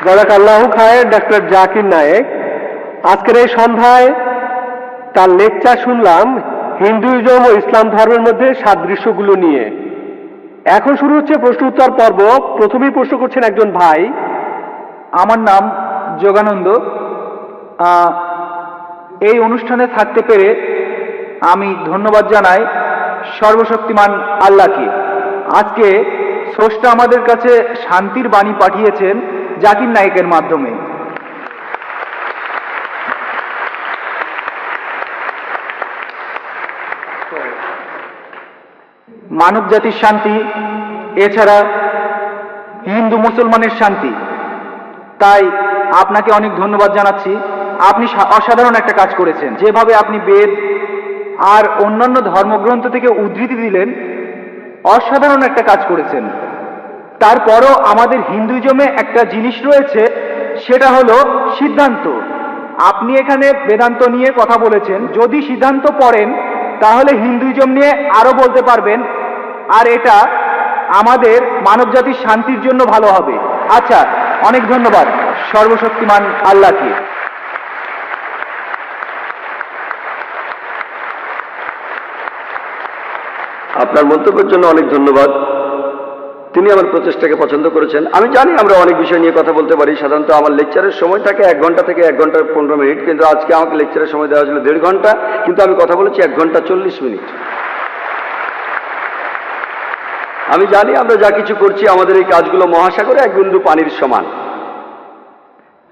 জাযাকাল্লাহু খায়ের doctor Zakir Naik. আজকের এই সন্ধ্যায় তার লেকচার শুনলাম হিন্দুইজম ও ইসলাম ধর্মের মধ্যে সাদৃশ্যগুলো নিয়ে। এখন শুরু হচ্ছে প্রশ্ন উত্তর পর্ব। প্রথমেই প্রশ্ন করছেন একজন ভাই। আমার নাম যোগানন্দ। এই অনুষ্ঠানে থাকতে পেরে আমি ধন্যবাদ জানাই সর্বশক্তিমান আল্লাহকে। আজকে স্রষ্টা আমাদের কাছে শান্তির বাণী পাঠিয়েছেন জাকির নায়েকের মাধ্যমে। মানব জাতির শান্তি, এছাড়া হিন্দু মুসলমানের শান্তি। তাই আপনাকে অনেক ধন্যবাদ জানাচ্ছি। আপনি অসাধারণ একটা কাজ করেছেন। যেভাবে আপনি বেদ আর অন্যান্য ধর্মগ্রন্থ থেকে উদ্ধৃতি দিলেন, অসাধারণ একটা কাজ করেছেন। তারপরও আমাদের হিন্দুইজমে একটা জিনিস রয়েছে, সেটা হলো সিদ্ধান্ত। আপনি এখানে বেদান্ত নিয়ে কথা বলেছেন। যদি সিদ্ধান্ত পড়েন তাহলে হিন্দুইজম নিয়ে আরো বলতে পারবেন, আর এটা আমাদের মানবজাতির শান্তির জন্য ভালো হবে। আচ্ছা, অনেক ধন্যবাদ সর্বশক্তিমান আল্লাহকে। আপনার মন্তব্যের জন্য অনেক ধন্যবাদ। তিনি আমার প্রচেষ্টাকে পছন্দ করেছেন। আমি জানি আমরা অনেক বিষয় নিয়ে কথা বলতে পারি। সাধারণত আমার লেকচারের সময় থাকে 1 ঘন্টা থেকে 1 ঘন্টা 15 মিনিট, কিন্তু আজকে আমাকে লেকচারের সময় দেওয়া হয়েছিল 1.5 ঘন্টা, কিন্তু আমি কথা বলেছি 1 ঘন্টা 40 মিনিট। আমি জানি আমরা যা কিছু করছি আমাদের এই কাজগুলো মহাসাগরে 1 বিন্দু পানির সমান।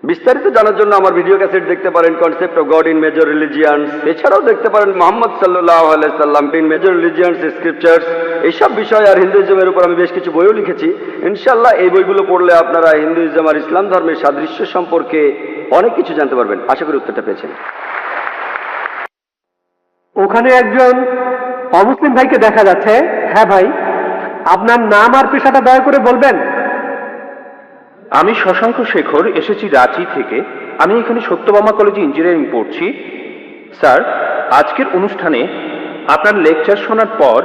বিস্তারিত জানার জন্য আমার ভিডিও ক্যাসেট দেখতে পারেন, concept of god in major religions. এছাড়াও দেখতে পারেন মুহাম্মদ সাল্লাল্লাহু আলাইহি সাল্লাম ইন মেজর রিলিজিয়ান্স স্ক্রিপচার্স। এইসব বিষয় আর হিন্দুইজমের উপর আমি বেশ কিছু বইও লিখেছি। ইনশাআল্লাহ এই বইগুলো পড়লে আপনারা হিন্দুইজম আর ইসলাম ধর্মের সাদৃশ্য সম্পর্কে অনেক কিছু জানতে পারবেন। আশা করি উত্তরটা পেয়েছেন। ওখানে একজন অমুসলিম ভাইকে দেখা যাচ্ছে। হ্যাঁ ভাই, আপনার নাম আর পেশাটা দয়া করে বলবেন। আমি শশাঙ্ক শেখর, এসেছি রাঁচি থেকে। আমি এখানে সত্যভামা কলেজে ইঞ্জিনিয়ারিং পড়ছি। স্যার, আজকের অনুষ্ঠানে আপনার লেকচার শোনার পর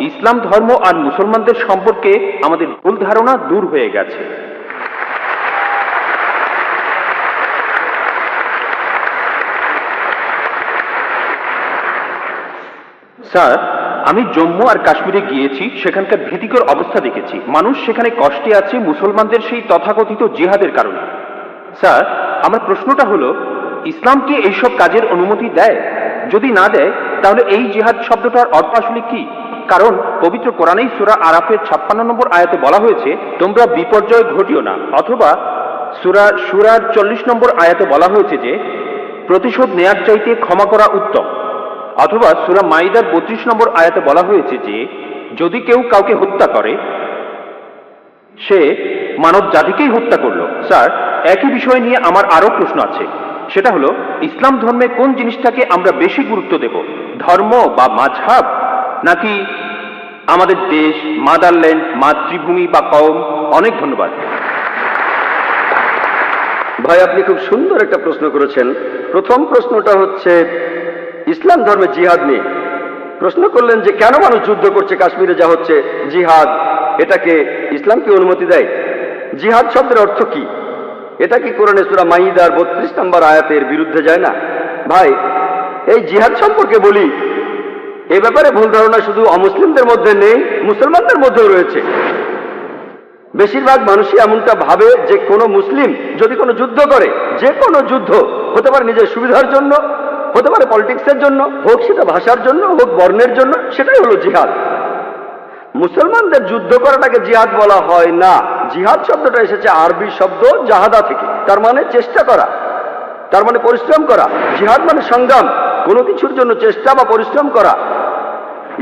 ইসলাম ধর্ম আর মুসলমানদের সম্পর্কে আমাদের ভুল ধারণা দূর হয়ে গেছে। স্যার, আমি জম্মু আর কাশ্মীরে গিয়েছি, সেখানকার ভীতিকর অবস্থা দেখেছি। মানুষ সেখানে কষ্টে আছে মুসলমানদের সেই তথাকথিত জিহাদের কারণে। স্যার, আমার প্রশ্নটা হলো, ইসলাম কি এইসব কাজের অনুমতি দেয়? যদি না দেয় তাহলে এই জিহাদ শব্দটার অর্থ আসলে কি? কারণ পবিত্র কোরআনেই সূরা আরাফের 56 নম্বর আয়াতে বলা হয়েছে, তোমরা বিপর্যয় ঘটিও না। অথবা সূরা শুরার 40 নম্বর আয়াতে বলা হয়েছে যে প্রতিশোধ নেয়ার চাইতে ক্ষমা করা উত্তম। অথবা সূরা মাইদার 32 নম্বর আয়াতে বলা হয়েছে যে যদি কেউ কাউকে হত্যা করে সে মানব জাতিকেই হত্যা করলো। স্যার, একই বিষয় নিয়ে আমার আরো প্রশ্ন আছে। সেটা হলো, ইসলাম ধর্মে কোন জিনিসটাকে আমরা বেশি গুরুত্ব দেব, ধর্ম বা মাযহাব, নাকি আমাদের দেশ, মাদারল্যান্ড, মাতৃভূমি বা কওম? অনেক ধন্যবাদ। ভাই, আপনি খুব সুন্দর একটা প্রশ্ন করেছেন। প্রথম প্রশ্নটা হচ্ছে ইসলাম ধর্মে জিহাদ নিয়ে। প্রশ্ন করলেন যে কেন মানুষ যুদ্ধ করছে, কাশ্মীরে যা হচ্ছে জিহাদ, এটাকে ইসলাম কি অনুমতি দেয়? জিহাদ শব্দের অর্থ কি? এটা কি কোরআনে সূরা মাইদার 32 নম্বর আয়াতের বিরুদ্ধে যায় না? ভাই, এই জিহাদ সম্পর্কে বলি, এ ব্যাপারে ভুল ধারণা শুধু অমুসলিমদের মধ্যে নেই, মুসলমানদের মধ্যেও রয়েছে। বেশিরভাগ মানুষই এমনটা ভাবে যে কোনো মুসলিম যদি কোনো যুদ্ধ করে, যে কোনো যুদ্ধ হতে পারে নিজের সুবিধার জন্য, হতে পারে পলিটিক্সের জন্য, হোক সেটা ভাষার জন্য, হোক বর্ণের জন্য, সেটাই হলো জিহাদ। মুসলমানদের যুদ্ধ করাটাকে জিহাদ বলা হয় না। জিহাদ শব্দটা এসেছে আরবি শব্দ জাহাদা থেকে, তার মানে চেষ্টা করা, তার মানে পরিশ্রম করা। জিহাদ মানে সংগ্রাম, কোনো কিছুর জন্য চেষ্টা বা পরিশ্রম করা।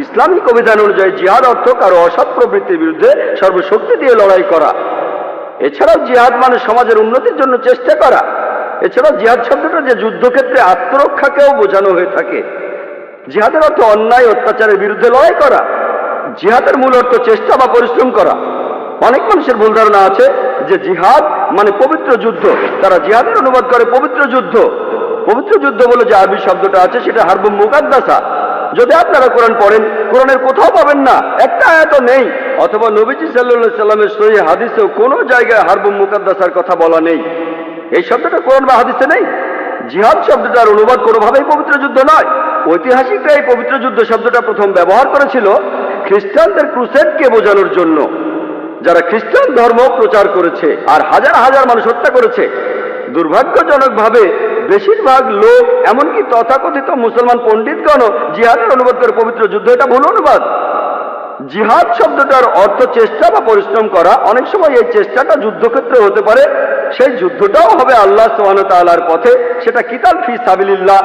ইসলামিক অভিধান অনুযায়ী জিহাদ অর্থ কারো অসৎ প্রবৃত্তির বিরুদ্ধে সর্বশক্তি দিয়ে লড়াই করা। এছাড়াও জিহাদ মানে সমাজের উন্নতির জন্য চেষ্টা করা। এছাড়াও জিহাদ শব্দটা যে যুদ্ধক্ষেত্রে আত্মরক্ষাকেও বোঝানো হয়ে থাকে। জিহাদের অর্থ অন্যায় অত্যাচারের বিরুদ্ধে লড়াই করা। জিহাদের মূল অর্থ চেষ্টা বা পরিশ্রম করা। অনেক মানুষের ভুল ধারণা আছে যে জিহাদ মানে পবিত্র যুদ্ধ। তারা জিহাদের অনুবাদ করে পবিত্র যুদ্ধ। পবিত্র যুদ্ধ বলে যে আরবি শব্দটা আছে সেটা হারবুম মুকাদ্দাসা, যদি আপনারা কোরআন পড়েন, কোরআনের কোথাও পাবেন না, একটা আয়াতও নেই, অথবা নবীজি সাল্লাল্লাহু আলাইহি সাল্লামের সহিহ হাদিসেও কোনো জায়গায় হারবুম মুকাদ্দাসার কথা বলা নেই। এই শব্দটা কোরআন বা হাদিসে নেই। জিহাদ শব্দটার অনুবাদ কোনোভাবেই পবিত্র যুদ্ধ নয়। ঐতিহাসিকরা এই পবিত্র যুদ্ধ শব্দটা প্রথম ব্যবহার করেছিল খ্রিস্টানদের ক্রুসেডকে বোঝানোর জন্য, যারা খ্রিস্টান ধর্ম প্রচার করেছে আর হাজার হাজার মানুষ হত্যা করেছে। দুর্ভাগ্যজনকভাবে বেশিরভাগ লোক, এমনকি তথাকথিত মুসলমান পণ্ডিতগণও জিহাদের অনুবাদ করে পবিত্র যুদ্ধ, এটা ভুল অনুবাদ। জিহাদ শব্দটার অর্থ চেষ্টা বা পরিশ্রম করা। অনেক সময় এই চেষ্টাটা যুদ্ধক্ষেত্রে হতে পারে, সেই যুদ্ধটাও হবে আল্লাহ সুবহানাহু ওয়া তাআলার পথে, সেটা কিতাল ফি সাবিলিল্লাহ।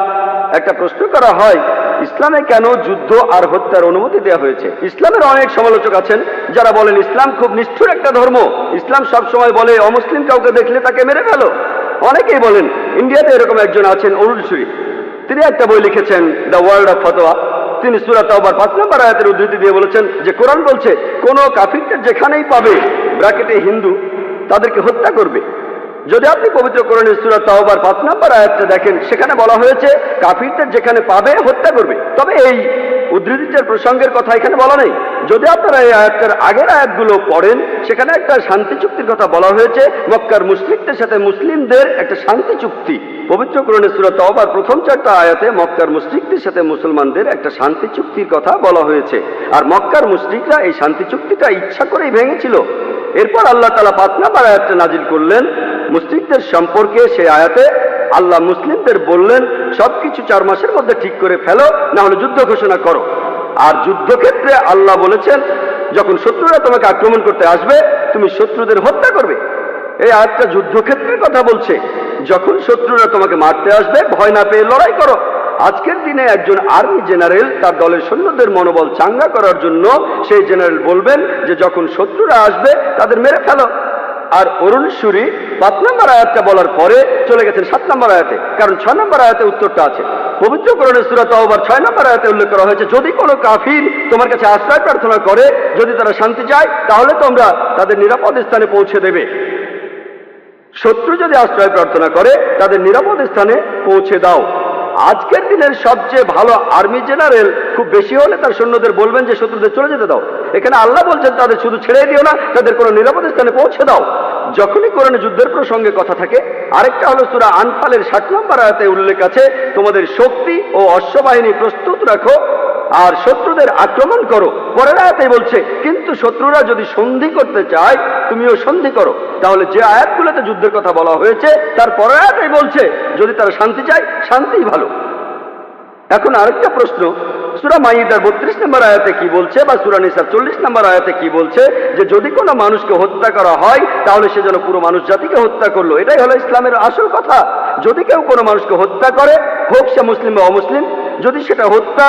একটা প্রশ্ন করা হয়, ইসলামে কেন যুদ্ধ আর হত্যার অনুমতি দেওয়া হয়েছে? ইসলামের অনেক সমালোচক আছেন যারা বলেন ইসলাম খুব নিষ্ঠুর একটা ধর্ম, ইসলাম সবসময় বলে অমুসলিম কাউকে দেখলে তাকে মেরে ফেলো। অনেকেই বলেন, ইন্ডিয়াতে এরকম একজন আছেন অরুণ সুরি, তিনি একটা বই লিখেছেন দ্য ওয়ার্ল্ড অফ ফতোয়া। তিনি সূরা তাওবার 5 নম্বর আয়াতের উদ্ধৃতি দিয়ে বলেছেন যে কোরআন বলছে কোন কাফিরদের যেখানেই পাবে, ব্র্যাকেটে হিন্দু, তাদেরকে হত্যা করবে। যদি আপনি পবিত্র কোরআনের সূরা তাওবার 5 নম্বর আয়াতটা দেখেন, সেখানে বলা হয়েছে কাফিরদের যেখানে পাবে হত্যা করবে। তবে এই উদ্ধৃতিটার প্রসঙ্গের কথা এখানে বলা নেই। যদি আপনারা এই আয়াতটার আগের আয়াতগুলো পড়েন, সেখানে একটা শান্তি চুক্তির কথা বলা হয়েছে, মক্কার মুশরিকদের সাথে মুসলিমদের একটা শান্তি চুক্তি। পবিত্র কোরআনের সূরা তাওবার প্রথম 4টা আয়াতে মক্কার মুশরিকদের সাথে মুসলমানদের একটা শান্তি চুক্তির কথা বলা হয়েছে, আর মক্কার মুশরিকরা এই শান্তি চুক্তিটা ইচ্ছা করেই ভেঙেছিল। এরপর আল্লাহ তাআলা 5 নম্বর আয়াতটা নাজিল করলেন মুশরিকদের সম্পর্কে। সেই আয়াতে আল্লাহ মুসলিমদের বললেন সবকিছু 4 মাসের মধ্যে ঠিক করে ফেলো, না হলে যুদ্ধ ঘোষণা করো। আর যুদ্ধক্ষেত্রে আল্লাহ বলেছেন যখন শত্রুরা তোমাকে আক্রমণ করতে আসবে, তুমি শত্রুদের হত্যা করবে। এই আয়াতটা যুদ্ধক্ষেত্রের কথা বলছে। যখন শত্রুরা তোমাকে মারতে আসবে, ভয় না পেয়ে লড়াই করো। আজকের দিনে একজন আর্মি জেনারেল তার দলের সৈন্যদের মনোবল চাঙ্গা করার জন্য সেই জেনারেল বলবেন যে যখন শত্রুরা আসবে তাদের মেরে ফেলো। আর অরুণ সুরি 5 নম্বর আয়াতটা বলার পরে চলে গেছেন 7 নম্বর আয়াতে, কারণ 6 নম্বর আয়াতে উত্তরটা আছে। পবিত্র কোরআনের সূরা তাওবার 6 নম্বর আয়াতে উল্লেখ করা হয়েছে, যদি কোনো কাফির তোমার কাছে আশ্রয় প্রার্থনা করে, যদি তারা শান্তি চায়, তাহলে তোমরা তাদের নিরাপদ স্থানে পৌঁছে দেবে। শত্রু যদি আশ্রয় প্রার্থনা করে, তাদের নিরাপদ স্থানে পৌঁছে দাও। আজকের দিনের সবচেয়ে ভালো আর্মি জেনারেল খুব বেশি হলে তার সৈন্যদের বলবেন যে শত্রুদের চলে যেতে দাও। এখানে আল্লাহ বলছেন তাদের শুধু ছেড়ে দিও না, তাদের কোনো নিরাপদ স্থানে পৌঁছে দাও। যখনই কোরআনে যুদ্ধের প্রসঙ্গে কথা থাকে, আরেকটা হলো সূরা আনফালের 60 নম্বর আয়াতে উল্লেখ আছে, তোমাদের শক্তি ও অশ্ববাহিনী প্রস্তুত রাখো আর শত্রুদের আক্রমণ করো। পরের আয়াতে বলছে কিন্তু শত্রুরা যদি সন্ধি করতে চায়, তুমিও সন্ধি করো। তাহলে যে আয়াতগুলোতে যুদ্ধের কথা বলা হয়েছে, তার পরের আয়াতে বলছে যদি তারা শান্তি চায়, শান্তিই ভালো। এখন আরেকটা প্রশ্ন, সূরা মাইদার 32 নম্বর আয়াতে কি বলছে, বা সূরা নিসার 40 নম্বর আয়াতে কি বলছে, যে যদি কোনো মানুষকে হত্যা করা হয় তাহলে সে যেন পুরো মানুষ জাতিকে হত্যা করলো। এটাই হলো ইসলামের আসল কথা। যদি কেউ কোনো মানুষকে হত্যা করে, হোক সে মুসলিম বা অমুসলিম, যদি সেটা হত্যা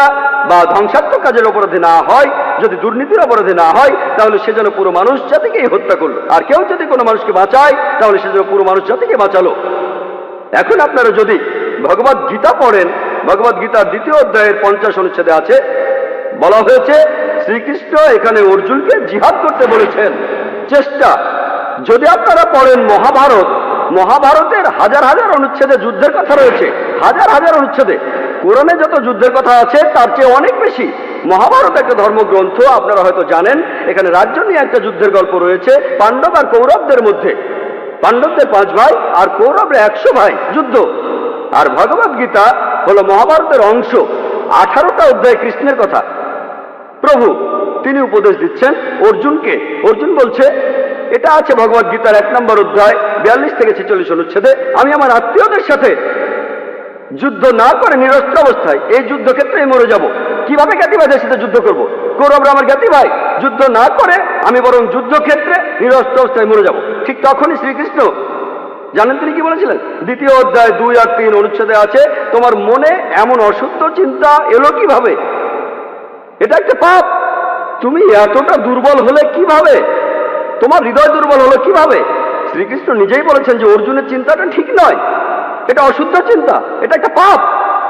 বা ধ্বংসাত্মক কাজের অপরাধে না হয়, যদি দুর্নীতির অপরাধে না হয়, তাহলে সে যেন পুরো মানুষ জাতিকেই হত্যা করলো। আর কেউ যদি কোনো মানুষকে বাঁচায়, তাহলে সে যেন পুরো মানুষ জাতিকে বাঁচালো। এখন আপনারা যদি ভগবদ গীতা পড়েন, ভগবদ গীতার 2য় অধ্যায়ের 50 অনুচ্ছেদে আছে, বলা হয়েছে শ্রীকৃষ্ণ এখানে অর্জুনকে জিহাদ করতে বলেছেন। চেষ্টা। যদি আপনারা পড়েন মহাভারত, মহাভারতের হাজার হাজার অনুচ্ছেদে যুদ্ধের কথা রয়েছে, হাজার হাজার অনুচ্ছেদে। কোরআনে যত যুদ্ধের কথা আছে তার চেয়ে অনেক বেশি। মহাভারত একটা ধর্মগ্রন্থ, আপনারা হয়তো জানেন। এখানে রাজ্য নিয়ে একটা যুদ্ধের গল্প রয়েছে পাণ্ডব আর কৌরবদের মধ্যে। পাণ্ডবদের 5 ভাই আর কৌরবরা 100 ভাই, যুদ্ধ। আর ভগবদ গীতা হলো মহাভারতের অংশ। 18টা অধ্যায় কৃষ্ণের কথা। প্রভু তিনি উপদেশ দিচ্ছেন অর্জুনকে। অর্জুন বলছে, এটা আছে ভগবদ গীতার 1 নম্বর অধ্যায় 42 থেকে 46 অনুচ্ছেদে, আমি আমার আত্মীয়দের সাথে যুদ্ধ না করে নিরস্ত্র অবস্থায় এই যুদ্ধক্ষেত্রে মরে যাব। কিভাবে জ্ঞাতি ভাইদের সাথে যুদ্ধ করব? কৌরবরা আমার জ্ঞাতি ভাই, যুদ্ধ না করে আমি বরং যুদ্ধক্ষেত্রে নিরস্ত্র অবস্থায় মরে যাব। ঠিক তখনই শ্রীকৃষ্ণ জানেন তিনি কি বলেছিলেন? 2য় অধ্যায় 2 আর 3 অনুচ্ছেদে আছে, তোমার মনে এমন অশুদ্ধ চিন্তা এলো কিভাবে? এটা একটা পাপ। তুমি এতটা দুর্বল হলে কিভাবে? তোমার হৃদয় দুর্বল হলো কিভাবে? শ্রীকৃষ্ণ নিজেই বলেছেন যে অর্জুনের চিন্তাটা ঠিক নয়, এটা অশুদ্ধ চিন্তা, এটা একটা পাপ।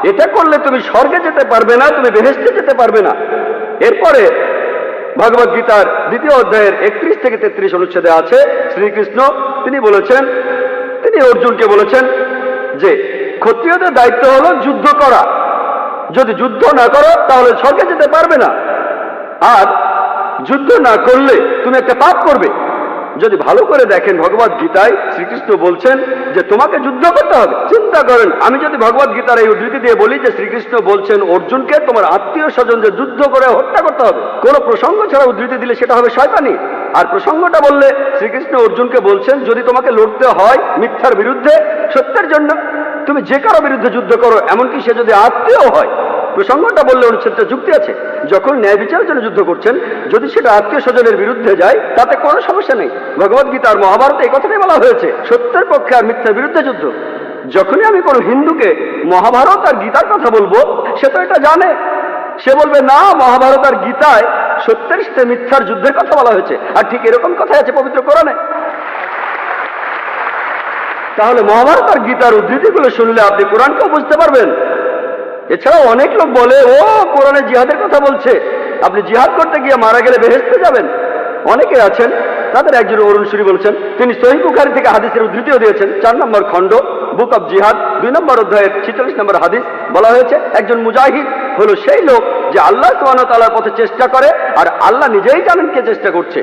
এটা করলে তুমি স্বর্গে যেতে পারবে না, তুমি বেহেশতে যেতে পারবে না। এরপরে ভগবদ গীতার 2য় অধ্যায়ের 31 থেকে 33 অনুচ্ছেদে আছে, শ্রীকৃষ্ণ তিনি বলেছেন, তিনি অর্জুনকে বলেছেন যে ক্ষত্রিয়দের দায়িত্ব হলো যুদ্ধ করা। যদি যুদ্ধ না করো তাহলে স্বর্গে যেতে পারবে না, আর যুদ্ধ না করলে তুমি একটা পাপ করবে। যদি ভালো করে দেখেন ভগবত গীতায় শ্রীকৃষ্ণ বলছেন যে তোমাকে যুদ্ধ করতে হবে। চিন্তা করেন, আমি যদি ভগবত গীতার এই উদ্ধৃতি দিয়ে বলি যে শ্রীকৃষ্ণ বলছেন অর্জুনকে তোমার আত্মীয় স্বজনদের যুদ্ধ করে হত্যা করতে হবে, কোনো প্রসঙ্গ ছাড়া উদ্ধৃতি দিলে সেটা হবে শয়তানি। আর প্রসঙ্গটা বললে শ্রীকৃষ্ণ অর্জুনকে বলছেন যদি তোমাকে লড়তে হয় মিথ্যার বিরুদ্ধে সত্যের জন্য, তুমি যে কারো বিরুদ্ধে যুদ্ধ করো, এমনকি সে যদি আত্মীয় হয়। প্রসঙ্গটা বললে অনুচ্ছেদটা যুক্তি আছে। যখন ন্যায় বিচারের জন্য যুদ্ধ করছেন, যদি সেটা আত্মীয় স্বজনের বিরুদ্ধে যায় তাতে কোনো সমস্যা নেই। ভগবত গীতা আর মহাভারতে এই কথাটাই বলা হয়েছে, সত্যের পক্ষে আর মিথ্যার বিরুদ্ধে যুদ্ধ। যখনই আমি কোনো হিন্দুকে মহাভারত আর গীতার কথা বলবো, সে তো এটা জানে, সে বলবে না মহাভারত আর গীতায় সত্যের সাথে মিথ্যার যুদ্ধের কথা বলা হয়েছে, আর ঠিক এরকম কথাই আছে পবিত্র কোরআনে। তাহলে মহাভারত আর গীতার উদ্ধৃতিগুলো শুনলে আপনি কোরআনকেও বুঝতে পারবেন। এছাড়াও অনেক লোক বলে ও কোরআনে জিহাদের কথা বলছে, আপনি জিহাদ করতে গিয়ে মারা গেলে বেহেশতে যাবেন। অনেকে আছেন, তাদের একজন অরুণ সুরি বলছেন, তিনি সহিহ বুখারী থেকে হাদিসের উদ্ধৃতিও দিয়েছেন। 4 নম্বর খণ্ড বুক অব জিহাদ 2 নম্বর অধ্যায়ের 46 নম্বর হাদিস বলা হয়েছে একজন মুজাহিদ হলো সেই লোক যে আল্লাহ সুবহানাহু ওয়া তাআলার পথে চেষ্টা করে, আর আল্লাহ নিজেই জানেন কে চেষ্টা করছে।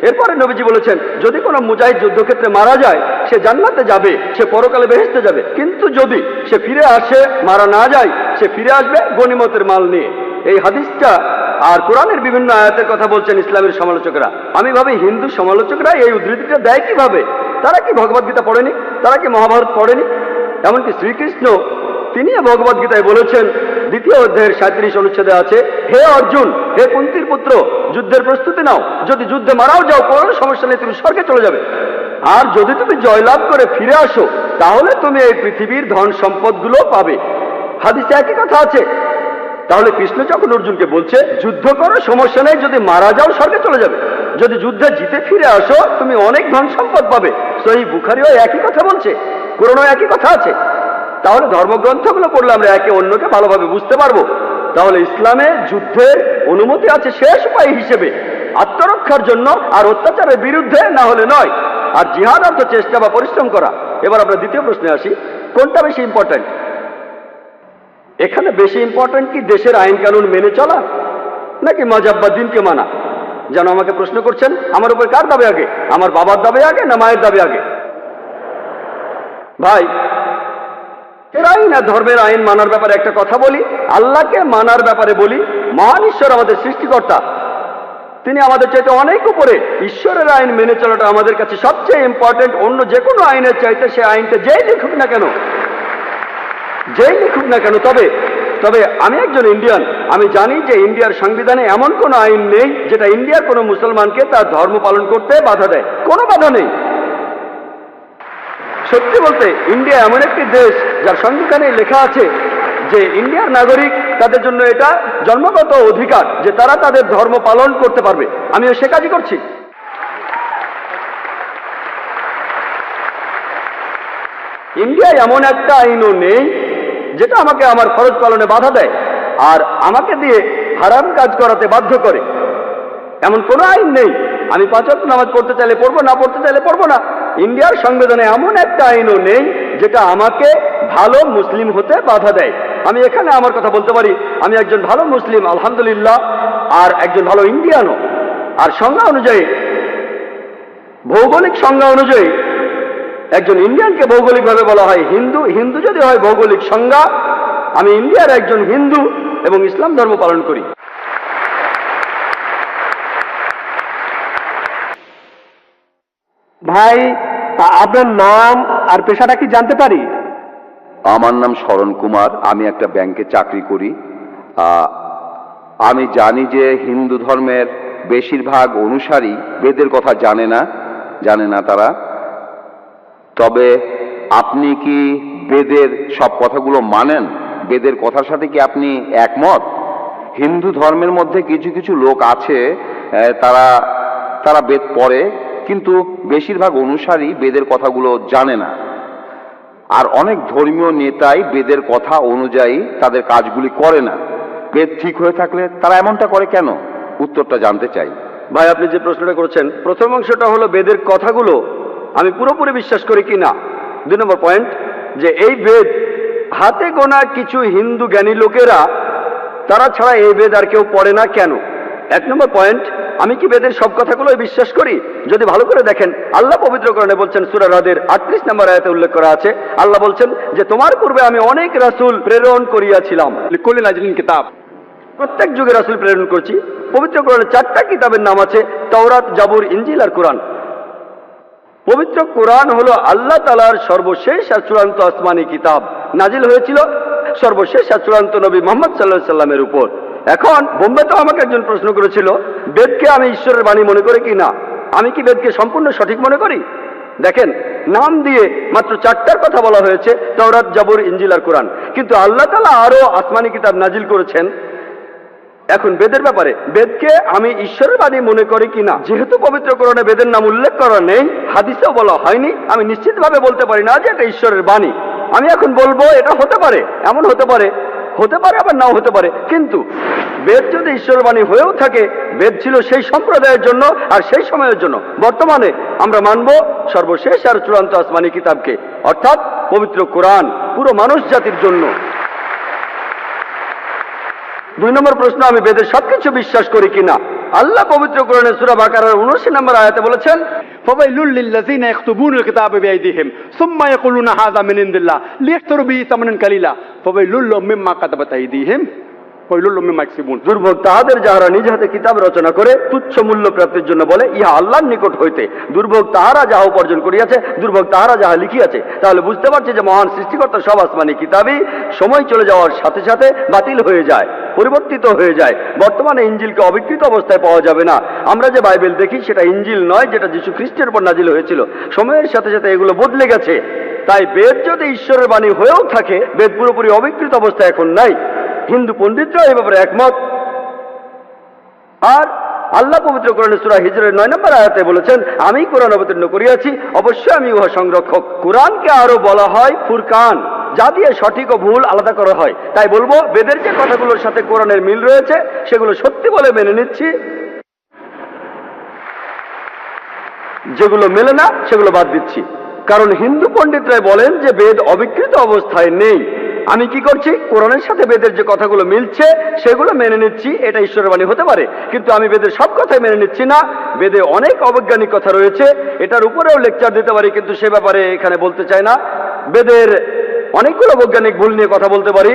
এরপরে নবীজি বলেছেন যদি কোনো মুজাহিদ যুদ্ধক্ষেত্রে মারা যায় সে জান্নাতে যাবে, সে পরকালে বেহেশতে যাবে, কিন্তু যদি সে ফিরে আসে মারা না যায় সে ফিরে আসবে গনিমতের মাল নিয়ে। এই হাদিসটা আর কোরআনের বিভিন্ন আয়াতের কথা বলছেন ইসলামের সমালোচকরা। আমি ভাবি হিন্দু সমালোচকরা এই উদ্ধৃতিটা দেয় কিভাবে? তারা কি ভগবত গীতা পড়েনি? তারা কি মহাভারত পড়েনি? এমনকি শ্রীকৃষ্ণ তিনি ভগবত গীতায় বলেছেন 2য় অধ্যায়ের 37 অনুচ্ছেদে আছে, হে অর্জুন, হে কুন্তির পুত্র, যুদ্ধের প্রস্তুতি নাও, যদি যুদ্ধে মারাও যাও কোনো সমস্যা নেই, তুমি স্বর্গে চলে যাবে। আর যদি তুমি জয়লাভ করে ফিরে আসো তাহলে তুমি এই পৃথিবীর ধন সম্পদগুলো পাবে। হাদিসে একই কথা আছে। তাহলে কৃষ্ণ যখন অর্জুনকে বলছে যুদ্ধ করো সমস্যা নেই, যদি মারা যাও স্বর্গে চলে যাবে, যদি যুদ্ধে জিতে ফিরে আসো তুমি অনেক ধন সম্পদ পাবে। সহিহ বুখারীও একই কথা বলছে, কোরআনেও একই কথা আছে। তাহলে ধর্মগ্রন্থগুলো পড়লে আমরা একে অন্যকে ভালোভাবে বুঝতে পারবো। তাহলে ইসলামে যুদ্ধের অনুমতি আছে শেষ উপায় হিসেবে, আত্মরক্ষার জন্য আর অত্যাচারের বিরুদ্ধে, না হলে নয়। আর জিহাদ অর্থ চেষ্টা বা পরিশ্রম করা। এবার আমরা দ্বিতীয় প্রশ্নে আসি, কোনটা বেশি ইম্পর্ট্যান্ট? এখানে বেশি ইম্পর্ট্যান্ট কি দেশের আইন কানুন মেনে চলা নাকি মাযহাব বা দিনকে মানা? যেন আমাকে প্রশ্ন করছেন আমার উপর কার দাবি আগে, আমার বাবার দাবি আগে না মায়ের দাবি আগে? ভাই, এর আইন আর ধর্মের আইন মানার ব্যাপারে একটা কথা বলি, আল্লাহকে মানার ব্যাপারে বলি। মহান ঈশ্বর আমাদের সৃষ্টিকর্তা, তিনি আমাদের চাইতে অনেক উপরে। ঈশ্বরের আইন মেনে চলাটা আমাদের কাছে সবচেয়ে ইম্পর্টেন্ট, অন্য যে কোনো আইনের চাইতে। সে আইনটা যেই লিখুক না কেন, যেই লিখুক না কেন। তবে আমি একজন ইন্ডিয়ান, আমি জানি যে ইন্ডিয়ার সংবিধানে এমন কোনো আইন নেই যেটা ইন্ডিয়ার কোনো মুসলমানকে তার ধর্ম পালন করতে বাধা দেয়, কোনো বাধা নেই। সত্যি বলতে ইন্ডিয়া এমন একটি দেশ যার সংবিধানে লেখা আছে যে ইন্ডিয়ার নাগরিক, তাদের জন্য এটা জন্মগত অধিকার যে তারা তাদের ধর্ম পালন করতে পারবে। আমিও সে কাজই করছি। ইন্ডিয়ায় এমন একটা আইনও নেই যেটা আমাকে আমার ফরজ পালনে বাধা দেয় আর আমাকে দিয়ে হারাম কাজ করাতে বাধ্য করে, এমন কোনো আইন নেই। আমি 5 ওয়াক্ত নামাজ পড়তে চাইলে পড়বো, না পড়তে চাইলে পড়বো না। ইন্ডিয়ার সংবিধানে এমন একটা আইনও নেই যেটা আমাকে ভালো মুসলিম হতে বাধা দেয়। আমি এখানে আমার কথা বলতে পারি, আমি একজন ভালো মুসলিম আলহামদুলিল্লাহ, আর একজন ভালো ইন্ডিয়ানও। আর সংজ্ঞা অনুযায়ী, ভৌগোলিক সংজ্ঞা অনুযায়ী একজন ইন্ডিয়ানকে ভৌগোলিকভাবে বলা হয় হিন্দু। হিন্দু যদি হয় ভৌগোলিক সংজ্ঞা, আমি ইন্ডিয়ার একজন হিন্দু এবং ইসলাম ধর্ম পালন করি। ভাই, আপনার নাম আর পেশাটা কি জানতে পারি? আমার নাম শরণ কুমার, আমি একটা ব্যাংকে চাকরি করি। আমি জানি যে হিন্দু ধর্মের বেশিরভাগ অনুসারী বেদের কথা জানে না তারা। তবে আপনি কি বেদের সব কথাগুলো মানেন? বেদের কথার সাথে কি আপনি একমত? হিন্দু ধর্মের মধ্যে কিছু কিছু লোক আছে, তারা বেদ পড়ে, কিন্তু বেশিরভাগ অনুসারী বেদের কথাগুলো জানে না। আর অনেক ধর্মীয় নেতাই বেদের কথা অনুযায়ী তাদের কাজগুলি করে না। বেদ ঠিক হয়ে থাকলে তারা এমনটা করে কেন? উত্তরটা জানতে চাই। ভাই, আপনি যে প্রশ্নটা করেছেন, প্রথম অংশটা হলো বেদের কথাগুলো আমি পুরোপুরি বিশ্বাস করি কি না। 2 নম্বর পয়েন্ট, যে এই বেদ হাতে গোনা কিছু হিন্দু জ্ঞানী লোকেরা তারা ছাড়া এই বেদ আর কেউ পড়ে না কেন? 1 নম্বর পয়েন্ট, আমি কি বেদের সব কথাগুলোই বিশ্বাস করি? যদি ভালো করে দেখেন, আল্লাহ পবিত্র কোরআনে বলছেন, সূরা রাদের 38 নম্বর আয়াতে উল্লেখ করা আছে, আল্লাহ বলছেন যে তোমার পূর্বে আমি অনেক রাসূল প্রেরণ করিয়াছিলাম। লিকুল্লি নাজিলিন কিতাব, প্রত্যেক যুগে রাসূল প্রেরণ করছি। পবিত্র কোরআনে 4টা কিতাবের নাম আছে, তাওরাত, জাবুর, ইনজিল আর কোরআন। পবিত্র কোরআন হলো আল্লাহ তাআলার সর্বশেষ আর চূড়ান্ত আসমানি কিতাব, নাজিল হয়েছিল সর্বশেষ আর চূড়ান্ত নবী মুহাম্মদ সাল্লাল্লাহু আলাইহি সাল্লামের উপর। এখন বোম্বেতেও আমাকে একজন প্রশ্ন করেছিল, বেদকে আমি ঈশ্বরের বাণী মনে করি কি না। আমি কি বেদকে সম্পূর্ণ সঠিক মনে করি? দেখেন, নাম দিয়ে মাত্র 4টার কথা বলা হয়েছে, তাওরাত, জাবুর, ইনজিল আর কোরআন, কিন্তু আল্লাহ তাআলা আরো আসমানি কিতাব নাজিল করেছেন। এখন বেদের ব্যাপারে, বেদকে আমি ঈশ্বরের বাণী মনে করি কিনা, যেহেতু পবিত্র কোরআনে বেদের নাম উল্লেখ করা নেই, হাদিসেও বলা হয়নি, আমি নিশ্চিতভাবে বলতে পারি না যে এটা ঈশ্বরের বাণী। আমি এখন বলবো এটা হতে পারে, এমন হতে পারে, হতে পারে আবার নাও হতে পারে, কিন্তু বেদ যদি ঈশ্বরের বাণী হয়েও থাকে, বেদ ছিল সেই সম্প্রদায়ের জন্য আর সেই সময়ের জন্য। বর্তমানে আমরা মানব সর্বশেষ আর চূড়ান্ত আসমানি কিতাবকে, অর্থাৎ পবিত্র কোরআন, পুরো মানুষ জাতির জন্য। 2 নম্বর প্রশ্ন, আমি বেদের সবকিছু বিশ্বাস করি কিনা। আল্লাহ পবিত্র কোরআনে সূরা বাকারার 79 নম্বর আয়াতে বলেছেন, فويل للذين يكتبون الكتاب بأيديهم ثم يقولون هذا من عند الله ليشتروا به ثمنا قليلا فويل لهم مما كتبت أيديهم ويل لهم مما يكسبون। দুর্ভোগ তাহাদের যাহারা নিজ হাতে কিতাব রচনা করে তুচ্ছ মূল্য প্রাপ্তির জন্য বলে, ইহা আল্লাহর নিকট হইতে। দুর্ভোগ তাহারা যাহা উপার্জন করিয়াছে, দুর্ভোগ তাহারা যাহা লিখিয়াছে। তাহলে বুঝতে পারছি যে মহান সৃষ্টিকর্তা সব আসমানি কিতাবই সময় চলে যাওয়ার সাথে সাথে বাতিল হয়ে যায়, পরিবর্তিত হয়ে যায়। বর্তমানে ইঞ্জিলকে অবিকৃত অবস্থায় পাওয়া যাবে না। আমরা যে বাইবেল দেখি সেটা ইঞ্জিল নয়, যেটা যীশু খ্রিস্টের উপর নাজিল হয়েছিল। সময়ের সাথে সাথে এগুলো বদলে গেছে। তাই বেদ যদি ঈশ্বরের বাণী হয়েও থাকে, বেদ পুরোপুরি অবিকৃত অবস্থায় এখন নাই। হিন্দু পণ্ডিতরা এই ব্যাপারে একমত। আর আল্লাহ পবিত্র কোরআনে সূরা হিজরের 9 নম্বর আয়াতে বলেছেন, আমি কোরআন অবতীর্ণ করিয়াছি, অবশ্যই আমি উহা সংরক্ষক। কোরআনকে আরো বলা হয় ফুরকান, যা দিয়ে সঠিক ও ভুল আলাদা করা হয়। তাই বলবো, বেদের যে কথাগুলোর সাথে কোরআনের মিল রয়েছে সেগুলো সত্যি বলে মেনে নিচ্ছি, যেগুলো মেলে না সেগুলো বাদ দিচ্ছি। কারণ হিন্দু পণ্ডিতরাই বলেন যে বেদ অবিকৃত অবস্থায় নেই। আমি কি করছি, কোরআনের সাথে বেদের যে কথাগুলো মিলছে সেগুলো মেনে নিচ্ছি, এটা ঈশ্বরের বাণী হতে পারে। কিন্তু আমি বেদের সব কথাই মেনে নিচ্ছি না। বেদে অনেক অবৈজ্ঞানিক কথা রয়েছে, এটার উপরেও লেকচার দিতে পারি, কিন্তু সে ব্যাপারে এখানে বলতে চাই না। বেদের অনেকগুলো বৈজ্ঞানিক ভুল নিয়ে কথা বলতে পারি।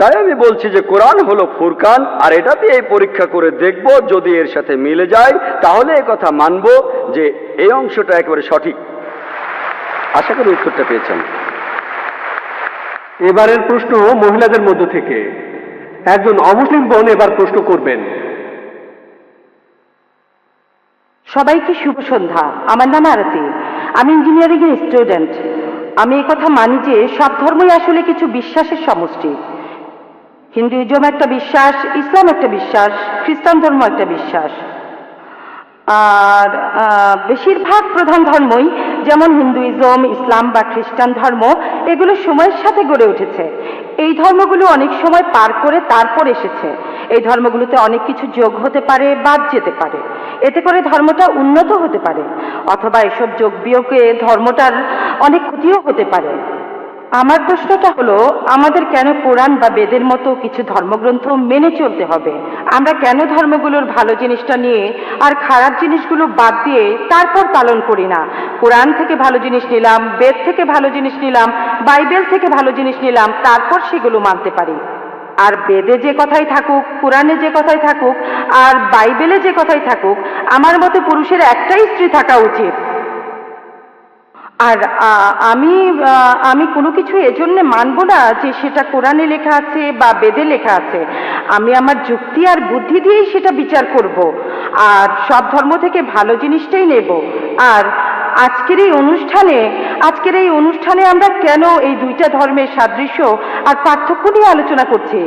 তাই আমি বলছি যে কোরআন হলো ফুরকান, আর এটাতে এই পরীক্ষা করে দেখব, যদি এর সাথে মিলে যায় তাহলে এই কথা মানব যে এই অংশটা একেবারে সঠিক। আশা করি উত্তরটা পেয়েছেন। এবারের প্রশ্ন মহিলাদের মধ্য থেকে একজন অমুসলিম বোন এবার প্রশ্ন করবেন। সবাইকে শুভ সন্ধ্যা। আমার নাম আরতি, আমি ইঞ্জিনিয়ারিং এর স্টুডেন্ট। আমি এই কথা মানি যে সব ধর্মই আসলে কিছু বিশ্বাসের সমষ্টি। হিন্দুইজম একটা বিশ্বাস, ইসলাম একটা বিশ্বাস, খ্রিস্টান ধর্ম একটা বিশ্বাস। আর বেশিরভাগ প্রধান ধর্মই, যেমন হিন্দুইজম, ইসলাম বা খ্রিস্টান ধর্ম, এগুলো সময়ের সাথে গড়ে উঠেছে। এই ধর্মগুলো অনেক সময় পার করে তারপর এসেছে। এই ধর্মগুলোতে অনেক কিছু যোগ হতে পারে, বাদ যেতে পারে। এতে করে ধর্মটা উন্নত হতে পারে, অথবা এসব যোগ বিয়োগে ধর্মটার অনেক ক্ষতিও হতে পারে। আমার প্রশ্নটা হলো, আমাদের কেন কোরআন বা বেদের মতো কিছু ধর্মগ্রন্থ মেনে চলতে হবে? আমরা কেন ধর্মগুলোর ভালো জিনিসটা নিয়ে আর খারাপ জিনিসগুলো বাদ দিয়ে তারপর পালন করি না? কোরআন থেকে ভালো জিনিস নিলাম, বেদ থেকে ভালো জিনিস নিলাম, বাইবেল থেকে ভালো জিনিস নিলাম, তারপর সেগুলো মানতে পারি। আর বেদে যে কথাই থাকুক, কোরআনে যে কথাই থাকুক, আর বাইবেলে যে কথাই থাকুক, আমার মতে পুরুষের একটাই স্ত্রী থাকা উচিত। আর আমি কোনো কিছু এজন্য মানব না যে সেটা কোরআনে লেখা আছে বা বেদে লেখা আছে। আমি আমার যুক্তি আর বুদ্ধি দিয়েই সেটা বিচার করব, আর সব ধর্ম থেকে ভালো জিনিসটাই নেব। আর আজকের এই অনুষ্ঠানে আমরা কেন এই দুইটা ধর্মের সাদৃশ্য আর পার্থক্য নিয়ে আলোচনা করছি?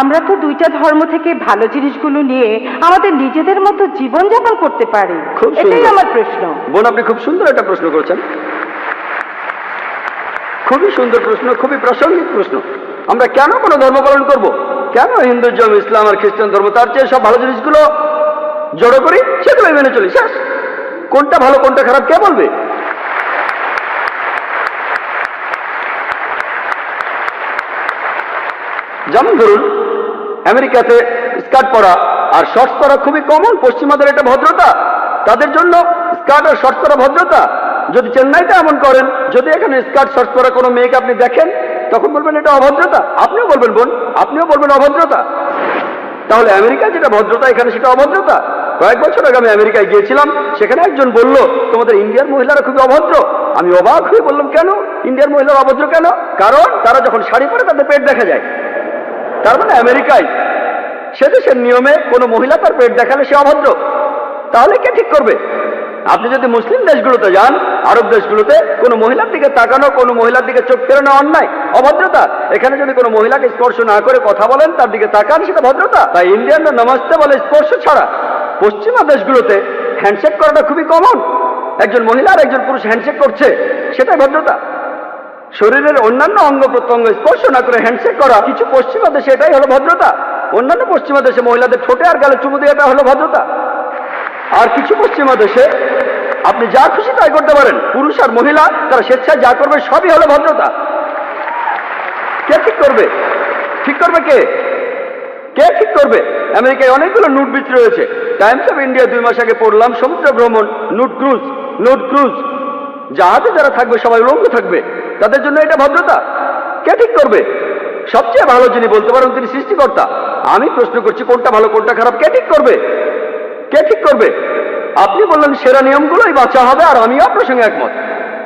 আমরা তো দুইটা ধর্ম থেকে ভালো জিনিসগুলো নিয়ে আমাদের নিজেদের মতো জীবনযাপন করতে পারি। এটাই আমার প্রশ্ন। বোন, আপনি খুব সুন্দর একটা প্রশ্ন করেছেন, খুবই সুন্দর প্রশ্ন, খুবই প্রাসঙ্গিক প্রশ্ন। আমরা কেন কোনো ধর্ম পালন করব? কেন হিন্দুইজম, ইসলাম আর খ্রিস্টান ধর্ম, তার চেয়ে সব ভালো জিনিসগুলো জড়ো করি, সেগুলোই মেনে চলি, শেষ। কোনটা ভালো কোনটা খারাপ কে বলবে? যেমন ধরুন, আমেরিকাতে স্কার্ট পরা আর শর্টস পরা খুবই কমন, পশ্চিমাদের এটা ভদ্রতা, তাদের জন্য স্কার্ট আর শর্টস পরা ভদ্রতা। যদি চেন্নাইতে এমন করেন, যদি এখানে স্কার্ট শর্টস পরা কোনো মেয়েকে আপনি দেখেন, তখন বলবেন এটা অভদ্রতা, আপনিও বলবেন বোন, আপনিও বলবেন অভদ্রতা। তাহলে আমেরিকায় যেটা ভদ্রতা এখানে সেটা অভদ্রতা। কয়েক বছর আগে আমি আমেরিকায় গিয়েছিলাম, সেখানে একজন বলল তোমাদের ইন্ডিয়ার মহিলারা খুবই অভদ্র। আমি অবাক হয়ে বললাম কেন ইন্ডিয়ার মহিলারা অভদ্র কেন? কারণ তারা যখন শাড়ি পরে তাদের পেট দেখা যায়। তার মানে আমেরিকায় সে দেশের নিয়মে কোনো মহিলা তার পেট দেখালে সে অভদ্র। তাহলে কে ঠিক করবে? আপনি যদি মুসলিম দেশগুলোতে যান, আরব দেশগুলোতে, কোনো মহিলার দিকে তাকানো, কোনো মহিলার দিকে চোখ ফেরানো অন্যায়, অভদ্রতা। এখানে যদি কোনো মহিলাকে স্পর্শ না করে কথা বলেন, তার দিকে তাকান, সেটা ভদ্রতা। তাই ইন্ডিয়ানরা নমস্তে বলে স্পর্শ ছাড়া। পশ্চিমা দেশগুলোতে হ্যান্ডশেক করাটা খুবই কমন। একজন মহিলা আর একজন পুরুষ হ্যান্ডশেক করছে, সেটাই ভদ্রতা। শরীরের অন্যান্য অঙ্গ প্রত্যঙ্গ স্পর্শ না করে হ্যান্ডশেক করা কিছু পশ্চিমা দেশে এটাই হলো ভদ্রতা। অন্যান্য পশ্চিমা দেশে মহিলাদের ঠোঁটে আর গালে চুমু দিয়ে এটা হলো ভদ্রতা। আর কিছু পশ্চিমা দেশে আপনি যা খুশি তাই করতে পারেন, পুরুষ আর মহিলা তারা স্বেচ্ছায় যা করবে সবই হলো ভদ্রতা। কে ঠিক করবে? ঠিক করবে কে? কে ঠিক করবে? আমেরিকায় অনেকগুলো নুট বিচ রয়েছে। টাইমস অফ ইন্ডিয়া 2 মাস আগে পড়লাম, সমুদ্র ভ্রমণ, নুট ক্রুজ, জাহাজে যারা থাকবে সবাই উলঙ্গ থাকবে, তাদের জন্য এটা ভদ্রতা। কে ঠিক করবে? সবচেয়ে ভালো যিনি বলতে পারেন তিনি সৃষ্টিকর্তা। আমি প্রশ্ন করছি কোনটা ভালো কোনটা খারাপ কে ঠিক করবে? কে ঠিক করবে? আপনি বললেন সেরা নিয়মগুলোই বাঁচা হবে, আর আমিও আপনার সঙ্গে একমত।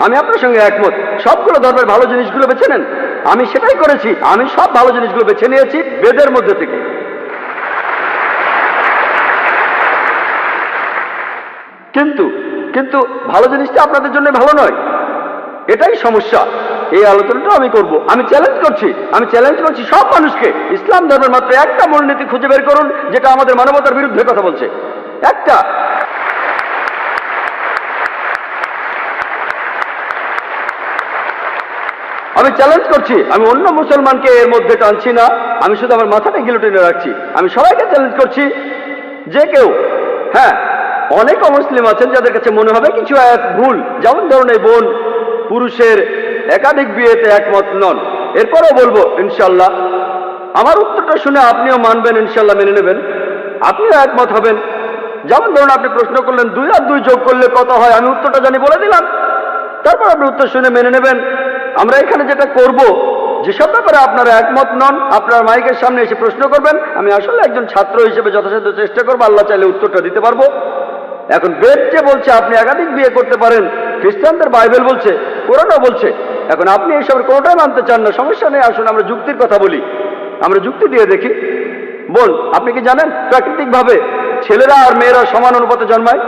আমি আপনার সঙ্গে একমত, সবগুলো ধর্মের ভালো জিনিসগুলো বেছে নেন। আমি সেটাই করেছি, আমি সব ভালো জিনিসগুলো বেছে নিয়েছি বেদের মধ্যে থেকে। কিন্তু ভালো জিনিসটা আপনাদের জন্য ভালো নয়, এটাই সমস্যা। এই আলোচনাটা আমি করব। আমি চ্যালেঞ্জ করছি সব মানুষকে, ইসলাম ধর্মের মাত্র একটা মূলনীতি খুঁজে বের করুন যেটা আমাদের মানবতার বিরুদ্ধে কথা বলছে। একটা। আমি চ্যালেঞ্জ করছি, আমি অন্য মুসলমানকে এর মধ্যে টানছি না, আমি শুধু আমার মাথাটা গিলোটিনে রাখছি। আমি সবাইকে চ্যালেঞ্জ করছি, যে কেউ, হ্যাঁ অনেক অমুসলিম আছেন যাদের কাছে মনে হবে কিছু এক ভুল, যেমন ধরুন এই বোন পুরুষের একাধিক বিয়েতে একমত নন। এরপরেও বলবো ইনশাল্লাহ আমার উত্তরটা শুনে আপনিও মানবেন, ইনশাল্লাহ মেনে নেবেন, আপনিও একমত হবেন। যেমন ধরুন আপনি প্রশ্ন করলেন 2 আর 2 যোগ করলে কত হয়, আমি উত্তরটা জানি বলে দিলাম, তারপর আপনি উত্তর শুনে মেনে নেবেন। আমরা এখানে যেটা করব, যেসব ব্যাপারে আপনারা একমত নন, আপনার মাইকের সামনে এসে প্রশ্ন করবেন। আমি আসলে একজন ছাত্র হিসেবে যথাসাধ্য চেষ্টা করবো, আল্লাহ চাইলে উত্তরটা দিতে পারবো। এখন বেদ যে বলছে আপনি একাধিক বিয়ে করতে পারেন, খ্রিস্টানদের বাইবেল বলছে, কোরআনও বলছে, এখন আপনি এইসবের কোনোটাই মানতে চান না, সমস্যা নেই, আসুন আমরা যুক্তির কথা বলি, আমরা যুক্তি দিয়ে দেখি। বোন, আপনি কি জানেন প্রাকৃতিকভাবে ছেলেরা আর মেয়েরা সমান অনুপাতে জন্মায়?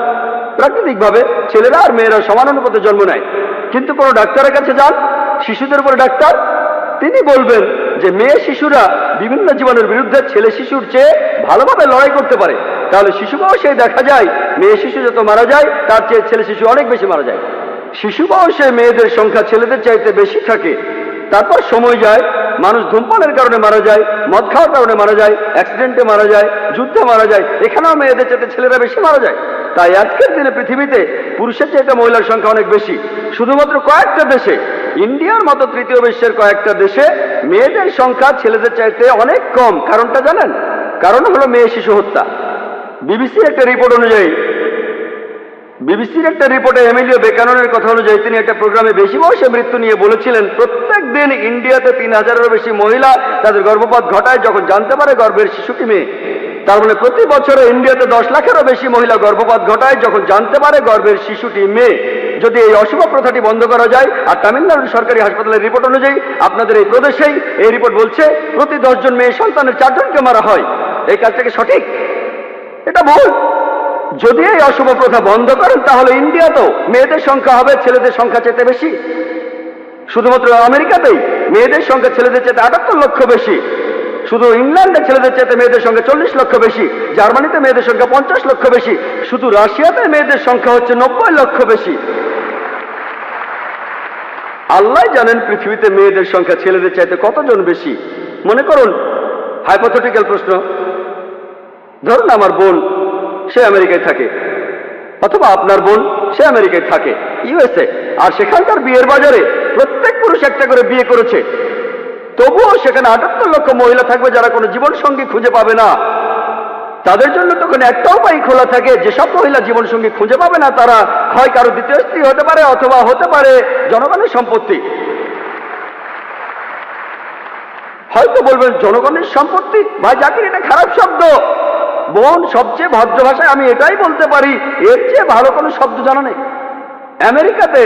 প্রাকৃতিকভাবে ছেলেরা আর মেয়েরা সমান অনুপাতে জন্ম নেয়। কিন্তু কোনো ডাক্তারের কাছে যান, শিশুদের উপরে ডাক্তার, তিনি বলবেন যে মেয়ে শিশুরা বিভিন্ন জীবাণুর বিরুদ্ধে ছেলে শিশুর চেয়ে ভালোভাবে লড়াই করতে পারে। তাহলে শিশু বয়সে দেখা যায় মেয়ে শিশু যত মারা যায় তার চেয়ে ছেলে শিশু অনেক বেশি মারা যায়। শিশু বয়সে মেয়েদের সংখ্যা ছেলেদের চাইতে বেশি থাকে। তারপর সময় যায়, মানুষ ধূমপানের কারণে মারা যায়, মদ খাওয়ার কারণে মারা যায়, অ্যাক্সিডেন্টে মারা যায়, যুদ্ধে মারা যায়, এখানেও মেয়েদের চাইতে ছেলেরা বেশি মারা যায়। তাই আজকের দিনে পৃথিবীতে পুরুষের চাইতে মহিলার সংখ্যা অনেক বেশি। শুধুমাত্র কয়েকটা দেশে, ইন্ডিয়ার মতো তৃতীয় বিশ্বের কয়েকটা দেশে মেয়েদের সংখ্যা ছেলেদের চাইতে অনেক কম। কারণটা জানেন? কারণ হলো মেয়ে শিশু হত্যা। বিবিসির একটা রিপোর্টে এমিলিও বেকাননের কথা অনুযায়ী তিনি একটা প্রোগ্রামে বেশি বয়সে মৃত্যু নিয়ে বলেছিলেন প্রত্যেক দিন ইন্ডিয়াতে 3000-এরও বেশি মহিলা তাদের গর্ভপাত ঘটায় যখন জানতে পারে গর্ভের শিশুটি মেয়ে। তার মানে প্রতি বছরে ইন্ডিয়াতে 10 লাখেরও বেশি মহিলা গর্ভপাত ঘটায় যখন জানতে পারে গর্ভের শিশুটি মেয়ে। যদি এই অশুভ প্রথাটি বন্ধ করা যায়, আর তামিলনাড়ুর সরকারি হাসপাতালের রিপোর্ট অনুযায়ী আপনাদের এই প্রদেশেই এই রিপোর্ট বলছে প্রতি 10 জন মেয়ে সন্তানের 4 জনকে মারা হয়, এই কাজটা কি সঠিক? এটা ভুল। যদি এই অশুভ প্রথা বন্ধ করেন তাহলে ইন্ডিয়াতেও মেয়েদের সংখ্যা হবে ছেলেদের সংখ্যা চাইতে বেশি। শুধুমাত্র আমেরিকাতেই মেয়েদের সংখ্যা ছেলেদের চাইতে 78 লক্ষ বেশি। শুধু ইংল্যান্ডে ছেলেদের চাইতে মেয়েদের সংখ্যা 40 লক্ষ বেশি। জার্মানিতে মেয়েদের সংখ্যা 50 লক্ষ বেশি। শুধু রাশিয়াতে মেয়েদের সংখ্যা হচ্ছে 90 লক্ষ বেশি। আল্লাহ জানেন পৃথিবীতে মেয়েদের সংখ্যা ছেলেদের চাইতে কতজন বেশি। মনে করুন হাইপোথেটিক্যাল প্রশ্ন, ধরুন আমার বোন সে আমেরিকায় থাকে, অথবা আপনার বোন সে আমেরিকায় থাকে, ইউএসএ, আর সেখানকার বিয়ের বাজারে প্রত্যেক পুরুষ একটা করে বিয়ে করেছে। তবুও সেখানে 78 লক্ষ মহিলা থাকবে যারা কোনো জীবন সঙ্গী খুঁজে পাবে না। তাদের জন্য তখন একটা উপায় খোলা থাকে, যেসব মহিলা জীবন সঙ্গী খুঁজে পাবে না তারা হয় কারো দ্বিতীয় স্ত্রী হতে পারে অথবা হতে পারে জনগণের সম্পত্তি। হয়তো বলবেন জনগণের সম্পত্তি, ভাই জাকির এটা খারাপ শব্দ। বোন, সবচেয়ে ভদ্র ভাষায় আমি এটাই বলতে পারি, এর চেয়ে ভালো কোনো শব্দ জানা নেই। আমেরিকাতে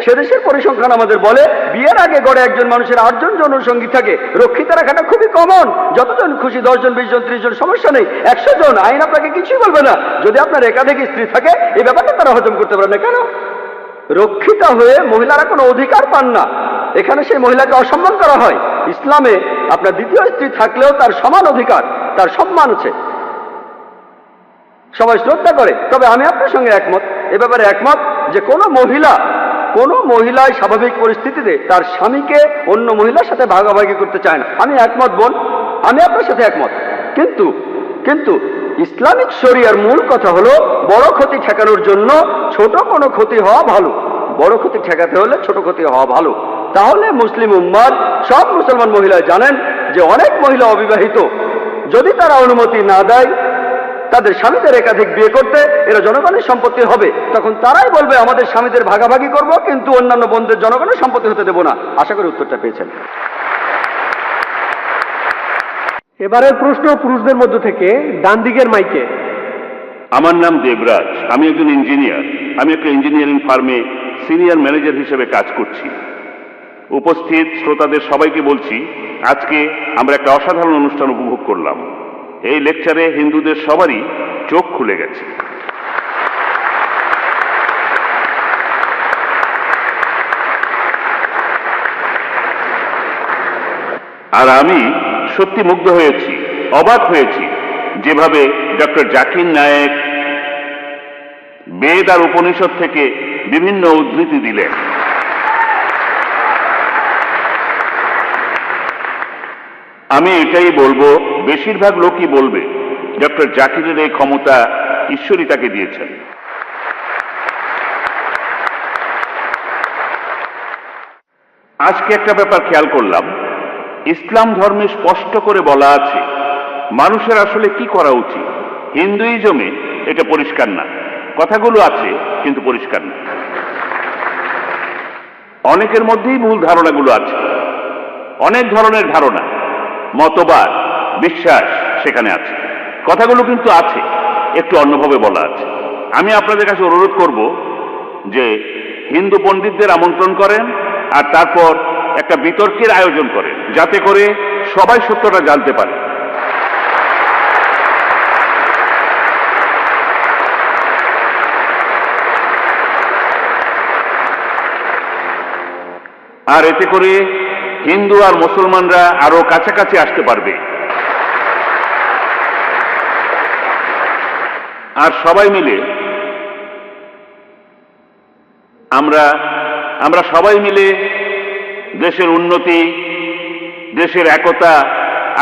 সে দেশের পরিসংখ্যান আমাদের বলে বিয়ের আগে গড়ে একজন মানুষের 8 জন যৌনসঙ্গী থাকে। রক্ষিতা রাখাটা খুবই কমন, যতজন খুশি 10 জন 20 জন 30 জন সমস্যা নেই। 100 জন আইন আপনাকে কিছুই বলবে না। যদি আপনার একাধিক স্ত্রী থাকে এই ব্যাপারটা তারা হজম করতে পারে না। কেন? রক্ষিতা হয়ে মহিলারা কোনো অধিকার পান না, এখানে সেই মহিলাকে অসম্মান করা হয়। ইসলামে আপনার দ্বিতীয় স্ত্রী থাকলেও তার সমান অধিকার, তার সম্মান আছে, সবাই শ্রদ্ধা করে। তবে আমি আপনার সঙ্গে একমত, এ ব্যাপারে একমত যে কোনো মহিলাই স্বাভাবিক পরিস্থিতিতে তার স্বামীকে অন্য মহিলার সাথে ভাগাভাগি করতে চায় না। আমি একমত বোন, আমি আপনার সাথে একমত। কিন্তু ইসলামিক শরিয়ার মূল কথা হলো বড় ক্ষতি ঠেকানোর জন্য ছোট কোনো ক্ষতি হওয়া ভালো। বড় ক্ষতি ঠেকাতে হলে ছোট ক্ষতি হওয়া ভালো। তাহলে মুসলিম উম্মার সব মুসলমান মহিলা জানেন যে অনেক মহিলা অবিবাহিত, যদি তারা অনুমতি না দেয় তাদের স্বামীদের একাধিক বিয়ে করতে, এরা জনগণের সম্পত্তি হবে। তখন তারাই বলবে আমাদের স্বামীদের ভাগাভাগি করব, কিন্তু অন্যান্য বোনদের জনগণের সম্পত্তি হতে দেব না। আশা করি উত্তরটা পেয়েছেন। এবারের প্রশ্ন পুরুষদের মধ্য থেকে, ডান দিকের মাইকে। আমার নাম দেবরাজ, আমি একজন ইঞ্জিনিয়ার। আমি একটা ইঞ্জিনিয়ারিং ফার্মে সিনিয়র ম্যানেজার হিসেবে কাজ করছি। উপস্থিত শ্রোতাদের সবাইকে বলছি, আজকে আমরা একটা অসাধারণ অনুষ্ঠান উপভোগ করলাম। এই লেকচারে হিন্দুদের সবারই চোখ খুলে গেছে। আর আমি সত্যি মুগ্ধ হয়েছি, অবাক হয়েছি যেভাবে ডক্টর জাকির নায়েক বেদ আর উপনিষদ থেকে বিভিন্ন উদ্ধৃতি দিলেন। আমি এটাই বলবো, বেশিরভাগ লোকই বলবে ডক্টর জাকিরের এই ক্ষমতা ঈশ্বরই তাকে দিয়েছেন। আজকে একটা ব্যাপার খেয়াল করলাম, ইসলাম ধর্মে স্পষ্ট করে বলা আছে মানুষের আসলে কি করা উচিত। হিন্দুইজমে এটা পরিষ্কার না, কথাগুলো আছে কিন্তু পরিষ্কার না। অনেকের মধ্যেই ভুল ধারণাগুলো আছে, অনেক ধরনের ধারণা, মতবাদ, বিশ্বাস সেখানে আছে। কথাগুলো কিন্তু আছে, একটু অন্যভাবে বলা আছে। আমি আপনাদের কাছে অনুরোধ করব যে হিন্দু পণ্ডিতদের আমন্ত্রণ করেন আর তারপর একটা বিতর্কের আয়োজন করেন, যাতে করে সবাই সত্যটা জানতে পারে। আর এতে করে হিন্দু আর মুসলমানরা আরো কাছাকাছি আসতে পারবে। আর সবাই মিলে আমরা সবাই মিলে দেশের উন্নতি, দেশের একতা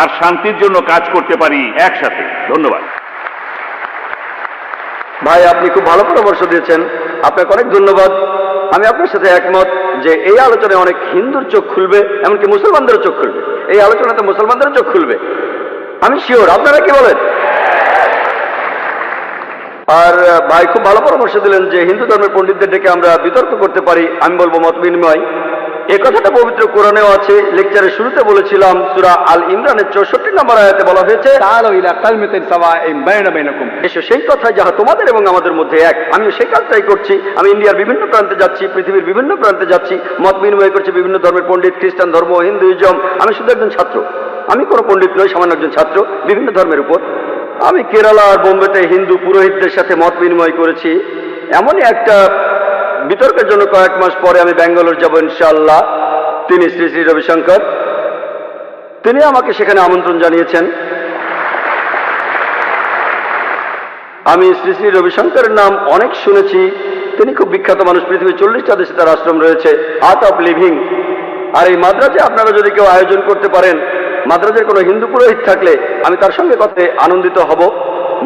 আর শান্তির জন্য কাজ করতে পারি একসাথে। ধন্যবাদ ভাই, আপনি খুব ভালো পরামর্শ দিয়েছেন, আপনাকে অনেক ধন্যবাদ। আমি আপনার সাথে একমত যে এই আলোচনায় অনেক হিন্দুর চোখ খুলবে, এমনকি মুসলমানদেরও চোখ খুলবে। এই আলোচনাতে মুসলমানদেরও চোখ খুলবে, আমি শিওর। আপনারা কি বলেন? আর ভাই খুব ভালো পরামর্শ দিলেন যে হিন্দু ধর্মের পণ্ডিতদের ডেকে আমরা বিতর্ক করতে পারি। আমি বলবো মত বিনিময়। এ কথাটা পবিত্র কোরআনেও আছে। লেকচারের শুরুতে বলেছিলাম সূরা আল ইমরানের 64 নম্বর আয়াতে বলা হয়েছে, তাআলাউ ইলা কালিমাতিন সাওয়াইন বাইনাকুম। এসো সেই কথায় যাহা তোমাদের এবং আমাদের মধ্যে এক। আমিও সেই কাজটাই করছি। আমি ইন্ডিয়ার বিভিন্ন প্রান্তে যাচ্ছি, পৃথিবীর বিভিন্ন প্রান্তে যাচ্ছি, মত বিনিময় করছি বিভিন্ন ধর্মের পণ্ডিত, খ্রিস্টান ধর্ম, হিন্দুইজম। আমি শুধু একজন ছাত্র, আমি কোনো পণ্ডিত নই, সামান্য একজন ছাত্র বিভিন্ন ধর্মের উপর। আমি কেরালা আর বোম্বেতে হিন্দু পুরোহিতদের সাথে মত বিনিময় করেছি। এমনই একটা বিতর্কের জন্য কয়েক মাস পরে আমি ব্যাঙ্গালোর যাব ইনশাআল্লাহ। তিনি শ্রী শ্রী রবিশঙ্কর, তিনি আমাকে সেখানে আমন্ত্রণ জানিয়েছেন। আমি শ্রী শ্রী রবিশঙ্করের নাম অনেক শুনেছি। তিনি খুব বিখ্যাত মানুষ, পৃথিবীর 40টা দেশে তার আশ্রম রয়েছে, আর্ট অফ লিভিং। আর এই মাদ্রাজে আপনারা যদি কেউ আয়োজন করতে পারেন, মাদ্রাজের কোনো হিন্দু পুরোহিত থাকলে আমি তার সঙ্গে কথায় আনন্দিত হব,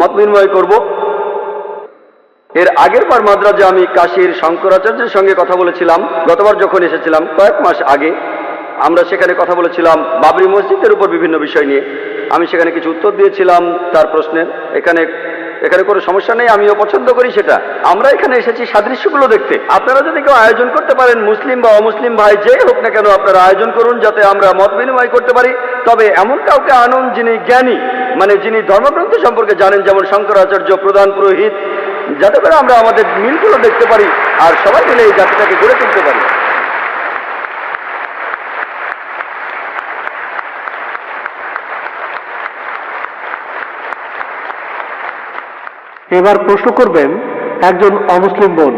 মত বিনিময় করব। এর আগের বার মাদ্রাজে আমি কাশীর শঙ্করাচার্যের সঙ্গে কথা বলেছিলাম, গতবার যখন এসেছিলাম কয়েক মাস আগে। আমরা সেখানে কথা বলেছিলাম বাবরি মসজিদের উপর বিভিন্ন বিষয় নিয়ে। আমি সেখানে কিছু উত্তর দিয়েছিলাম তার প্রশ্নের। এখানে কোনো সমস্যা নেই, আমিও পছন্দ করি সেটা। আমরা এখানে এসেছি সাদৃশ্যগুলো দেখতে। আপনারা যদি কেউ আয়োজন করতে পারেন, মুসলিম বা অমুসলিম ভাই যে হোক না কেন, আপনারা আয়োজন করুন যাতে আমরা মত বিনিময় করতে পারি। তবে এমন কাউকে আনুন যিনি জ্ঞানী, মানে যিনি ধর্মগ্রন্থ সম্পর্কে জানেন, যেমন শঙ্করাচার্য, প্রধান পুরোহিত, যাতে করে আমরা আমাদের মিলগুলো দেখতে পারি আর সবাই মিলে এই জাতিটাকে গড়ে তুলতে পারি। এবার প্রশ্ন করবেন একজন অমুসলিম বোন।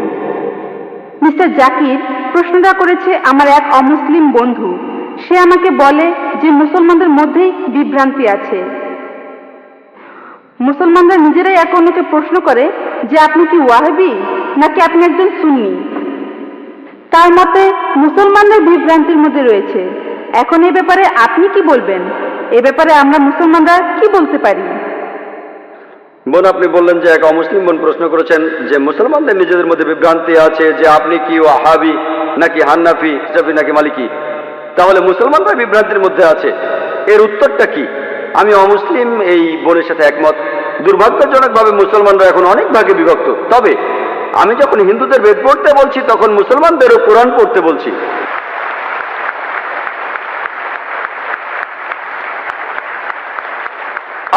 মিস্টার জাকির, প্রশ্নটা করেছে আমার এক অমুসলিম বন্ধু। সে আমাকে বলে যে মুসলমানদের মধ্যেই বিভ্রান্তি আছে। মুসলমানরা নিজেরাই এক অন্যকে প্রশ্ন করে যে আপনি কি ওয়াহাবি নাকি আপনি একজন সুন্নি। তার মতে মুসলমানদের বিভ্রান্তির মধ্যে রয়েছে। এখন এ ব্যাপারে আপনি কি বলবেন? এ ব্যাপারে আমরা মুসলমানরা কি বলতে পারি? বোন, আপনি বললেন যে এক অমুসলিম বোন প্রশ্ন করেছেন যে মুসলমানদের নিজেদের মধ্যে বিভ্রান্তি আছে যে আপনি কি ওয়াহাবি নাকি হান্নাফি, শাফি নাকি মালিকি। তাহলে মুসলমানরা বিভ্রান্তির মধ্যে আছে, এর উত্তরটা কি? আমি অমুসলিম এই বোনের সাথে একমত। দুর্ভাগ্যজনকভাবে মুসলমানরা এখন অনেক ভাগে বিভক্ত। তবে আমি যখন হিন্দুদের বেদ পড়তে বলছি তখন মুসলমানদেরও কোরআন পড়তে বলছি।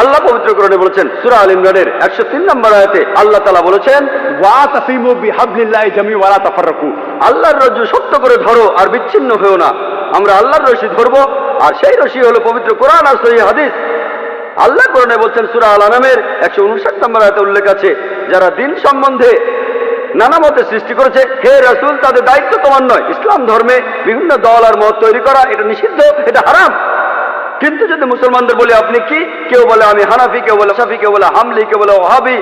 আল্লাহ পবিত্র কোরআনে বলেছেন, সূরা আল ইমরানের 103 নম্বর আয়াতে আল্লাহ তাআলা বলেছেন, ওয়াতাসিমু বিহাবলিল্লাহি জামিআন ওয়া লা তাফাররাকু। আল্লাহর রজ্জু শক্ত করে ধরো আর বিচ্ছিন্ন হয়েও না। আমরা আল্লাহর রশি ধরবো, আর সেই রশি হলো পবিত্র কোরআন আর সহিহ হাদিস। আল্লাহ কোরআনে বলছেন, সূরা আল আনামের 159 নম্বর আয়াতে উল্লেখ আছে, যারা দিন সম্বন্ধে নানা মতে সৃষ্টি করেছে, হে রাসূল, তাদের দায়িত্ব তোমার নয়। ইসলাম ধর্মে বিভিন্ন দল আর মত তৈরি করা এটা নিষিদ্ধ, এটা হারাম। কিন্তু যদি মুসলমানদের বলি আপনি কি, কেউ বলে আমি হানাফি, কেউ বলে শাফি, কেউ বলে হামলি, কেউ বলে ওয়াহাবি।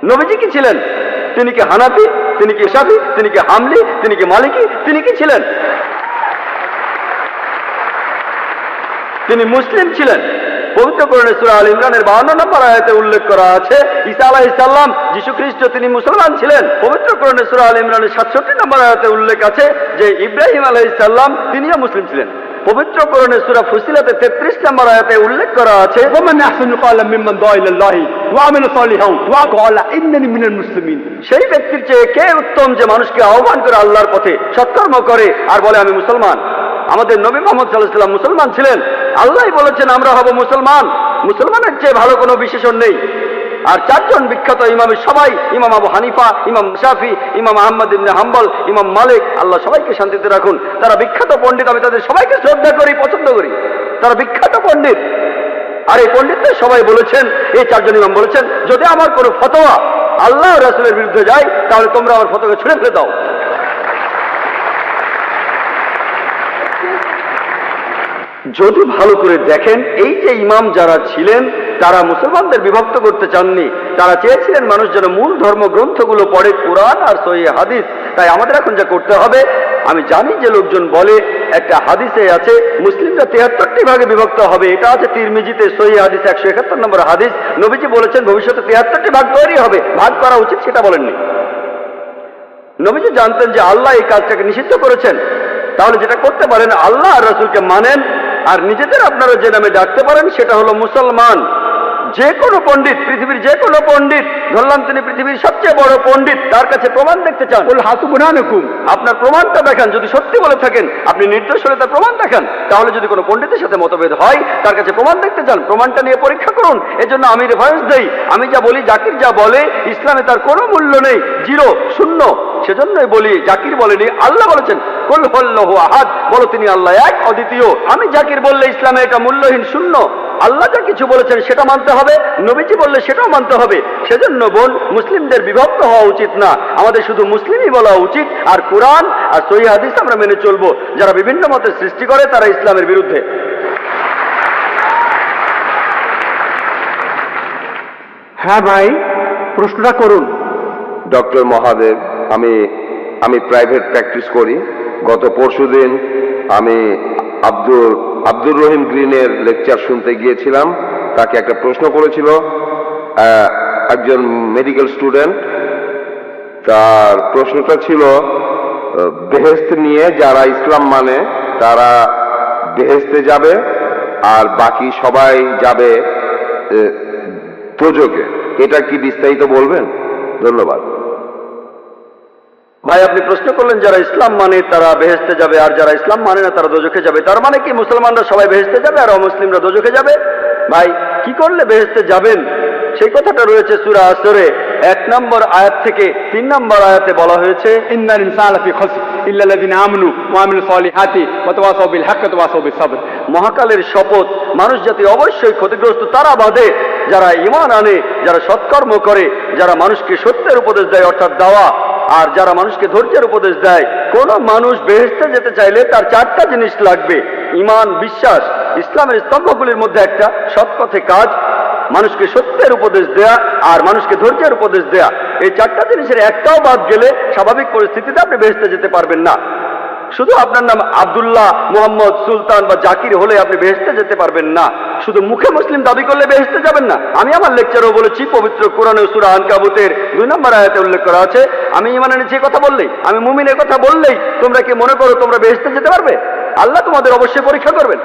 নবীজি কি ছিলেন? তিনি কি হানাফি? তিনি কি শাফি? তিনি কি হামলি? তিনি কি মালিকি? তিনি কি ছিলেন? তিনি মুসলিম ছিলেন। পবিত্র কোরআনে সূরা আল ইমরানের 52 নম্বর আয়াতে উল্লেখ করা আছে, ঈসা আলাইহিস সালাম, যীশু খ্রিস্ট, তিনি মুসলমান ছিলেন। পবিত্র কোরআনে সূরা আল ইমরানের 67 নম্বর আয়াতে উল্লেখ আছে যে ইব্রাহিম আলাইহিস সালাম, তিনিও মুসলিম ছিলেন। পবিত্র কোরআনে সূরা ফুসিলাতে 33 নম্বর আয়াতে উল্লেখ করা আছে, ওয়ামান আহসানু ক্বালাম মিম্মান দাআ ইলাল্লাহি ওয়া আমিলা সালিহান ওয়া ক্বালা ইন্নানি মিনাল মুসলিমিন। সেই ব্যক্তির চেয়ে কে উত্তম যে মানুষকে আহ্বান করে আল্লাহর পথে, সৎকর্ম করে আর বলে আমি মুসলমান। আমাদের নবী মুহাম্মদ সাল্লাল্লাহু আলাইহি ওয়াসাল্লাম মুসলমান ছিলেন। আল্লাহই বলেছেন আমরা হব মুসলমান। মুসলমানের চেয়ে ভালো কোনো বিশেষণ নেই। আর চারজন বিখ্যাত ইমামের সবাই, ইমাম আবু হানিফা, ইমাম শাফি, ইমাম আহমদ ইবনে হাম্বল, ইমাম মালিক, আল্লাহ সবাইকে শান্তিতে রাখুন, তারা বিখ্যাত পণ্ডিত। আমি তাদের সবাইকে শ্রদ্ধা করি, পছন্দ করি। তারা বিখ্যাত পণ্ডিত। আর এই পণ্ডিতদের সবাই বলেছেন, এই চারজন ইমাম বলেছেন, যদি আমার কোনো ফতোয়া আল্লাহ ও রাসূলের বিরুদ্ধে যায় তাহলে তোমরা আমার ফতোয়াকে ছুঁড়ে ফেলে দাও। যদি ভালো করে দেখেন, এই যে ইমাম যারা ছিলেন তারা মুসলমানদের বিভক্ত করতে চাননি। তারা চেয়েছিলেন মানুষ যেন মূল ধর্মগ্রন্থগুলো পড়ে, কোরআন আর সহিহ হাদিস। তাই আমাদের এখন যা করতে হবে, আমি জানি যে লোকজন বলে একটা হাদিসে আছে মুসলিমরা 73টি ভাগে বিভক্ত হবে, এটা আছে তিরমিজিতে সহিহ হাদিস 171 নম্বর হাদিস। নবীজি বলেছেন ভবিষ্যতে 73টি ভাগ তৈরি হবে, ভাগ করা উচিত সেটা বলেননি। নবীজি জানতেন যে আল্লাহ এই কাজটাকে নিষিদ্ধ করেছেন। তাহলে যেটা করতে পারেন, আল্লাহ আর রাসূলকে মানেন, আর নিজেদের আপনারা যে নামে ডাকতে পারেন সেটা হলো মুসলমান। যে কোনো পণ্ডিত, পৃথিবীর যে কোনো পণ্ডিত, ধরলাম তিনি পৃথিবীর সবচেয়ে বড় পণ্ডিত, তার কাছে প্রমাণ দেখতে চান, কুল হাতু বুরহানাকুম, আপনার প্রমাণটা দেখান। যদি সত্যি বলে থাকেন, আপনি নির্দোষ হলে তার প্রমাণ দেখান। তাহলে যদি কোনো পণ্ডিতের সাথে মতভেদ হয়, তার কাছে প্রমাণ দেখতে চান, প্রমাণটা নিয়ে পরীক্ষা করুন। এজন্য আমি রেফারেন্স দেই। আমি যা বলি, জাকির যা বলে, ইসলামে তার কোনো মূল্য নেই, জিরো, শূন্য। সেজন্যই বলি, জাকির বলেনি, আল্লাহ বলেছেন কুল হুয়াল্লাহু আহাদ, বলো তিনি আল্লাহ এক, অদ্বিতীয়। আমি জাকির বললে ইসলামে এটা মূল্যহীন, শূন্য। আল্লাহ যা কিছু বলেছেন সেটা মানতে হবে, নবীজি বললে সেটাও মানতে হবে। সেজন্য বোন, মুসলিমদের বিভক্ত হওয়া উচিত না, আমাদের শুধু মুসলিমই বলা উচিত। আর কোরআন আর সহিহ হাদিস আমরা মেনে চলবো। যারা বিভিন্ন মতের সৃষ্টি করে তারা ইসলামের বিরুদ্ধে। হ্যাঁ ভাই, প্রশ্নটা করুন। ডক্টর মহাদেব, আমি প্রাইভেট প্র্যাকটিস করি। গত পরশুদিন আমি আব্দুর রহিম গ্রিনের লেকচার শুনতে গিয়েছিলাম। তাকে একটা প্রশ্ন করেছিল একজন মেডিকেল স্টুডেন্ট। তার প্রশ্নটা ছিল বেহেশত নিয়ে, যারা ইসলাম মানে তারা বেহেশতে যাবে আর বাকি সবাই যাবে দোজখে। এটা কি বিস্তারিত বলবেন? ধন্যবাদ। ভাই, আপনি প্রশ্ন করলেন যারা ইসলাম মানে তারা বেহেশতে যাবে আর যারা ইসলাম মানে না তারা দোজখে যাবে। তার মানে কি মুসলমানরা সবাই বেহেশতে যাবে আর অমুসলিমরা দোজখে যাবে? ভাই, কি করলে বেহেশতে যাবেন সেই কথাটা রয়েছে সূরা আসরে 1 নম্বর আয়াত থেকে 3 নম্বর আয়াতে বলা হয়েছে, ইন্নাল ইনসানা ফি খাসর ইল্লা আল্লাযিনা আমানু ওয়া আমিলুস সলিহাতি ওয়া তাওয়াসাউ বিল হাক্কি ওয়া তাওয়াসাউ বিস সাবর। মহাকালের শপথ, মানুষ জাতি অবশ্যই ক্ষতিগ্রস্ত তারা বাদে যারা ঈমান আনে, যারা সৎকর্ম করে, যারা মানুষকে সত্যের উপদেশ দেয় অর্থাৎ দাওয়া, আর যারা মানুষকে ধৈর্যের উপদেশ দেয়। কোন মানুষ বেহেশতে যেতে চাইলে তার 4টা জিনিস লাগবে: ঈমান, বিশ্বাস, ইসলামের স্তম্ভগুলির মধ্যে একটা সৎ পথে কাজ, মানুষকে সত্যের উপদেশ দেয়া আর মানুষকে ধৈর্যের উপদেশ দেয়া। এই 4টা জিনিসের একটাও বাদ গেলে স্বাভাবিক পরিস্থিতিতে আপনি বেহেশতে যেতে পারবেন না। শুধু আপনার নাম আব্দুল্লাহ, মোহাম্মদ, সুলতান বা জাকির হলে আপনি বেহেশতে যেতে পারবেন না। শুধু মুখে মুসলিম দাবি করলে বেহেশতে যাবেন না। আমি আমার লেকচারেও বলেছি, পবিত্র কোরআনে সূরা আনকাবুতের 2 নম্বর আয়াতে উল্লেখ করা আছে, আমি ঈমান এনেছি কথা বললেই, আমি মুমিনের কথা বললেই তোমরা কি মনে করো তোমরা বেহেশতে যেতে পারবে? আল্লাহ তোমাদের অবশ্যই পরীক্ষা করবেন।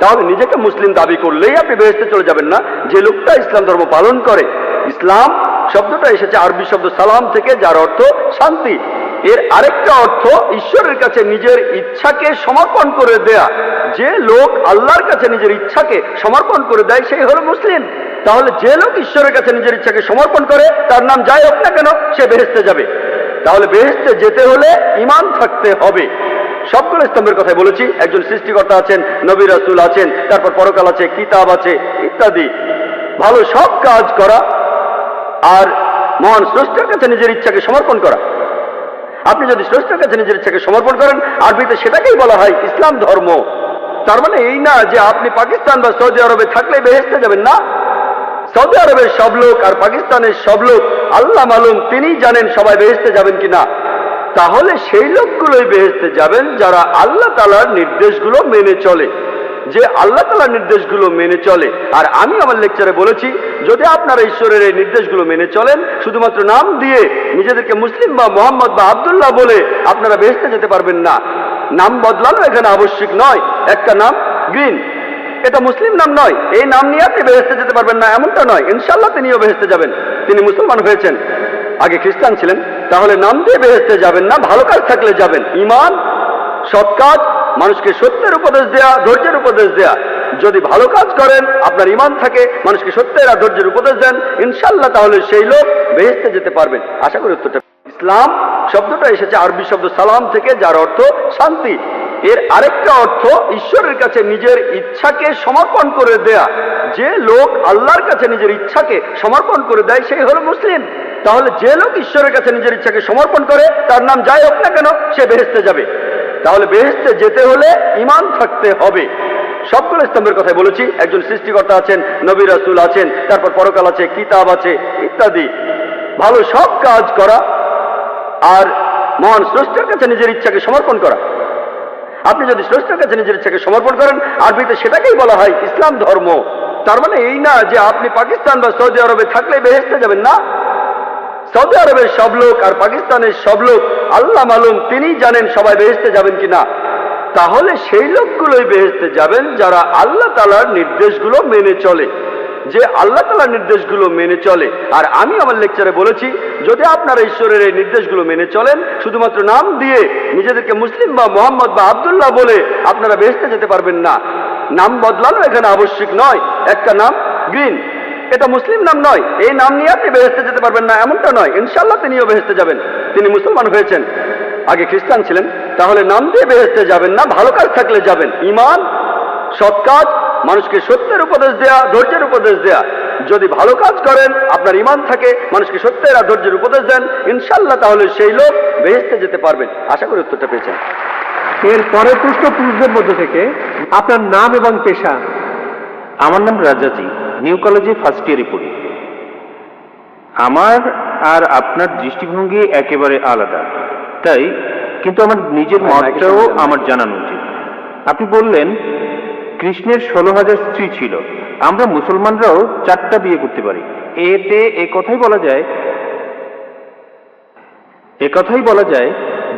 তাহলে নিজেকে মুসলিম দাবি করলেই আপনি বেহেশতে চলে যাবেন না। যে লোকটা ইসলাম ধর্ম পালন করে, ইসলাম শব্দটা এসেছে আরবি শব্দ সালাম থেকে, যার অর্থ শান্তি। এর আরেকটা অর্থ ঈশ্বরের কাছে নিজের ইচ্ছাকে সমর্পণ করে দেয়া। যে লোক আল্লাহর কাছে নিজের ইচ্ছাকে সমর্পণ করে দেয় সেই হলো মুসলিম। তাহলে যে লোক ঈশ্বরের কাছে নিজের ইচ্ছাকে সমর্পণ করে, তার নাম যাই হোক না কেন, সে বেহেশতে যাবে। তাহলে বেহেশতে যেতে হলে ঈমান থাকতে হবে। সবগুলো স্তম্ভের কথাই বলেছি। একজন সৃষ্টিকর্তা আছেন, নবী রাসূল আছেন, তারপর পরকাল আছে, কিতাব আছে ইত্যাদি। ভালো সব কাজ করা আর মহান স্রষ্টার কাছে নিজের ইচ্ছাকে সমর্পণ করা। আপনি যদি স্রষ্টার কাছে নিজের ইচ্ছাকে সমর্পণ করেন, আরবিতে সেটাকেই বলা হয় ইসলাম ধর্ম। তার মানে এই না যে আপনি পাকিস্তান বা সৌদি আরবে থাকলে বেহেশতে যাবেন না। সৌদি আরবের সব লোক আর পাকিস্তানের সব লোক আল্লাহ মালুম, তিনি জানেন সবাই বেহেশতে যাবেন কিনা। তাহলে সেই লোকগুলোই বেহেশতে যাবেন যারা আল্লাহ তাআলার নির্দেশগুলো মেনে চলে, যে আল্লাহ তাআলার নির্দেশগুলো মেনে চলে। আর আমি আমার লেকচারে বলেছি, যদি আপনারা ঈশ্বরের এই নির্দেশগুলো মেনে চলেন, শুধুমাত্র নাম দিয়ে নিজেদেরকে মুসলিম বা মোহাম্মদ বা আব্দুল্লাহ বলে আপনারা বেহেশতে যেতে পারবেন না। নাম বদলানো এখানে আবশ্যক নয়। একটা নাম গ্রিন, এটা মুসলিম নাম নয়, এই নাম নিয়ে আপনি বেহেশতে যেতে পারবেন না এমনটা নয়। ইনশাআল্লাহ তিনিও বেহেশতে যাবেন, তিনি মুসলমান হয়েছেন, আগে খ্রিস্টান ছিলেন। তাহলে নাম দিয়ে বেহেশতে যাবেন না, ভালো কাজ থাকলে যাবেন। ঈমান, সৎ কাজ, মানুষকে সত্যের উপদেশ দেয়া, ধৈর্যের উপদেশ দেয়া। যদি ভালো কাজ করেন, আপনার ঈমান থাকে, মানুষকে সত্যের আর ধৈর্যের উপদেশ দেন, ইনশাআল্লাহ তাহলে সেই লোক বেহেশতে যেতে পারবেন। আশা করি উত্তরটা। ইসলাম শব্দটা এসেছে আরবি শব্দ সালাম থেকে, যার অর্থ শান্তি। এর আরেকটা অর্থ ঈশ্বরের কাছে নিজের ইচ্ছাকে সমর্পণ করে দেয়া। যে লোক আল্লাহর কাছে নিজের ইচ্ছাকে সমর্পণ করে দেয় সেই হলো মুসলিম। তাহলে যে লোক ঈশ্বরের কাছে নিজের ইচ্ছাকে সমর্পণ করে, তার নাম যাই হোক না কেন, সে বেহেশতে যাবে। তাহলে বেহেশতে যেতে হলে ঈমান থাকতে হবে। সবগুলো স্তম্ভের কথাই বলেছি। একজন সৃষ্টিকর্তা আছেন, নবী রাসূল আছেন, তারপর পরকাল আছে, কিতাব আছে ইত্যাদি। ভালো সব কাজ করা আর মহান স্রষ্টার কাছে নিজের ইচ্ছাকে সমর্পণ করা। আপনি যদি স্রষ্টার কাছে নিজের ইচ্ছাকে সমর্পণ করেন, আরবিতে সেটাকেই বলা হয় ইসলাম ধর্ম। তার মানে এই না যে আপনি পাকিস্তান বা সৌদি আরবে থাকলে বেহেশতে যাবেন না। সৌদি আরবের সব লোক আর পাকিস্তানের সব লোক আল্লাহ মালুম, তিনি জানেন সবাই বেহেশতে যাবেন কিনা। তাহলে সেই লোকগুলোই বেহেশতে যাবেন যারা আল্লাহ তাআলার নির্দেশগুলো মেনে চলে, যে আল্লাহ তাআলার নির্দেশগুলো মেনে চলে। আর আমি আমার লেকচারে বলেছি, যদি আপনারা ঈশ্বরের এই নির্দেশগুলো মেনে চলেন, শুধুমাত্র নাম দিয়ে নিজেদেরকে মুসলিম বা মোহাম্মদ বা আব্দুল্লাহ বলে আপনারা বেহেশতে যেতে পারবেন না। নাম বদলানো এখানে আবশ্যক নয়। একটা নাম গ্রিন, এটা মুসলিম নাম নয়, এই নাম নিয়ে আপনি বেহেশতে যেতে পারবেন না এমনটা নয়। ইনশাআল্লাহ তিনিও বেহেশতে যাবেন, তিনি মুসলমান হয়েছেন, আগে খ্রিস্টান ছিলেন। তাহলে নাম দিয়ে বেহেশতে যাবেন না, ভালো কাজ থাকলে যাবেন। ঈমান, সৎ কাজ, মানুষকে সত্যের উপদেশ দেয়া, ধৈর্যের উপদেশ দেয়া। যদি ভালো কাজ করেন, আপনার ঈমান থাকে, মানুষকে সত্যের আর ধৈর্যের উপদেশ দেন, ইনশাআল্লাহ তাহলে সেই লোক বেহেশতে যেতে পারবেন। আশা করি উত্তরটা পেয়েছেন। এর পরের প্রশ্ন পুরুষদের মধ্যে থেকে, আপনার নাম এবং পেশা। আমার নাম রাজাজি, নিউ কলেজে ফার্স্ট ইয়ারে পড়ি। আমার আর আপনার দৃষ্টিভঙ্গি একেবারে আলাদা, তাই কিন্তু আমার নিজের মতটাও আমার জানানো উচিত। আপনি বললেন কৃষ্ণের 16,000 স্ত্রী ছিল, আমরা মুসলমানরাও 4টা বিয়ে করতে পারি। এতে একথাই বলা যায়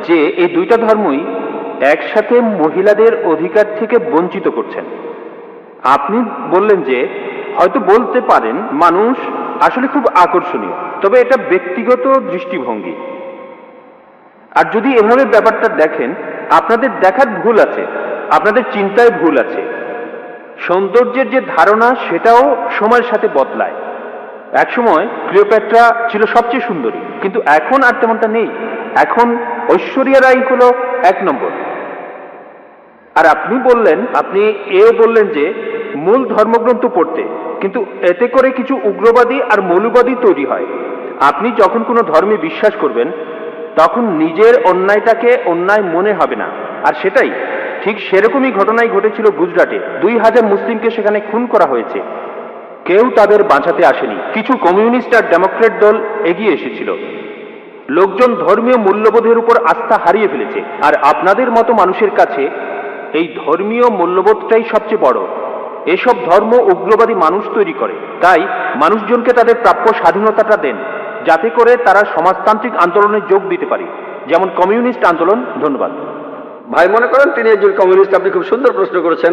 যে এই 2টা ধর্মই একসাথে মহিলাদের অধিকার থেকে বঞ্চিত করছেন। আপনি বললেন যে হয়তো বলতে পারেন মানুষ আসলে খুব আকর্ষণীয়, তবে এটা ব্যক্তিগত দৃষ্টিভঙ্গি। আর যদি এভাবে ব্যাপারটা দেখেন, আপনাদের দেখার ভুল আছে, আপনাদের চিন্তায় ভুল আছে। সৌন্দর্যের যে ধারণা সেটাও সময়ের সাথে বদলায়। একসময় ক্লিওপেট্রা ছিল সবচেয়ে সুন্দরী, কিন্তু এখন আর তেমনটা নেই। এখন ঐশ্বরিয়া রাই হলো 1 নম্বর। আর আপনি বললেন যে মূল ধর্মগ্রন্থ পড়তে, কিন্তু এতে করে কিছু উগ্রবাদী আর মৌলবাদী তৈরি হয়। আপনি যখন কোনো ধর্মে বিশ্বাস করবেন তখন নিজের অন্যায়টাকে অন্যায় মনে হবে না। আর সেটাই ঠিক সেরকমই ঘটনাই ঘটেছিল গুজরাটে। 2000 মুসলিমকে সেখানে খুন করা হয়েছে, কেউ তাদের বাঁচাতে আসেনি। কিছু কমিউনিস্ট আর ডেমোক্রেট দল এগিয়ে এসেছিল। লোকজন ধর্মীয় মূল্যবোধের উপর আস্থা হারিয়ে ফেলেছে। আর আপনাদের মতো মানুষের কাছে এই ধর্মীয় মূল্যবোধটাই সবচেয়ে বড়। এসব ধর্ম উগ্রবাদী মানুষ তৈরি করে। তাই মানুষজনকে তাদের প্রাপ্য স্বাধীনতাটা দেন, যাতে করে তারা সমাজতান্ত্রিক আন্দোলনে যোগ দিতে পারে, যেমন কমিউনিস্ট আন্দোলন। ধন্যবাদ। ভাই মনে করেন তিনি একজন কমিউনিস্ট। আপনি খুব সুন্দর প্রশ্ন করেছেন।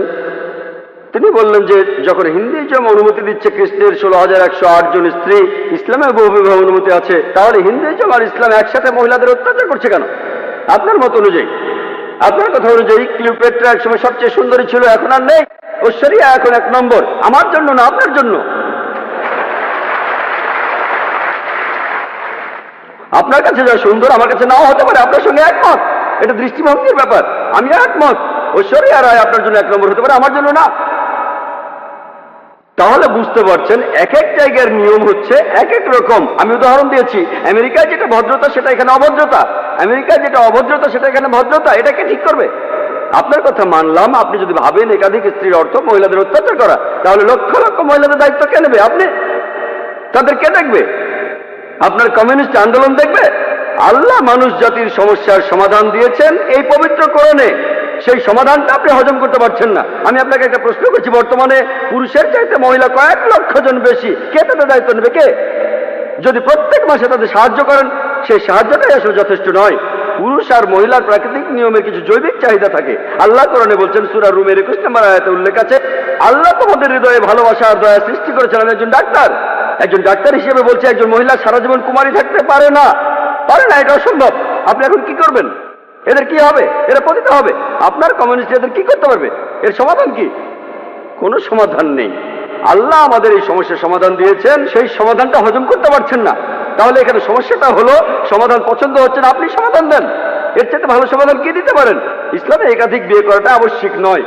তিনি বললেন যে যখন হিন্দুইজম অনুমতি দিচ্ছে খ্রিস্টের 16,108 জন স্ত্রী, ইসলামে বহু বিবাহ অনুমতি আছে, তাহলে হিন্দুইজম আর ইসলাম একসাথে মহিলাদের অত্যাচার করছে কেন? আপনার মত অনুযায়ী, আপনার কথা অনুযায়ী ক্লিওপেট্রা একসময় সবচেয়ে সুন্দরী ছিল, এখন আর নেই। ঐশ্বরিয়া এখন 1 নম্বর। আমার জন্য না, আপনার জন্য। আপনার কাছে যা সুন্দর আমার কাছে নাও হতে পারে, আপনার সঙ্গে একমত। এটা দৃষ্টিভঙ্গির ব্যাপার। আমি একমত, ঐশ্বরিয়া রায় আপনার জন্য 1 নম্বর হতে পারে, আমার জন্য না। তাহলে বুঝতে পারছেন এক এক জায়গার নিয়ম হচ্ছে এক এক রকম। আমি উদাহরণ দিয়েছি, আমেরিকায় যেটা ভদ্রতা সেটা এখানে অভদ্রতা, আমেরিকায় যেটা অভদ্রতা সেটা এখানে ভদ্রতা। এটাকে ঠিক করবে? আপনার কথা মানলাম। আপনি যদি ভাবেন একাধিক স্ত্রীর অর্থ মহিলাদের অত্যাচার করা, তাহলে লক্ষ লক্ষ মহিলাদের দায়িত্ব কে নেবে? আপনি। তাদের কে দেখবে? আপনার কমিউনিস্ট আন্দোলন দেখবে? আল্লাহ মানুষ জাতির সমস্যার সমাধান দিয়েছেন এই পবিত্র কোরআনে। সেই সমাধানটা আপনি হজম করতে পারছেন না। আমি আপনাকে একটা প্রশ্ন করছি, বর্তমানে পুরুষের চাইতে মহিলা কয়েক লক্ষ জন বেশি। কে তাদের দায়িত্ব নেবে? কে? যদি প্রত্যেক মাসে তাদের সাহায্য করেন, সেই সাহায্যটাই আসলে যথেষ্ট নয়। পুরুষ আর মহিলার প্রাকৃতিক নিয়মের কিছু জৈবিক চাহিদা থাকে। আল্লাহ কোরআনে বলছেন, সূরা রুমের 21 নম্বর আয়াতে উল্লেখ আছে, আল্লাহ তোমাদের হৃদয়ে ভালোবাসা আর দয়া সৃষ্টি করেছেন। আমি একজন ডাক্তার হিসেবে বলছি, একজন মহিলা সারা জীবন কুমারী থাকতে পারে না, এটা অসম্ভব। আপনি এখন কি করবেন? এদের কি হবে? এরা পতিত হবে। আপনার কমিউনিস্ট এদের কি করতে পারবে? এর সমাধান কি? কোনো সমাধান নেই। আল্লাহ আমাদের এই সমস্যার সমাধান দিয়েছেন, সেই সমাধানটা হজম করতে পারছেন না। তাহলে এখানে সমস্যাটা হলো সমাধান পছন্দ হচ্ছে না, আপনি সমাধান দেন। এর চাইতে ভালো সমাধান কি দিতে পারেন? ইসলামে একাধিক বিয়ে করাটা আবশ্যিক নয়,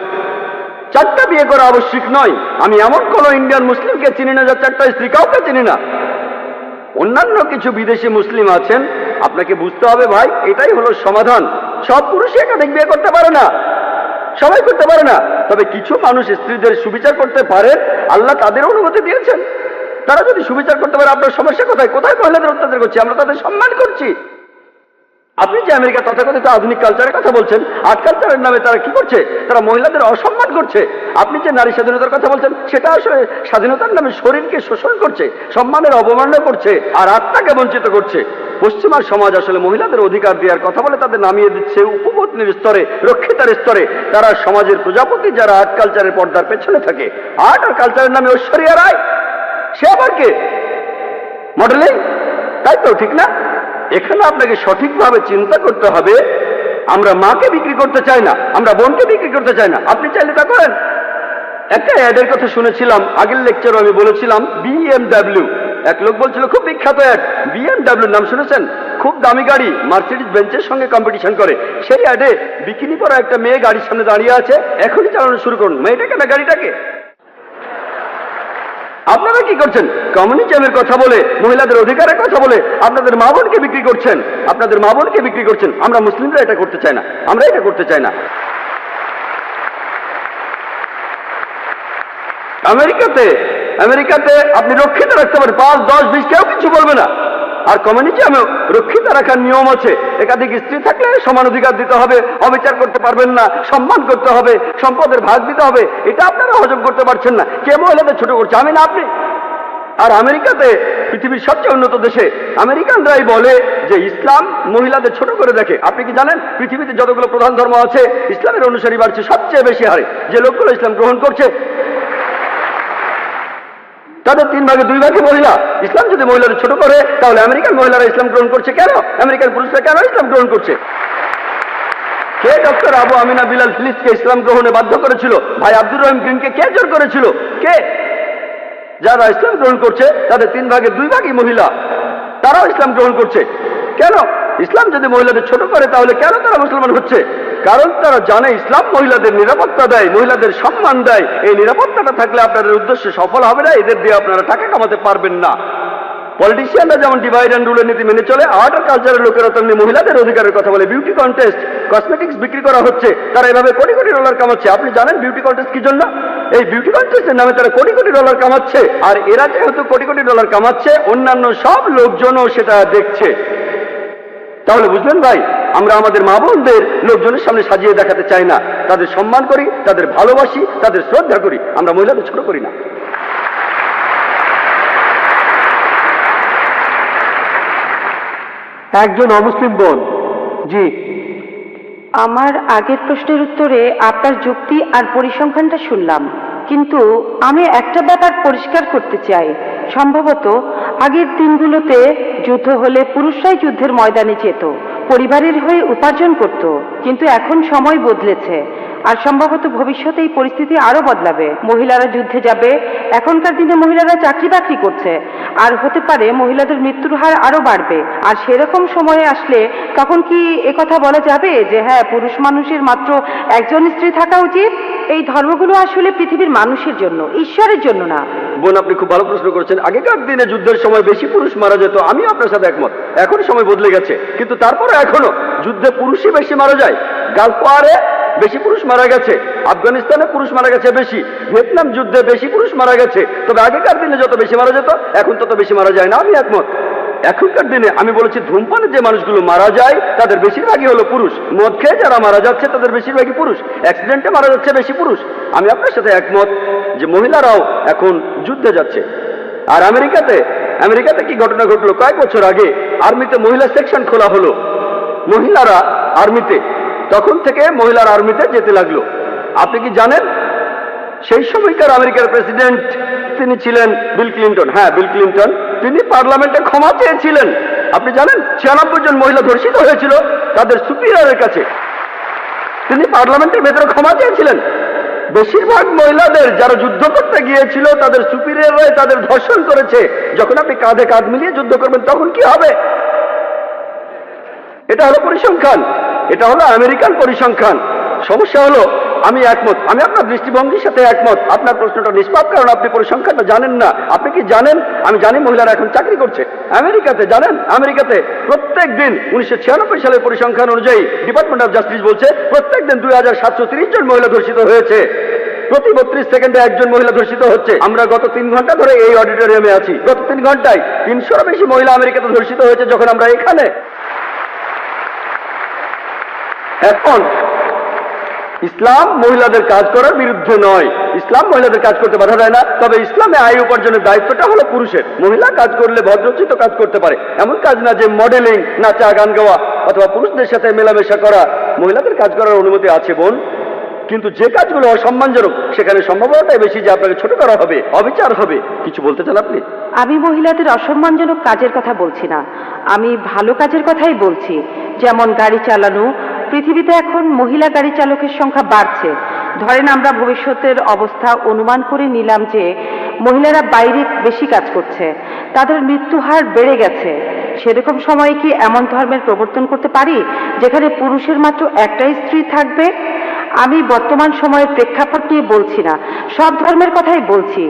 4টা বিয়ে করা আবশ্যিক নয়। আমি এমন কোন ইন্ডিয়ান মুসলিমকে চিনি না যার 4টা স্ত্রী, কাউকে চিনি না। অন্যান্য কিছু বিদেশি মুসলিম আছেন। আপনাকে বুঝতে হবে ভাই, এটাই হলো সমাধান। সব পুরুষই একাধিক বিয়ে করতে পারে না, সবাই করতে পারে না। তবে কিছু মানুষ স্ত্রীদের সুবিচার করতে পারে, আল্লাহ তাদের অনুমতি দিয়েছেন। তারা যদি সুবিচার করতে পারে, আপনার সমস্যা কোথায়? কোথায় মহিলাদের অত্যাচার করছি? আমরা তাদের সম্মান করছি। আপনি যে আমেরিকা তথাকথিত আধুনিক কালচারের কথা বলছেন, আর্ট কালচারের নামে তারা কি করছে? তারা মহিলাদের অসম্মান করছে। আপনি যে নারী স্বাধীনতার কথা বলছেন, সেটা আসলে স্বাধীনতার নামে শরীরকে শোষণ করছে, সম্মানের অবমাননা করছে, আর আত্মাকে বঞ্চিত করছে। পশ্চিমা সমাজ আসলে মহিলাদের অধিকার দেওয়ার কথা বলে তাদের নামিয়ে দিচ্ছে উপপত্নীর স্তরে, রক্ষিতার স্তরে। তারা সমাজের প্রজাপতি, যারা আর্ট কালচারের পর্দার পেছনে থাকে। আর্ট আর কালচারের নামে ঐশ্বরিয়া রায়, সে আবার কে? মডেলিং, তাই তো? ঠিক না? এখানে আপনাকে সঠিকভাবে চিন্তা করতে হবে। আমরা মাকে বিক্রি করতে চাই না, আমরা বোনকে বিক্রি করতে চাই না। আপনি চাইলে তা করেন। একটা অ্যাডের কথা শুনেছিলাম, আগের লেকচারে আমি বলেছিলাম, BMW। এক লোক বলছিল, খুব বিখ্যাত অ্যাড, BMW নাম শুনেছেন? খুব দামি গাড়ি, মার্সিডিজ বেঞ্চের সঙ্গে কম্পিটিশন করে। সেই অ্যাডে বিকিনি পরা একটা মেয়ে গাড়ির সামনে দাঁড়িয়ে আছে, এখনই চালানো শুরু করুন। মেয়েটাকে না গাড়িটাকে? আপনারা কি করছেন? কমিউনিজমের কথা বলে, মহিলাদের অধিকারের কথা বলে আপনাদের মা বোনকে বিক্রি করছেন, আপনাদের মা বোনকে বিক্রি করছেন। আমরা মুসলিমরা এটা করতে চাই না, আমরা এটা করতে চাই না। আমেরিকাতে আপনি রক্ষিত রাখতে পারেন 5, 10, 20, কেউ কিছু বলবে না। আর কমিউনিজমে রক্ষিত রাখার নিয়ম আছে, একাধিক স্ত্রী থাকলে সমান অধিকার দিতে হবে, অবিচার করতে পারবেন না, সম্মান করতে হবে, সম্পদের ভাগ দিতে হবে। এটা আপনারা হজম করতে পারছেন না। কে মহিলাদের ছোট করছে? আমি না আপনি? আর আমেরিকাতে, পৃথিবীর সবচেয়ে উন্নত দেশে, আমেরিকানরাই বলে যে ইসলাম মহিলাদের ছোট করে দেখে। আপনি কি জানেন পৃথিবীতে যতগুলো প্রধান ধর্ম আছে, ইসলামের অনুসারী বাড়ছে সবচেয়ে বেশি হারে। যে লোকগুলো ইসলাম গ্রহণ করছে তাদের 3 ভাগে 2 ভাগে মহিলা। ইসলাম যদি মহিলাদের ছোট করে, তাহলে আমেরিকান মহিলারা ইসলাম গ্রহণ করছে কেন? আমেরিকান পুরুষরা কেন ইসলাম গ্রহণ করছে? কে ডক্টর আবু আমিনা বিলাল ফিলিসকে ইসলাম গ্রহণে বাধ্য করেছিল? ভাই আব্দুর রহিম গ্রিনকে কে জোর করেছিল? কে? যারা ইসলাম গ্রহণ করছে তাদের 3 ভাগে 2 ভাগই মহিলা, তারাও ইসলাম গ্রহণ করছে। কেন? ইসলাম যদি মহিলাদের ছোট করে, তাহলে কেন তারা মুসলমান হচ্ছে? কারণ তারা জানে ইসলাম মহিলাদের নিরাপত্তা দেয়, মহিলাদের সম্মান দেয়। এই নিরাপত্তাটা থাকলে আপনাদের উদ্দেশ্য সফল হবে না, এদের দিয়ে আপনারা টাকা কামাতে পারবেন না। পলিটিশিয়ানরা যেমন ডিভাইড অ্যান্ড রুলের নীতি মেনে চলে, আর্ট আর কালচারের লোকেরা তেমনি মহিলাদের অধিকারের কথা বলে। বিউটি কন্টেস্ট, কসমেটিক্স বিক্রি করা হচ্ছে, তারা এভাবে কোটি কোটি ডলার কামাচ্ছে। আপনি জানেন বিউটি কন্টেস্ট কি জন্য? এই বিউটি কন্টেস্টের নামে তারা কোটি কোটি ডলার কামাচ্ছে। আর এরা যেহেতু কোটি কোটি ডলার কামাচ্ছে, অন্যান্য সব লোকজনও সেটা দেখছে। তাহলে বুঝলেন ভাই, আমরা আমাদের মা বোনদের লোকজনের সামনে সাজিয়ে দেখাতে চাই না। তাদের সম্মান করি, তাদের ভালোবাসি, তাদের শ্রদ্ধা করি। আমরা মহিলাদের ছোট করি না। একজন অমুসলিম বোন। জি, আমার আগের প্রশ্নের উত্তরে আপনার যুক্তি আর পরিসংখ্যানটা শুনলাম, কিন্তু আমি একটা ব্যাপার পরিষ্কার করতে চাই। সম্ভবত আগের দিনগুলোতে যুদ্ধ হলে পুরুষরাই যুদ্ধের ময়দানে যেত, পরিবারের হয়ে উপার্জন করত, কিন্তু এখন সময় বদলেছে আর সম্ভবত ভবিষ্যতে এই পরিস্থিতি আরো বদলাবে। মহিলারা যুদ্ধে যাবে, এখনকার দিনে মহিলারা চাকরি বাকরি করছে, আর হতে পারে মহিলাদের মৃত্যুর হার আরো বাড়বে। আর সেরকম সময়ে আসলে তখন কি একথা বলা যাবে যে হ্যাঁ, পুরুষ মানুষের মাত্র একজন স্ত্রী থাকা উচিত? এই ধর্মগুলো আসলে পৃথিবীর মানুষের জন্য, ঈশ্বরের জন্য না। বোন, আপনি খুব ভালো প্রশ্ন করেছেন। আগেকার দিনে যুদ্ধের সময় বেশি পুরুষ মারা যেত, আমিও আপনার সাথে একমত। এখন সময় বদলে গেছে, কিন্তু তারপরে এখনো যুদ্ধে পুরুষই বেশি মারা যায়। গালফ ওয়ারে বেশি পুরুষ মারা গেছে, আফগানিস্তানে পুরুষ মারা গেছে বেশি, ভিয়েতনাম যুদ্ধে বেশি পুরুষ মারা গেছে। তবে আগেকার দিনে যত বেশি মারা যেত, এখন তত বেশি মারা যায় না, আমি একমত। এখনকার দিনে আমি বলেছি, ধূমপানে যে মানুষগুলো মারা যায় তাদের বেশিরভাগই হলো পুরুষ। মদ খেয়ে যারা মারা যাচ্ছে তাদের বেশিরভাগই পুরুষ। অ্যাক্সিডেন্টে মারা যাচ্ছে বেশি পুরুষ। আমি আপনার সাথে একমত যে মহিলারাও এখন যুদ্ধে যাচ্ছে। আর আমেরিকাতে কি ঘটনা ঘটলো? কয়েক বছর আগে আর্মিতে মহিলা সেকশন খোলা হলো, মহিলারা আর্মিতে, তখন থেকে মহিলার আর্মিতে যেতে লাগলো। আপনি কি জানেন সেই সময়কার আমেরিকার প্রেসিডেন্ট তিনি ছিলেন বিল ক্লিন্টন। হ্যাঁ, বিল ক্লিন্টন। তিনি পার্লামেন্টে ক্ষমা চেয়েছিলেন। আপনি জানেন 96 জন মহিলা ধর্ষিত হয়েছিল তাদের সুপিরিয়রের কাছে। তিনি পার্লামেন্টের ভেতরে ক্ষমা চেয়েছিলেন। বেশিরভাগ মহিলাদের যারা যুদ্ধ করতে গিয়েছিল তাদের সুপিরিয়ররাই তাদের ধর্ষণ করেছে। যখন আপনি কাঁধে কাঁধ মিলিয়ে যুদ্ধ করবেন তখন কি হবে? এটা হলো পরিসংখ্যান, এটা হলো আমেরিকান পরিসংখ্যান। সমস্যা হলো আমি একমত, আমি আপনার দৃষ্টিভঙ্গির সাথে একমত। আপনার প্রশ্নটা নিষ্পাপ, কারণ আপনি পরিসংখ্যানটা জানেন না। আপনি কি জানেন? আমি জানি মহিলারা এখন চাকরি করছে আমেরিকাতে। জানেন আমেরিকাতে প্রত্যেক দিন 1996 সালের পরিসংখ্যান অনুযায়ী ডিপার্টমেন্ট অফ জাস্টিস বলছে প্রত্যেক দিন 2730 জন মহিলা ধর্ষিত হয়েছে। প্রতি 32 সেকেন্ডে একজন মহিলা ধর্ষিত হচ্ছে। আমরা গত 3 ঘন্টা ধরে এই অডিটোরিয়ামে আছি, গত 3 ঘন্টায় 300-এর বেশি মহিলা আমেরিকাতে ধর্ষিত হয়েছে যখন আমরা এখানে। এখন ইসলাম মহিলাদের কাজ করার বিরুদ্ধে নয়, ইসলাম মহিলাদের কাজ করতে বাধা দেয় না। তবে ইসলামে আয় উপার্জনের দায়িত্বটা হলো পুরুষের। মহিলা কাজ করলে ভদ্রোচিত কাজ করতে পারে, এমন কাজ না যে মডেলিং, নাচা, গান গাওয়া অথবা পুরুষদের সাথে মেলামেশা করা। মহিলাদের কাজ করার অনুমতি আছে বোন, কিন্তু যে কাজগুলো অসম্মানজনক সেখানে সম্ভাবনাটাই বেশি যে আপনাকে ছোট করা হবে, অবিচার হবে। কিছু বলতে চান আপনি? আমি মহিলাদের অসম্মানজনক কাজের কথা বলছি না, আমি ভালো কাজের কথাই বলছি। যেমন গাড়ি চালানো। পৃথিবীতে এখন মহিলা গাড়ি চালকের সংখ্যা বাড়ছে। ধরেন আমরা ভবিষ্যতের অবস্থা অনুমান করে নিলাম যে মহিলারা বাইরে বেশি কাজ করছে, তাদের মৃত্যু হার বেড়ে গেছে। সেরকম সময়ে কি এমন ধর্মের প্রবর্তন করতে পারি যেখানে পুরুষের মাত্র একটাই স্ত্রী থাকবে? আমি বর্তমান সময়ের প্রেক্ষাপট নিয়ে বলছি না, সব ধর্মের কথাই বলছি।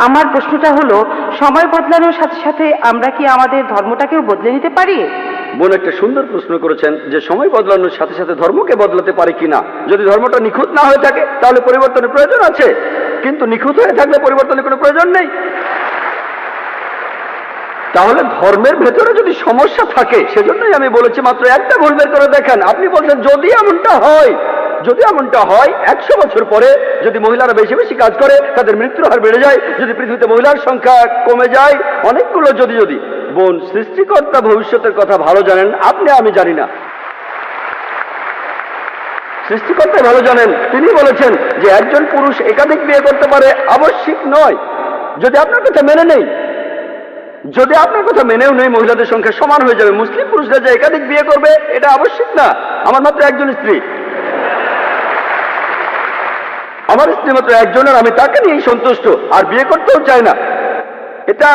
আমার প্রশ্নটা হলো, সময় বদলানোর সাথে সাথে আমরা কি আমাদের ধর্মটাকেও বদলে নিতে পারি? বোন একটা সুন্দর প্রশ্ন করেছেন যে সময় বদলানোর সাথে সাথে ধর্মকে বদলাতে পারে কিনা। যদি ধর্মটা নিখুঁত না হয়ে থাকে তাহলে পরিবর্তনের প্রয়োজন আছে, কিন্তু নিখুঁত হয়ে থাকলে পরিবর্তনের কোনো প্রয়োজন নেই। তাহলে ধর্মের ভেতরে যদি সমস্যা থাকে, সেজন্যই আমি বলেছি মাত্র একটা ভুল বের করে দেখেন। আপনি বলছেন যদি এমনটা হয়, যদি এমনটা হয় 100 বছর পরে যদি মহিলারা বেশি বেশি কাজ করে তাদের মৃত্যুর হার বেড়ে যায়, যদি পৃথিবীতে মহিলার সংখ্যা কমে যায়, অনেকগুলো যদি বোন, সৃষ্টিকর্তা ভবিষ্যতের কথা ভালো জানেন, আপনি আমি জানি না। সৃষ্টিকর্তা ভালো জানেন। তিনি বলেছেন যে একজন পুরুষ একাধিক বিয়ে করতে পারে, আবশ্যিক নয়। যদি আপনার কথা মেনে নেই, যদি আপনার কথা মেনেও নেই, মহিলাদের সংখ্যা সমান হয়ে যাবে। মুসলিম পুরুষরা যে একাধিক বিয়ে করবে এটা আবশ্যিক না। আমার মাত্র একজন স্ত্রী, আমার স্ত্রী মাত্র একজন, আর আমি তাকে নিয়েই সন্তুষ্ট, আর বিয়ে করতেও চাই না। এটা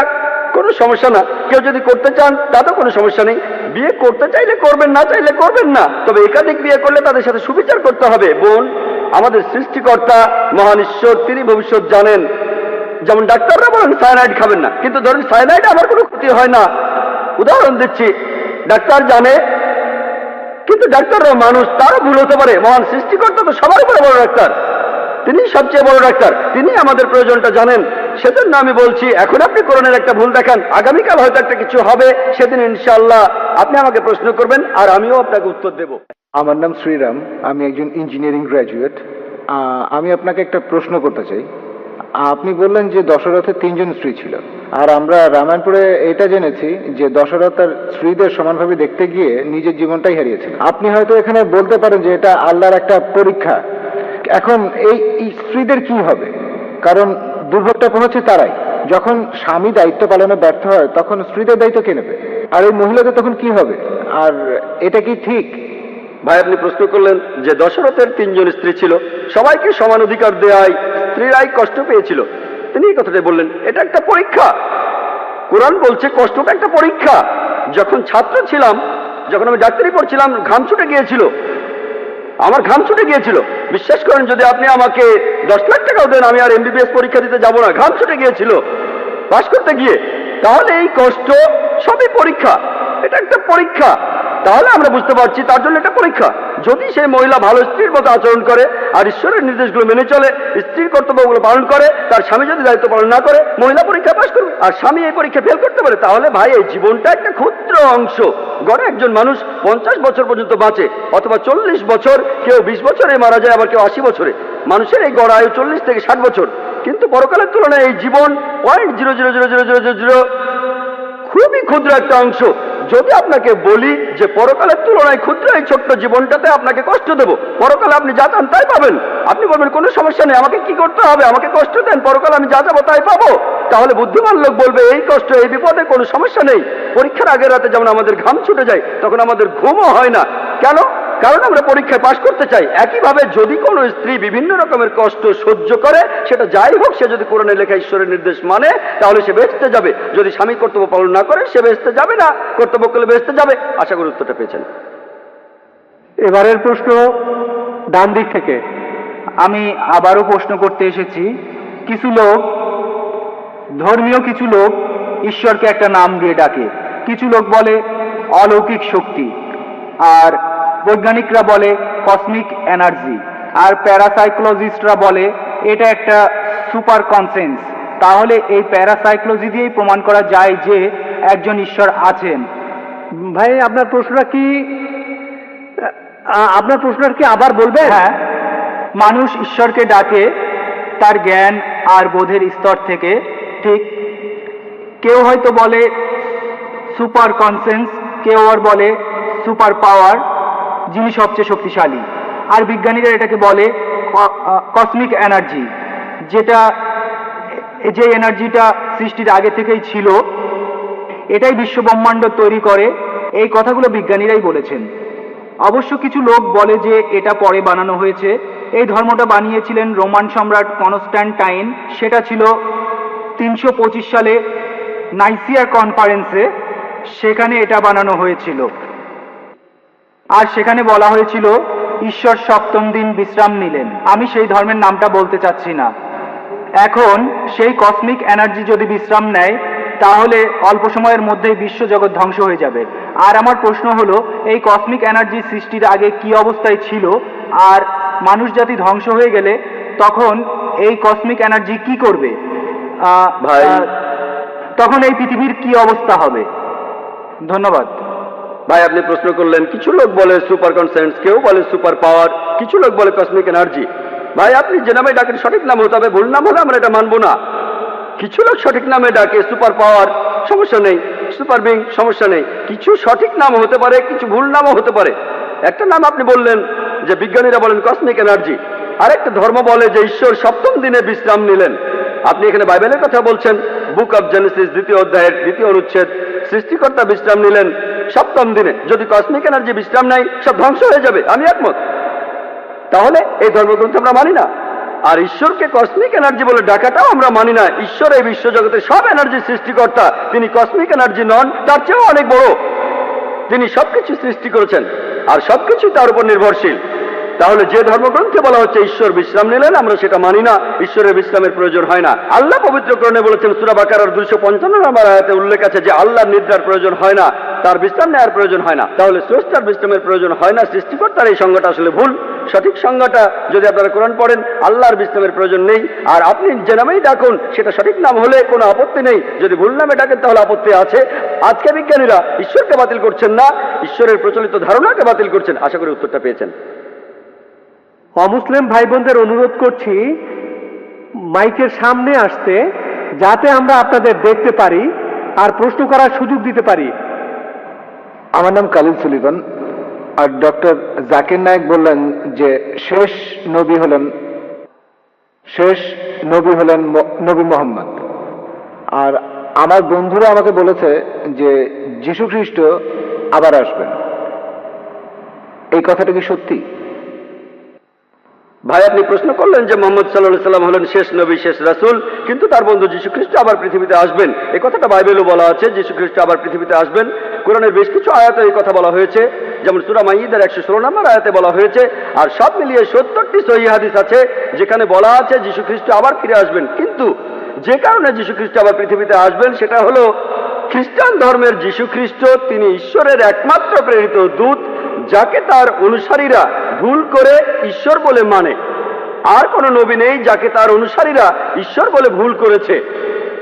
কোনো সমস্যা না। কেউ যদি করতে চান তাতেও কোনো সমস্যা নেই। বিয়ে করতে চাইলে করবেন, না চাইলে করবেন না। তবে একাধিক বিয়ে করলে তাদের সাথে সুবিচার করতে হবে। বোন, আমাদের সৃষ্টিকর্তা মহান ঈশ্বর, তিনি ভবিষ্যৎ জানেন। যেমন ডাক্তাররা বলেন সায়ানাইড খাবেন না, কিন্তু ধরেন সায়ানাইড আমার কোনো ক্ষতি হয় না। উদাহরণ দিচ্ছি, ডাক্তার জানে, কিন্তু ডাক্তাররা মানুষ, তারও ভুল হতে পারে। মহান সৃষ্টিকর্তা তো সবার উপরে বড় ডাক্তার, তিনি সবচেয়ে বড় ডাক্তার, তিনি আমাদের প্রয়োজনটা জানেন। সেজন্য আমি বলছি, এখন আপনি কোরআনের একটা ভুল দেখান, আগামীকাল হয়তো একটা কিছু হবে, সেদিন ইনশাআল্লাহ আপনি আমাকে প্রশ্ন করবেন আর আমিও আপনাকে উত্তর দেব। আমার নাম শ্রীরাম, আমি একজন ইঞ্জিনিয়ারিং গ্র্যাজুয়েট। আমি আপনাকে একটা প্রশ্ন করতে চাই। আপনি বললেন যে দশরথের 3 জন স্ত্রী ছিল, আর আমরা রামায়ণপুরে এটা জেনেছি যে দশরথ তার স্ত্রীদের সমানভাবে দেখতে গিয়ে নিজের জীবনটাই হারিয়েছিল। আপনি হয়তো এখানে বলতে পারেন যে এটা আল্লাহর একটা পরীক্ষা। এখন এই স্ত্রীদের কি হবে? কারণ দুর্ভোগটা পৌঁছে তারাই, যখন স্বামী দায়িত্ব পালনে ব্যর্থ হয় তখন স্ত্রীদের দায়িত্ব কে নেবে? আর এই মহিলাদের তখন কি হবে? আর এটা কি ঠিক? ভাই, আপনি প্রশ্ন করলেন যে দশরথের 3 জন স্ত্রী ছিল, সবাইকে সমান অধিকার দেয়ায় স্ত্রীরাই কষ্ট পেয়েছিল। তিনি এই কথাটাই বললেন, এটা একটা পরীক্ষা। কোরআন বলছে কষ্টটা একটা পরীক্ষা। যখন ছাত্র ছিলাম, যখন আমি ডাক্তারি পড়ছিলাম, ঘাম ছুটে গিয়েছিল, আমার ঘাম ছুটে গিয়েছিল। বিশ্বাস করেন, যদি আপনি আমাকে 10 লাখ টাকাও দেন, আমি আর MBBS পরীক্ষা দিতে যাব না। ঘাম ছুটে গিয়েছিল পাশ করতে গিয়ে। তাহলে এই কষ্ট সবই পরীক্ষা, এটা একটা পরীক্ষা। তাহলে আমরা বুঝতে পারছি তার জন্য একটা পরীক্ষা। যদি সেই মহিলা ভালো স্ত্রীর মতো আচরণ করে আর ঈশ্বরের নির্দেশগুলো মেনে চলে, স্ত্রীর কর্তব্যগুলো পালন করে, তার স্বামী যদি দায়িত্ব পালন না করে, মহিলা পরীক্ষা পাশ করবে আর স্বামী এই পরীক্ষা ফেল করতে পারে, তাহলে ভাই এই জীবনটা একটা ক্ষুদ্র অংশ। গড়ে একজন মানুষ 50 বছর পর্যন্ত বাঁচে, অথবা 40 বছর, কেউ 20 বছরে মারা যায়, আবার কেউ 80 বছরে। মানুষের এই গড় আয়ু 40 থেকে 60 বছর, কিন্তু পরকালের তুলনায় এই জীবন 0.00000 খুবই ক্ষুদ্র একটা অংশ। যদি আপনাকে বলি যে পরকালের তুলনায় ক্ষুদ্র এই ছোট্ট জীবনটাতে আপনাকে কষ্ট দেব, পরকালে আপনি যা চান তাই পাবেন, আপনি বলবেন কোনো সমস্যা নেই, আমাকে কি করতে হবে, আমাকে কষ্ট দেন, পরকালে আমি যা যাবো তাই পাবো। তাহলে বুদ্ধিমান লোক বলবে এই কষ্ট, এই বিপদে কোনো সমস্যা নেই। পরীক্ষার আগের রাতে যেমন আমাদের ঘাম ছুটে যায়, তখন আমাদের ঘুমও হয় না। কেন? কারণ আমরা পরীক্ষায় পাশ করতে চাই। একইভাবে যদি কোনো স্ত্রী বিভিন্ন রকমের কষ্ট সহ্য করে, সেটা যাই হোক, সে যদি কোরআনে লেখা ঈশ্বরের নির্দেশ মানে, তাহলে সে বেহেশতে যাবে। যদি স্বামী কর্তব্য পালন না করে, সে বেহেশতে যাবে না, কর্তব্য করলে বেহেশতে যাবে। আশা করি উত্তরটা পেয়েছেন। এবারের প্রশ্ন ডান দিক থেকে। আমি আবারও প্রশ্ন করতে এসেছি। কিছু লোক, ধর্মীয় কিছু লোক ঈশ্বরকে একটা নাম দিয়ে ডাকে। কিছু লোক বলে অলৌকিক শক্তি, আর বৈজ্ঞানিকরা বলে কসমিক এনার্জি, আর প্যারাসাইকোলজিস্টরা বলে এটা একটা সুপার কনসেন্স। তাহলে এই প্যারাসাইকোলজি দিয়েই প্রমাণ করা যায় যে একজন ঈশ্বর আছেন। ভাই, আপনার প্রশ্নটা কি, আপনার প্রশ্নটা কি আবার বলবেন? হ্যাঁ, মানুষ ঈশ্বরকে ডাকে তার জ্ঞান আর বোধের স্তর থেকে। ঠিক, কেউ হয়তো বলে সুপার কনসেন্স, কেউ আর বলে সুপার পাওয়ার, যিনি সবচেয়ে শক্তিশালী। আর বিজ্ঞানীরা এটাকে বলে কসমিক এনার্জি, যেটা যে এনার্জিটা সৃষ্টির আগে থেকেই ছিল, এটাই বিশ্ব ব্রহ্মাণ্ড তৈরি করে। এই কথাগুলো বিজ্ঞানীরাই বলেছেন। অবশ্য কিছু লোক বলে যে এটা পরে বানানো হয়েছে। এই ধর্মটা বানিয়েছিলেন রোমান সম্রাট কনস্ট্যান্টাইন। সেটা ছিল 325 সালে নাইসিয়া কনফারেন্সে, সেখানে এটা বানানো হয়েছিল। আর সেখানে বলা হয়েছিল ঈশ্বর 7ম দিন বিশ্রাম নিলেন। আমি সেই ধর্মের নামটা বলতে চাচ্ছি না। এখন সেই কসমিক এনার্জি যদি বিশ্রাম নেয়, তাহলে অল্প সময়ের মধ্যেই বিশ্বজগৎ ধ্বংস হয়ে যাবে। আর আমার প্রশ্ন হলো, এই কসমিক এনার্জি সৃষ্টির আগে কি অবস্থায় ছিল, আর মানুষ জাতি ধ্বংস হয়ে গেলে তখন এই কসমিক এনার্জি কি করবে? ভাই, তখন এই পৃথিবীর কি অবস্থা হবে? ধন্যবাদ। ভাই, আপনি প্রশ্ন করলেন, কিছু লোক বলে সুপার কনসেন্স, কেউ বলে সুপার পাওয়ার। কিছু লোক বলে কসমিক এনার্জি। ভাই আপনি যে নামে ডাকেন সঠিক নাম হতে হবে, ভুল নাম হলে আমরা এটা মানবো না। কিছু লোক সঠিক নামে ডাকে সুপার পাওয়ার, সমস্যা নেই, সুপার বিং, সমস্যা নেই। কিছু সঠিক নাম হতে পারে, কিছু ভুল নামও হতে পারে। একটা নাম আপনি বললেন যে বিজ্ঞানীরা বলেন কসমিক এনার্জি, আরেকটা ধর্ম বলে যে ঈশ্বর সপ্তম দিনে বিশ্রাম নিলেন। আপনি এখানে বাইবেলের কথা বলছেন, বুক অব জেনেসিস 2য় অধ্যায়ের 2য় অনুচ্ছেদ, সৃষ্টিকর্তা বিশ্রাম নিলেন সপ্তম দিনে। যদি কসমিক এনার্জি বিশ্রাম নেয়, সব ধ্বংস হয়ে যাবে, আমি একমত। তাহলে এই ধর্মগ্রন্থ আমরা মানি না। আর ঈশ্বরকে কসমিক এনার্জি বলে ডাকাটাও আমরা মানি না। ঈশ্বর এই বিশ্বজগতের সব এনার্জি সৃষ্টিকর্তা, তিনি কসমিক এনার্জি নন, তার চেয়েও অনেক বড়। তিনি সবকিছু সৃষ্টি করেছেন আর সবকিছু তার উপর নির্ভরশীল। তাহলে যে ধর্মগ্রন্থে বলা হচ্ছে ঈশ্বর বিশ্রাম নিলেন, আমরা সেটা মানি না। ঈশ্বরের বিশ্রামের প্রয়োজন হয় না। আল্লাহ পবিত্রকরণে বলেছেন, সূরা বাকারার 255 নম্বর আয়াতে উল্লেখ আছে যে আল্লাহর নিদ্রার প্রয়োজন হয় না, তার বিশ্রাম নেওয়ার প্রয়োজন হয় না। তাহলে স্রষ্টার বিশ্রামের প্রয়োজন হয় না, সৃষ্টিকর্তার এই সংজ্ঞাটা আসলে ভুল। সঠিক সংজ্ঞাটা যদি আপনারা কোরআন পড়েন, আল্লাহর বিশ্রামের প্রয়োজন নেই। আর আপনি যে নামেই ডাকুন সেটা সঠিক নাম হলে কোনো আপত্তি নেই, যদি ভুল নামে ডাকেন তাহলে আপত্তি আছে। আজকে বিজ্ঞানীরা ঈশ্বরকে বাতিল করছেন না, ঈশ্বরের প্রচলিত ধারণাকে বাতিল করছেন। আশা করি উত্তরটা পেয়েছেন। অমুসলিম ভাই বোনদের অনুরোধ করছি মাইকের সামনে আসতে, যাতে আমরা আপনাদের দেখতে পারি আর প্রশ্ন করার সুযোগ দিতে পারি। আমার নাম কালিল সুলিভান। আর ডক্টর জাকির নায়েক বললেন যে শেষ নবী হলেন নবী মোহাম্মদ। আর আমার বন্ধুরা আমাকে বলেছে যে যীশু খ্রিস্ট আবার আসবেন। এই কথাটা কি সত্যি? ভাই আপনি প্রশ্ন করলেন যে মোহাম্মদ সাল্লাল্লাহু আলাইহি সাল্লাম হলেন শেষ নবী, শেষ রাসূল, কিন্তু তার বন্ধু যীশু খ্রিস্ট আবার পৃথিবীতে আসবেন। এই কথাটা বাইবেলও বলা আছে, যীশু খ্রিস্ট আবার পৃথিবীতে আসবেন। কোরআনের বেশ কিছু আয়াতে এই কথা বলা হয়েছে, যেমন সূরা মাইদার 116 নম্বর আয়াতে বলা হয়েছে। আর সব মিলিয়ে 70টি সহিহ হাদিস আছে যেখানে বলা আছে যীশু খ্রিস্ট আবার ফিরে আসবেন। কিন্তু যে কারণে যীশু খ্রিস্ট আবার পৃথিবীতে আসবেন সেটা হলো খ্রিস্টান ধর্মের যীশু খ্রিস্ট তিনি ঈশ্বরের একমাত্র প্রেরিত দূত, যাকে তার অনুসারীরা ভুল করে ঈশ্বর বলে মানে। আর কোন নবী নেই যাকে তার অনুসারীরা ঈশ্বর বলে ভুল করেছে।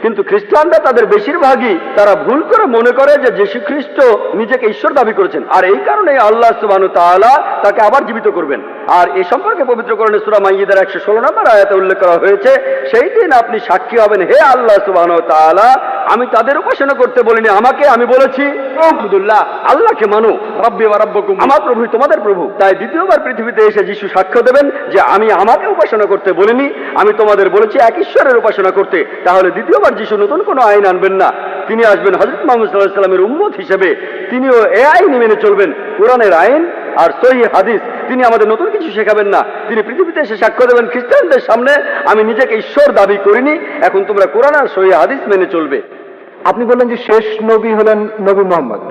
কিন্তু খ্রিস্টানরা তাদের বেশিরভাগই তারা ভুল করে মনে করে যে যীশু খ্রিস্ট নিজেকে ঈশ্বর দাবি করেছেন, আর এই কারণে আল্লাহ সুবহানাহু ওয়া তাআলা তাকে আবার জীবিত করবেন। আর এই সম্পর্কে পবিত্র কোরআনে সূরা মাইদার 116 নম্বর আয়াতে উল্লেখ করা হয়েছে, সেই দিন আপনি সাক্ষী হবেন, হে আল্লাহ সুবহানাহু ওয়া তাআলা, আমি তাদের উপাসনা করতে বলিনি, আমাকে আমি বলেছি আবুদুল্লাহ, আল্লাহকে মানো, রব্বি ওয়া রাব্বুকুম, আমার প্রভু তোমাদের প্রভু। তাই দ্বিতীয়বার পৃথিবীতে এসে যিশু সাক্ষ্য দেবেন যে আমি আমাকে উপাসনা করতে বলিনি, আমি তোমাদের বলেছি এক ঈশ্বরের উপাসনা করতে। তাহলে দ্বিতীয়বার যিশু নতুন কোনো আইন আনবেন না, তিনি আসবেন হযরত মুহাম্মদ সাল্লাল্লাহু আলাইহি ওয়াসাল্লামের উম্মত হিসেবে। তিনিও এই আইন মেনে চলবেন, কোরআনের আইন আর সহিহ হাদিস। তিনি আমাদের নতুন কিছু শেখাবেন না, তিনি পৃথিবীতে এসে সাক্ষ্য দেবেন খ্রিস্টানদের সামনে, আমি নিজেকে ঈশ্বর দাবি করিনি, এখন তোমরা কোরআন আর সহিহ হাদিস মেনে চলবে। আপনি বললেন যে শেষ নবী হলেন নবী মোহাম্মদ,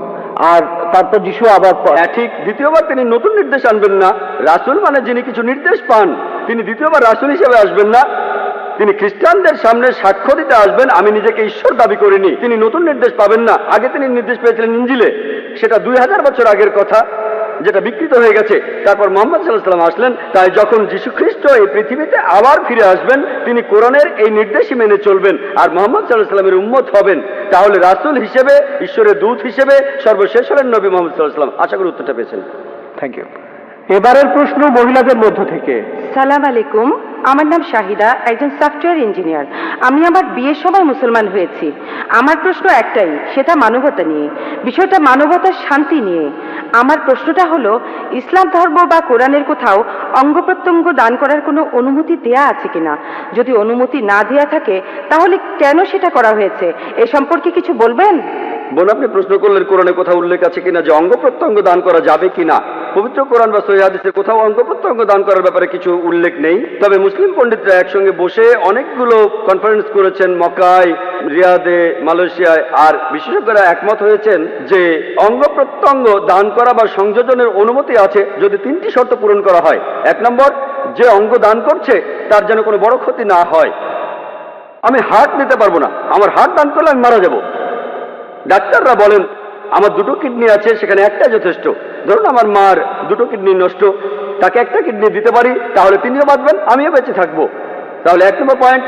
আর তারপর যিশু আবার হ্যাঁ ঠিক, দ্বিতীয়বার তিনি নতুন নির্দেশ আনবেন না। রাসূল মানে যিনি কিছু নির্দেশ পান, তিনি দ্বিতীয়বার রাসূল হিসেবে আসবেন না। তিনি খ্রিস্টানদের সামনে সাক্ষ্য দিতে আসবেন আমি নিজেকে ঈশ্বর দাবি করিনি। তিনি নতুন নির্দেশ পাবেন না। আগে তিনি নির্দেশ পেয়েছিলেন ইনজিলে, সেটা 2000 বছর আগের কথা, যেটা বিকৃত হয়ে গেছে। তারপর মুহাম্মদ সাল্লাল্লাহু আলাইহি ওয়াসাল্লাম আসলেন। তাই যখন যীশু খ্রিস্ট এই পৃথিবীতে আবার ফিরে আসবেন, তিনি কোরআনের এই নির্দেশই মেনে চলবেন আর মুহাম্মদ সাল্লাল্লাহু আলাইহি ওয়াসাল্লামের উম্মত হবেন। তাহলে রাসূল হিসেবে, ঈশ্বরের দূত হিসেবে সর্বশেষ হলেন নবী মুহাম্মদ সাল্লাল্লাহু আলাইহি ওয়াসাল্লাম। আশা করি উত্তরটা পেয়েছেন। Thank you. এবারের প্রশ্ন মহিলাদের মধ্য থেকে। সালাম আলাইকুম, আমার নাম শাহিদা, একজন সফটওয়্যার ইঞ্জিনিয়ার। আমি আমার বিয়ের সময় মুসলমান হয়েছি। আমার প্রশ্ন একটাই, সেটা মানবতা নিয়ে, বিষয়টা মানবতার শান্তি নিয়ে। আমার প্রশ্নটা হলো, ইসলাম ধর্ম বা কোরআনের কোথাও অঙ্গ প্রত্যঙ্গ দান করার কোনো অনুমতি দেয়া আছে কিনা? যদি অনুমতি না দেয়া থাকে তাহলে কেন সেটা করা হয়েছে, এ সম্পর্কে কিছু বলবেন? বোন আপনি প্রশ্ন করলেন কোরআনে কোথাও উল্লেখ আছে কিনা যে অঙ্গ প্রত্যঙ্গ দান করা যাবে কিনা। পবিত্র কোরআন বা সহিহ হাদিসে কোথাও অঙ্গ প্রত্যঙ্গ দান করার ব্যাপারে কিছু উল্লেখ নেই। তবে মুসলিম পণ্ডিতরা একসঙ্গে বসে অনেকগুলো কনফারেন্স করেছেন মক্কায়, রিয়াদে, মালয়েশিয়ায়। আর বিশেষজ্ঞরা একমত হয়েছেন যে অঙ্গ প্রত্যঙ্গ দান করা বা সংযোজনের অনুমতি আছে যদি 3টি শর্ত পূরণ করা হয়। 1 নম্বর, যে অঙ্গ দান করছে তার যেন কোনো বড় ক্ষতি না হয়। আমি হার্ট নিতে পারবো না, আমার হার্ট দান করলে আমি মারা যাব। ডাক্তাররা বলেন আমার 2টো কিডনি আছে, সেখানে একটা যথেষ্ট। ধরুন আমার মার 2টো কিডনি নষ্ট, তাকে একটা কিডনি দিতে পারি, তাহলে তিনিও বাঁচবেন, আমিও বেঁচে থাকবো। তাহলে 1 নম্বর পয়েন্ট,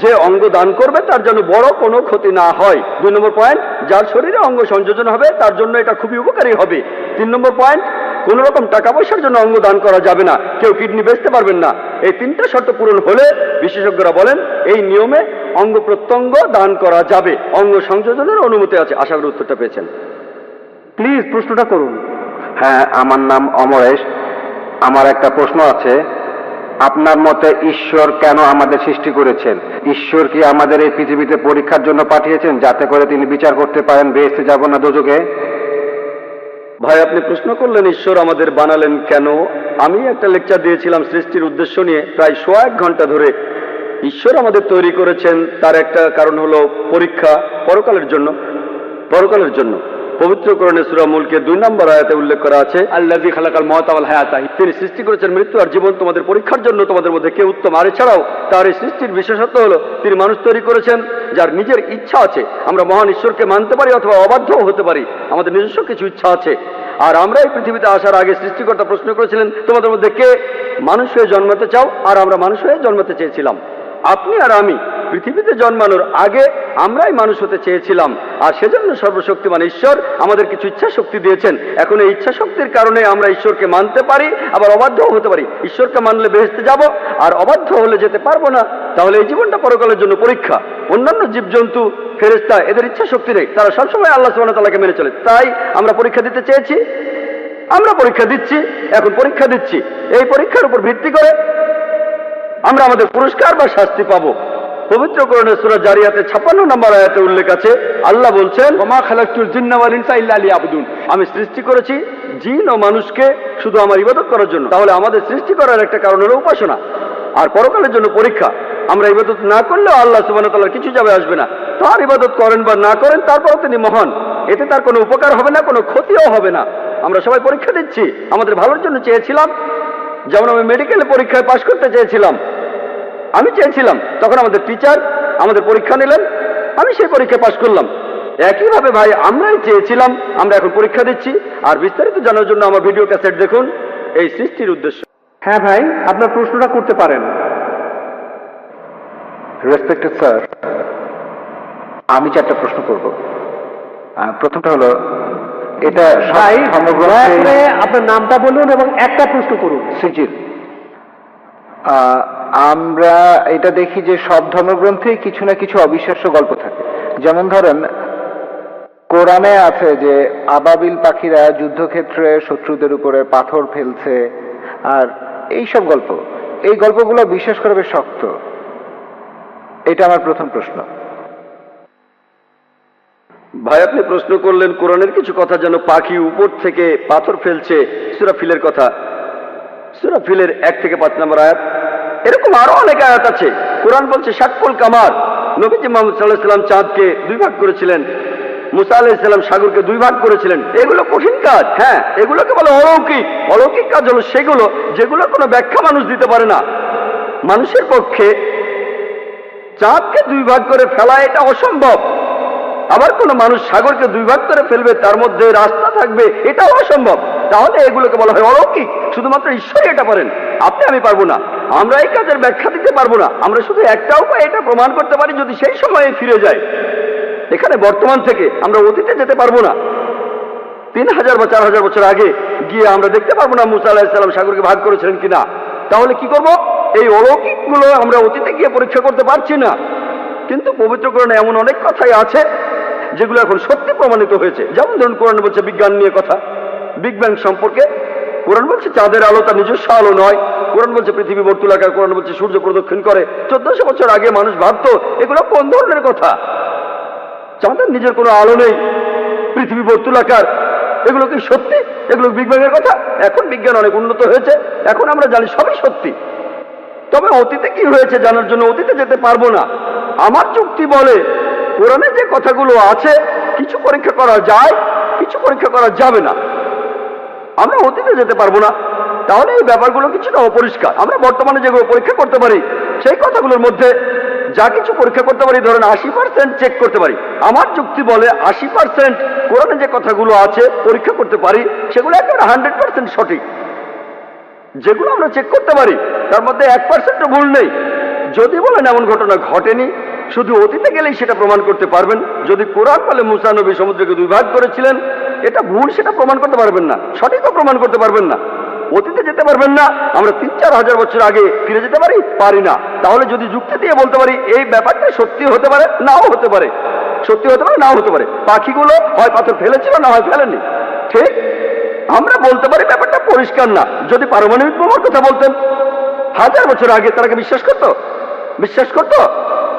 যে অঙ্গ দান করবে তার যেন বড় কোনো ক্ষতি না হয়। 2 নম্বর পয়েন্ট, যার শরীরে অঙ্গ সংযোজন হবে তার জন্য এটা খুবই উপকারী হবে। 3 নম্বর পয়েন্ট, কোন রকম টাকা পয়সার জন্য অঙ্গ দান করা যাবে না, কেউ কিডনি বেচতে পারবেন না। এই তিনটা শর্ত পূরণ হলে বিশেষজ্ঞরা বলেন এই নিয়মে অঙ্গ প্রত্যঙ্গ দান করা যাবে, অঙ্গ সংযোজনের অনুমতি আছে। আশা করি উত্তরটা পেয়েছেন। প্লিজ প্রশ্নটা করুন। হ্যাঁ, আমার নাম অমরেশ। আমার একটা প্রশ্ন আছে। আপনার মতে ঈশ্বর কেন আমাদের সৃষ্টি করেছেন? ঈশ্বর কি আমাদের এই পৃথিবীতে পরীক্ষার জন্য পাঠিয়েছেন, যাতে করে তিনি বিচার করতে পারেন বেহেশতে যাব না দোজখে? ভাই, আপনি প্রশ্ন করলেন ঈশ্বর আমাদের বানালেন কেন। আমি একটা লেকচার দিয়েছিলাম সৃষ্টির উদ্দেশ্য নিয়ে, প্রায় 1 ঘন্টা ধরে। ঈশ্বর আমাদের তৈরি করেছেন, তার একটা কারণ হলো পরীক্ষা, পরকালের জন্য। পবিত্র কোরআনে সূরা মুলকের 2 নম্বর আয়াতে উল্লেখ করা আছে, আল্লাযী খালাকাল মাউতা ওয়াল হায়াতা, তিনি সৃষ্টি করেছেন মৃত্যু আর জীবন তোমাদের পরীক্ষার জন্য, তোমাদের মধ্যে কে উত্তম। আর এছাড়াও তার এই সৃষ্টির বিশেষত্ব হলো তিনি মানুষ তৈরি করেছেন যার নিজের ইচ্ছা আছে। আমরা মহান ঈশ্বরকে মানতে পারি অথবা অবাধ্যও হতে পারি, আমাদের নিজস্ব কিছু ইচ্ছা আছে। আর আমরা এই পৃথিবীতে আসার আগে সৃষ্টিকর্তা প্রশ্ন করেছিলেন তোমাদের মধ্যে কে মানুষ হয়ে জন্মাতে চাও, আর আমরা মানুষ হয়ে জন্মাতে চেয়েছিলাম। আপনি আর আমি পৃথিবীতে জন্মানোর আগে আমরাই মানুষ হতে চেয়েছিলাম, আর সেজন্য সর্বশক্তিমান ঈশ্বর আমাদের কিছু ইচ্ছা শক্তি দিয়েছেন। এখন এই ইচ্ছা শক্তির কারণে আমরা ঈশ্বরকে মানতে পারি, আবার অবাধ্যও হতে পারি। ঈশ্বরকে মানলে বেহেশতে যাব, আর অবাধ্য হলে যেতে পারবো না। তাহলে এই জীবনটা পরকালের জন্য পরীক্ষা। অন্যান্য জীবজন্তু, ফেরেশতা, এদের ইচ্ছা শক্তি নেই, তারা সবসময় আল্লাহ সুবহানাহু ওয়া তাআলাকে মেনে চলে। তাই আমরা পরীক্ষা দিতে চেয়েছি, আমরা পরীক্ষা দিচ্ছি, এখন পরীক্ষা দিচ্ছি। এই পরীক্ষার উপর ভিত্তি করে আমরা আমাদের পুরস্কার বা শাস্তি পাবো। পবিত্র কোরআনের সূরা জারিয়াতে 56 নম্বর আয়াতে উল্লেখ আছে, আল্লাহ বলছেন ওমা খালাকতুল জিন্না ওয়াল ইনসা ইল্লা লিয়াবুদুন, আমি সৃষ্টি করেছি জিন ও মানুষকে শুধু আমার ইবাদত করার জন্য। তাহলে আমাদের সৃষ্টি করার একটা কারণ হলো উপাসনা, আর পরকালের জন্য পরীক্ষা। আমরা ইবাদত না করলেও আল্লাহ সুবহানাহু ওয়া তাআলার কিছু যাবে আসবে না। তার ইবাদত করেন বা না করেন, তারপরও তিনি মহান, এতে তার কোনো উপকার হবে না, কোনো ক্ষতিও হবে না। আমরা সবাই পরীক্ষা দিচ্ছি, আমাদের ভালোর জন্য চেয়েছিলাম। যেমন আমি মেডিকেলে পরীক্ষায় পাশ করতে চেয়েছিলাম, আমি চেয়েছিলাম, তখন আমাদের টিচার আমাদের পরীক্ষা নিলেন, আমি সেই পরীক্ষায় পাশ করলাম। একইভাবে ভাই আমরাই চেয়েছিলাম, আমরা এখন পরীক্ষা দিচ্ছি। আর বিস্তারিত জানার জন্য আমার ভিডিও ক্যাসেট দেখুন, এই সৃষ্টির উদ্দেশ্য। হ্যাঁ ভাই, আপনার প্রশ্নটা করতে পারেন। রেসপেক্টেড স্যার, আমি 4টা প্রশ্ন করব। প্রথমটা হলো, এটা ভাই দয়া করে আপনার নামটা বলুন এবং একটা প্রশ্ন করুন। সিজিল। আমরা এটা দেখি যে সব ধর্মগ্রন্থেই কিছু না কিছু অবিশ্বাস্য গল্প থাকে। যেমন ধরেন, কোরআনে আছে যে আবাবিল পাখিরা যুদ্ধক্ষেত্রে শত্রুদের উপরে পাথর ফেলছে, আর এই সব গল্প, এই গল্পগুলো বিশ্বাস করা বেশ শক্ত। এটা আমার প্রথম প্রশ্ন। ভাই, আপনি প্রশ্ন করলেন কোরআনের কিছু কথা, যেন পাখি উপর থেকে পাথর ফেলছে, সূরা ফিলের কথা। সূরা ফিলের 1 থেকে 5 নম্বর আয়াত। এরকম আরো অনেক আয়াত আছে। কোরআন বলছে শাক্কুল কামার, নবীজি মুহাম্মদ সাল্লাল্লাহু আলাইহি ওয়াসাল্লাম চাঁদকে 2 ভাগ করেছিলেন, মুসা আলাইহিস সালাম সাগরকে 2 ভাগ করেছিলেন। এগুলো কঠিন কাজ, হ্যাঁ, এগুলোকে বলে অলৌকিক। অলৌকিক কাজ হলো সেগুলো যেগুলো কোনো ব্যাখ্যা মানুষ দিতে পারে না। মানুষের পক্ষে চাঁদকে 2 ভাগ করে ফেলা এটা অসম্ভব। আবার কোন মানুষ সাগরকে 2 ভাগ করে ফেলবে, তার মধ্যে রাস্তা থাকবে, এটাও অসম্ভব। তাহলে এগুলোকে বলা হয় অলৌকিক। শুধুমাত্র ঈশ্বরই এটা পারেন, আপনি আমি পারবো না। আমরা এই কাজের ব্যাখ্যা দিতে পারবো না। আমরা শুধু একটা উপায় এটা প্রমাণ করতে পারি, যদি সেই সময়ে ফিরে যায়। এখানে বর্তমান থেকে আমরা অতীতে যেতে পারবো না। 3000 বা 4000 বছর আগে গিয়ে আমরা দেখতে পারবো না মুসা আলাইহিস সালাম সাগরকে ভাগ করেছিলেন কিনা। তাহলে কি করব? এই অলৌকিকগুলো আমরা অতীতে গিয়ে পরীক্ষা করতে পারছি না। কিন্তু পবিত্র কোরআনে এমন অনেক কথাই আছে যেগুলো এখন সত্যি প্রমাণিত হয়েছে। যেমন ধরুন, কোরআন বলছে বিজ্ঞান নিয়ে কথা, বিগ ব্যাং সম্পর্কে। কোরআন বলছে চাঁদের আলো তার নিজস্ব আলো নয়। কোরআন বলছে পৃথিবী বর্তুলাকার। কোরআন বলছে সূর্য প্রদক্ষিণ করে। 1400 বছর আগে মানুষ ভাবতো এগুলো কোন ধরনের কথা? চাঁদের নিজের কোনো আলো নেই, পৃথিবী বর্তুলাকার, এগুলো কি সত্যি? এগুলো বিগ ব্যাং এর কথা? এখন বিজ্ঞান অনেক উন্নত হয়েছে, এখন আমরা জানি সবই সত্যি। তবে অতীতে কি হয়েছে জানার জন্য অতীতে যেতে পারবো না। আমার যুক্তি বলে কোরআনে যে কথাগুলো আছে কিছু পরীক্ষা করা যায়, কিছু পরীক্ষা করা যাবে না। আমরা অতীতে যেতে পারবো না, তাহলে এই ব্যাপারগুলো কিছুটা অপরিষ্কার। আমরা বর্তমানে যেগুলো পরীক্ষা করতে পারি সেই কথাগুলোর মধ্যে যা কিছু পরীক্ষা করতে পারি, ধরেন 80% চেক করতে পারি। আমার যুক্তি বলে 80% কোরআনে যে কথাগুলো আছে পরীক্ষা করতে পারি, সেগুলো একেবারে 100% সঠিক। যেগুলো আমরা চেক করতে পারি তার মধ্যে 1% ভুল নেই। যদি বলেন এমন ঘটনা ঘটেনি, শুধু অতীতে গেলেই সেটা প্রমাণ করতে পারবেন। যদি কোরআন বলে মুসা নবী সমুদ্রকে 2 ভাগ করেছিলেন, এটা ভুল সেটা প্রমাণ করতে পারবেন না, সঠিকও প্রমাণ করতে পারবেন না, অতীতে যেতে পারবেন না। আমরা 3-4 হাজার বছর আগে ফিরে যেতে পারি না। তাহলে যদি যুক্তি দিয়ে বলতে পারি এই ব্যাপারটা সত্যি হতে পারে, নাও হতে পারে, সত্যি হতে পারে, নাও হতে পারে। পাখিগুলো হয় পাথর ফেলেছিল, না হয় ফেলেনি, ঠিক? আমরা বলতে পারি ব্যাপারটা পরিষ্কার না। যদি পারমাণবিক বোমার কথা বলতেন 1000 বছর আগে, তারা কি বিশ্বাস করতো? বিশ্বাস করতো?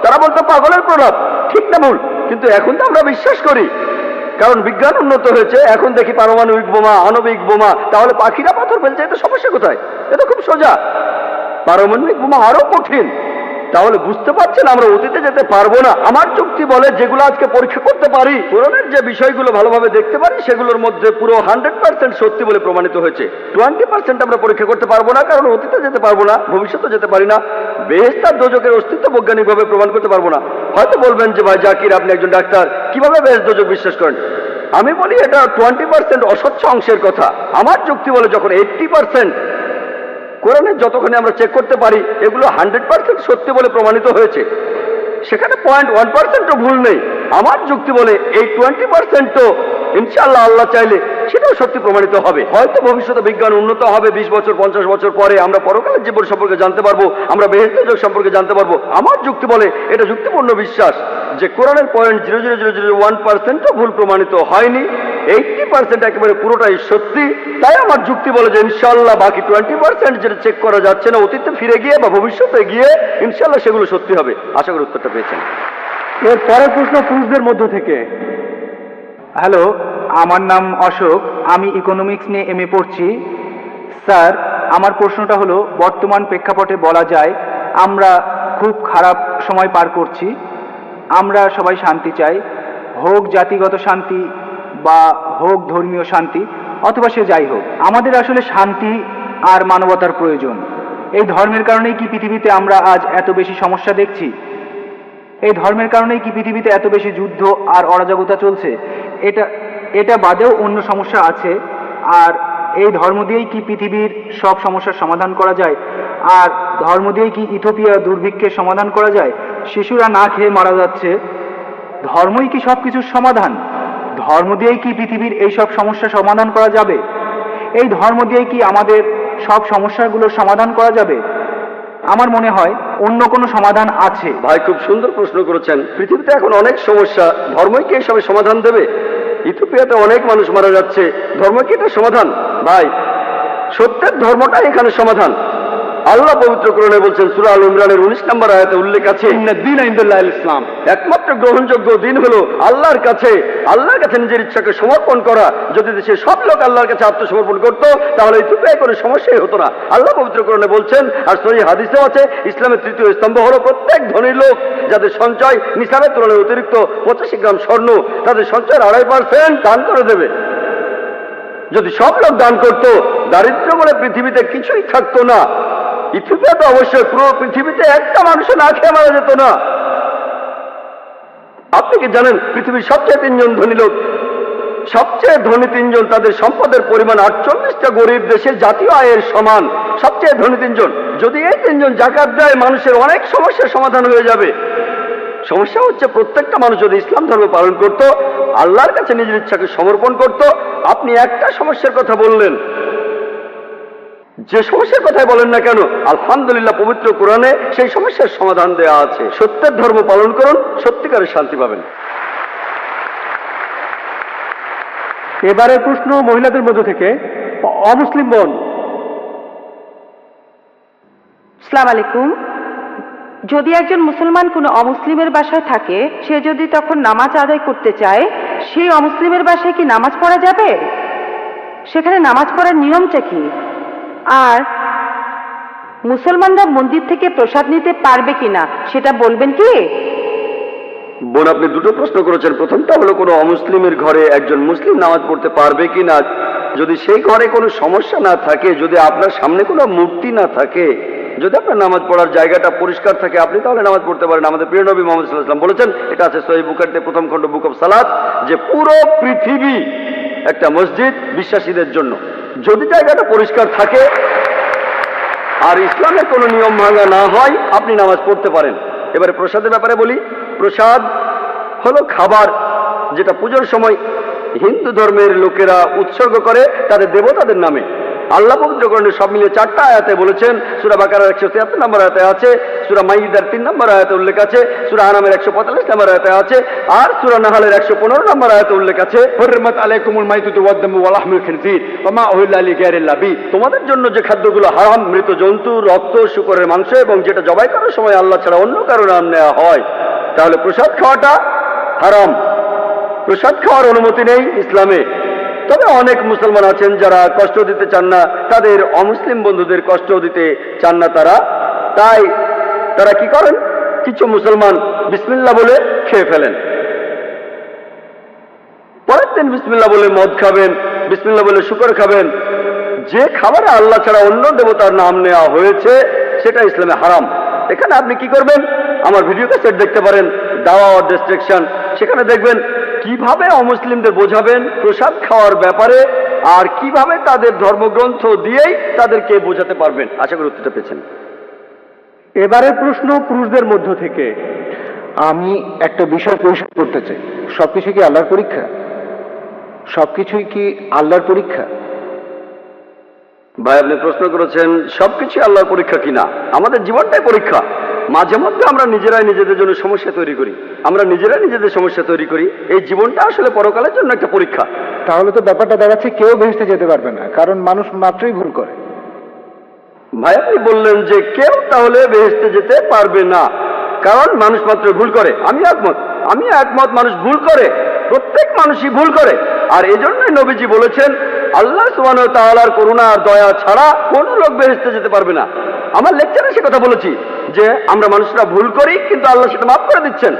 তারা বলতো পাগলের প্রলাপ, ঠিক না ভুল? কিন্তু এখন তো আমরা বিশ্বাস করি, কারণ বিজ্ঞান উন্নত হয়েছে। এখন দেখি পারমাণবিক বোমা, আণবিক বোমা। তাহলে পাখিরা পাথর ফেলছে, এতে সমস্যা কোথায়? এটা খুব সোজা। পারমাণবিক বোমা আরো কঠিন। তাহলে বুঝতে পারছেন আমরা অতীতে যেতে পারবো না। আমার যুক্তি বলে যেগুলো আজকে পরীক্ষা করতে পারি, কোরআনের যে বিষয়গুলো ভালোভাবে দেখতে পারি, সেগুলোর মধ্যে পুরো 100% সত্যি বলে প্রমাণিত হয়েছে। 20% আমরা পরীক্ষা করতে পারবো না, কারণ অতীতে যেতে পারবো না, ভবিষ্যতে যেতে পারি না। বেহেশত আর দোজখের অস্তিত্ব বৈজ্ঞানিকভাবে প্রমাণ করতে পারবো না। হয়তো বলবেন যে ভাই জাকির, আপনি একজন ডাক্তার, কিভাবে বেহেশত দোজখ বিশ্বাস করেন? আমি বলি এটা 20% অস্বচ্ছ অংশের কথা। আমার যুক্তি বলে যখন 80% কোরআনের যতখানি আমরা চেক করতে পারি, এগুলো 100% সত্যি বলে প্রমাণিত হয়েছে, সেখানে 0.1%ও ভুল নেই। আমার যুক্তি বলে এই 20%ও ইনশাআল্লাহ আল্লাহ চাইলে সেটাও সত্যি প্রমাণিত হবে। হয়তো ভবিষ্যতে বিজ্ঞান উন্নত হবে, 20 বছর 50 বছর পরে আমরা পরকালের জীবন সম্পর্কে জানতে পারবো, আমরা বেহেশত দোজখ সম্পর্কে জানতে পারবো। আমার যুক্তি বলে এটা যুক্তিপূর্ণ বিশ্বাস যে কোরআনের 0.00001%ও ভুল প্রমাণিত হয়নি, 80% একেবারে পুরোটাই সত্যি। তাই আমার যুক্তি বলে যে ইনশাআল্লাহ বাকি 20% যেটা চেক করা যাচ্ছে না, অতীতে ফিরে গিয়ে বা ভবিষ্যতে গিয়ে ইনশাআল্লাহ সেগুলো সত্যি হবে। আশা করি উত্তরটা পেয়েছেন। এর পরের প্রশ্ন পুরুষদের মধ্য থেকে। হ্যালো, আমার নাম অশোক, আমি ইকোনমিক্স নিয়ে এমএ পড়ছি। স্যার, আমার প্রশ্নটা হলো, বর্তমান প্রেক্ষাপটে বলা যায় আমরা খুব খারাপ সময় পার করছি। আমরা সবাই শান্তি চাই, হোক জাতিগত শান্তি বা হোক ধর্মীয় শান্তি, অথবা সে যাই হোক, আমাদের আসলে শান্তি আর মানবতার প্রয়োজন। এই ধর্মের কারণেই কি পৃথিবীতে আমরা আজ এত বেশি সমস্যা দেখছি? এই ধর্মের কারণেই কি পৃথিবীতে এত বেশি যুদ্ধ আর অরাজকতা চলছে? এটা বাদেও অন্য সমস্যা আছে। আর এই ধর্ম দিয়েই কি পৃথিবীর সব সমস্যার সমাধান করা যায়? আর ধর্ম দিয়েই কি ইথিওপিয়া দুর্ভিক্ষের সমাধান করা যায়? শিশুরা না খেয়ে মারা যাচ্ছে, ধর্মই কি সব কিছুর সমাধান? ধর্ম দিয়েই কি পৃথিবীর এই সব সমস্যার সমাধান করা যাবে? এই ধর্ম দিয়েই কি আমাদের সব সমস্যাগুলোর সমাধান করা যাবে? আমার মনে হয় অন্য কোনো সমাধান আছে। ভাই খুব সুন্দর প্রশ্ন করেছেন। পৃথিবীতে এখন অনেক সমস্যা, ধর্মই কি এসবের সমাধান দেবে? ইথিওপিয়াতে অনেক মানুষ মারা যাচ্ছে, ধর্ম কি এটা সমাধান? ভাই, সত্যের ধর্মটাই এখানে সমাধান। আল্লাহ পবিত্র কোরআনে বলছেন, সূরা আল ইমরানের 19 নম্বর আয়াতে উল্লেখ আছে, ইন্নাদ-দীনা ইনদাল্লাহিল ইসলাম। একমাত্র গ্রহণযোগ্য দিন হলো আল্লাহর কাছে নিজের ইচ্ছাকে সমর্পণ করা। যদি দেশের সব লোক আল্লাহর কাছে আত্মসমর্পণ করত, তাহলে ইথিওপিয়ায় কোনো সমস্যাই হতো না। আল্লাহ পবিত্র কোরআনে বলছেন, আর সহিহ হাদিসেও আছে, ইসলামের তৃতীয় স্তম্ভ হলো প্রত্যেক ধনী লোক যাদের সঞ্চয় নিসাবের তুলনায় অতিরিক্ত 85 গ্রাম স্বর্ণ, তাদের সঞ্চয়ের 2.5% দান করে দেবে। যদি সব লোক দান করত, দারিদ্র বলে পৃথিবীতে কিছুই থাকতো না। ইথিওপিয়াতে অবশ্যই পুরো পৃথিবীতে একটা মানুষ না খেয়ে মারা যেত না। আপনি কি জানেন পৃথিবীর সবচেয়ে 3 জন ধনী লোক, সবচেয়ে ধনী 3 জন, তাদের সম্পদের পরিমাণ 48টা গরিব দেশের জাতীয় আয়ের সমান। সবচেয়ে ধনী 3 জন, যদি এই 3 জন যাকাত দেয়, মানুষের অনেক সমস্যার সমাধান হয়ে যাবে। সমস্যা হচ্ছে প্রত্যেকটা মানুষ যদি ইসলাম ধর্ম পালন করত, আল্লাহর কাছে নিজের ইচ্ছাকে সমর্পণ করত। আপনি একটা সমস্যার কথা বললেন, যে সমস্যার কথাই বলেন না কেন, আলহামদুলিল্লাহ পবিত্র কোরআনে সেই সমস্যার সমাধান দেওয়া আছে। সত্যের ধর্ম পালন করুন, সত্যিকারের শান্তি পাবেন। এবারের প্রশ্ন মহিলাদের মধ্য থেকে, অমুসলিম বোন। আসসালামু আলাইকুম। যদি একজন মুসলমান কোনো অমুসলিমের বাসায় থাকে, সে যদি তখন নামাজ আদায় করতে চায়, সেই অমুসলিমের বাসায় কি নামাজ পড়া যাবে? সেখানে নামাজ পড়ার নিয়মটা কি? আর মুসলমানরা মন্দির থেকে প্রসাদ নিতে পারবে কিনা সেটা বলবেন কি? বোন, আপনি দুটো প্রশ্ন করেছেন। প্রথমটা হলো কোনো অমুসলিমের ঘরে একজন মুসলিম নামাজ পড়তে পারবে কিনা। যদি সেই ঘরে কোনো সমস্যা না থাকে, যদি আপনার সামনে কোনো মূর্তি না থাকে, যদি আপনার নামাজ পড়ার জায়গাটা পরিষ্কার থাকে, আপনি তাহলে নামাজ পড়তে পারেন। আমাদের প্রিয় নবী মুহাম্মদ সাল্লাল্লাহু আলাইহি ওয়াসাল্লাম বলেছেন, এটা আছে সহিহ বুখারীতে 1ম খণ্ড বুক অফ সালাত, যে পুরো পৃথিবী একটা মসজিদ বিশ্বাসীদের জন্য। যদি জায়গাটা পরিষ্কার থাকে আর ইসলামের কোনো নিয়ম ভাঙা না হয়, আপনি নামাজ পড়তে পারেন। এবারে প্রসাদের ব্যাপারে বলি। প্রসাদ হলো খাবার, যেটা পুজোর সময় হিন্দু ধর্মের লোকেরা উৎসর্গ করে তাদের দেবতাদের নামে। আল্লাহ পবিত্র কোরআনে সব মিলিয়ে 4টা আয়াতে বলেছেন। সূরা বাকারার 173 নম্বর আয়াতে আছে, সূরা মাইদার 3 নম্বর আয়াতে উল্লেখ আছে, সূরা আনামের 145 নম্বর আয়াতে আছে, আর সূরা নাহলের 115 নম্বর আয়াতে উল্লেখ আছে, حرمت عليكم الميتة والدم ولحم الخنزير وما أهل لغير الله به। তোমাদের জন্য যে খাদ্যগুলো হারাম, মৃত জন্তু, রক্ত, শূকরের মাংস এবং যেটা জবাই করার সময় আল্লাহ ছাড়া অন্য কারো নাম নেওয়া হয়। তাহলে প্রসাদ খাওয়াটা হারাম, প্রসাদ খাওয়ার অনুমতি নেই ইসলামে। তবে অনেক মুসলমান আছেন যারা কষ্ট দিতে চান না, তাদের অমুসলিম বন্ধুদের কষ্ট দিতে চান না তাই তারা কি করেন, কিছু মুসলমান বিসমিল্লাহ বলে খেয়ে ফেলেন। পরের দিন বিসমিল্লাহ বলে মদ খাবেন, বিসমিল্লাহ বলে শুকর খাবেন। যে খাবারে আল্লাহ ছাড়া অন্য দেবতার নাম নেওয়া হয়েছে সেটা ইসলামে হারাম। এখানে আপনি কি করবেন, আমার ভিডিও ক্যাসেট দেখতে পারেন, দাওয়া অর ডিস্ট্রাকশন, সেখানে দেখবেন কিভাবে অমুসলিমদের বোঝাবেন প্রসাদ খাওয়ার ব্যাপারে, আর কিভাবে তাদের ধর্মগ্রন্থ দিয়েই তাদেরকে বোঝাতে পারবেন। আশা করি উত্তরটা পেয়েছেন। এবারের প্রশ্ন পুরুষদের মধ্য থেকে। আমি একটা বিষয় পরিষ্কার করতে চাই, সবকিছু কি আল্লাহর পরীক্ষা? সবকিছুই কি আল্লাহর পরীক্ষা? ভাই আপনি প্রশ্ন করেছেন সবকিছু আল্লাহর পরীক্ষা কিনা। আমাদের জীবনটাই পরীক্ষা। মাঝে মধ্যে আমরা নিজেরাই নিজেদের জন্য সমস্যা তৈরি করি, আমরা নিজেরাই নিজেদের সমস্যা তৈরি করি। এই জীবনটা আসলে পরকালের জন্য একটা পরীক্ষা। তাহলে তো ব্যাপারটা দাঁড়াচ্ছে কেউ বেহেশতে যেতে পারবে না, কারণ মানুষ মাত্রই ভুল করে। ভাই আপনি বললেন যে কেউ তাহলে বেহেশতে যেতে পারবে না, কারণ মানুষ মাত্র ভুল করে। আমি একমত, মানুষ ভুল করে, প্রত্যেক মানুষই ভুল করে। আর এজন্যই নবীজি বলেছেন আল্লাহ সুবহানাহু ওয়া তাআলার করুণা আর দয়া ছাড়া কোনো লোক বেহেশতে যেতে পারবে না। আমার লেকচারে সে কথা বলেছি যে আমরা মানুষরা ভুল করি, কিন্তু আল্লাহ সেটা মাফ করে দিচ্ছেন।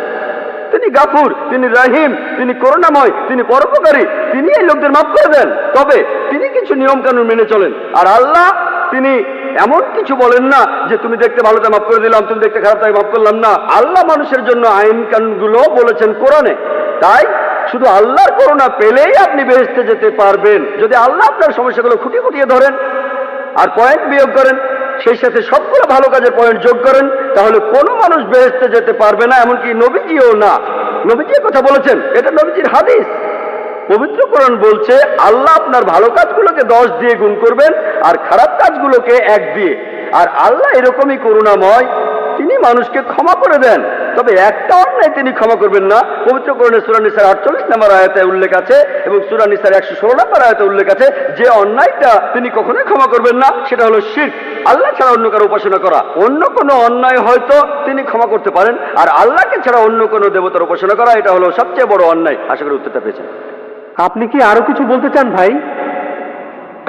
তিনি গাফুর, তিনি রাহিম, তিনি করুণাময়, তিনি পরোপকারী, তিনি এই লোকদের মাফ করে দেন। তবে তিনি কিছু নিয়ম কানুন মেনে চলেন। আর আল্লাহ তিনি এমন কিছু বলেন না যে তুমি দেখতে ভালোটা মাফ করে দিলাম, তুমি দেখতে খারাপটাকে মাফ করলাম না। আল্লাহ মানুষের জন্য আইন কানুনগুলো বলেছেন কোরআনে। তাই শুধু আল্লাহর করুণা পেলেই আপনি বেহেশতে যেতে পারবেন। যদি আল্লাহ আপনার সমস্যাগুলো খুঁটিয়ে খুঁটিয়ে ধরেন আর পয়েন্ট বিয়োগ করেন, সেই সাথে সবগুলো ভালো কাজের পয়েন্ট যোগ করেন, তাহলে কোনো মানুষ বেহেশতে যেতে পারবে না, এমনকি নবীজিও না। নবীজি কথা বলেছেন, এটা নবীজির হাদিস। পবিত্র কোরআন বলছে আল্লাহ আপনার ভালো কাজগুলোকে 10 দিয়ে গুণ করবেন আর খারাপ কাজগুলোকে 1 দিয়ে। আর আল্লাহ এরকমই করুণাময়, তিনি মানুষকে ক্ষমা করে দেন। তবে একটা অন্যায় তিনি ক্ষমা করবেন না। পবিত্র কোরআনে সূরা নিসার 48 নম্বর আয়াতে উল্লেখ আছে এবং সূরা নিসার 116 নম্বর আয়াতে উল্লেখ আছে যে অন্যায়টা তিনি কখনোই ক্ষমা করবেন না, সেটা হলো শিরক, আল্লাহ ছাড়া অন্য কারো উপাসনা করা। অন্য কোনো অন্যায় হয়তো তিনি ক্ষমা করতে পারেন, আর আল্লাহকে ছাড়া অন্য কোনো দেবতার উপাসনা করা, এটা হলো সবচেয়ে বড় অন্যায়। আশা করি উত্তরটা পেয়েছেন। আপনি কি আরো কিছু বলতে চান ভাই?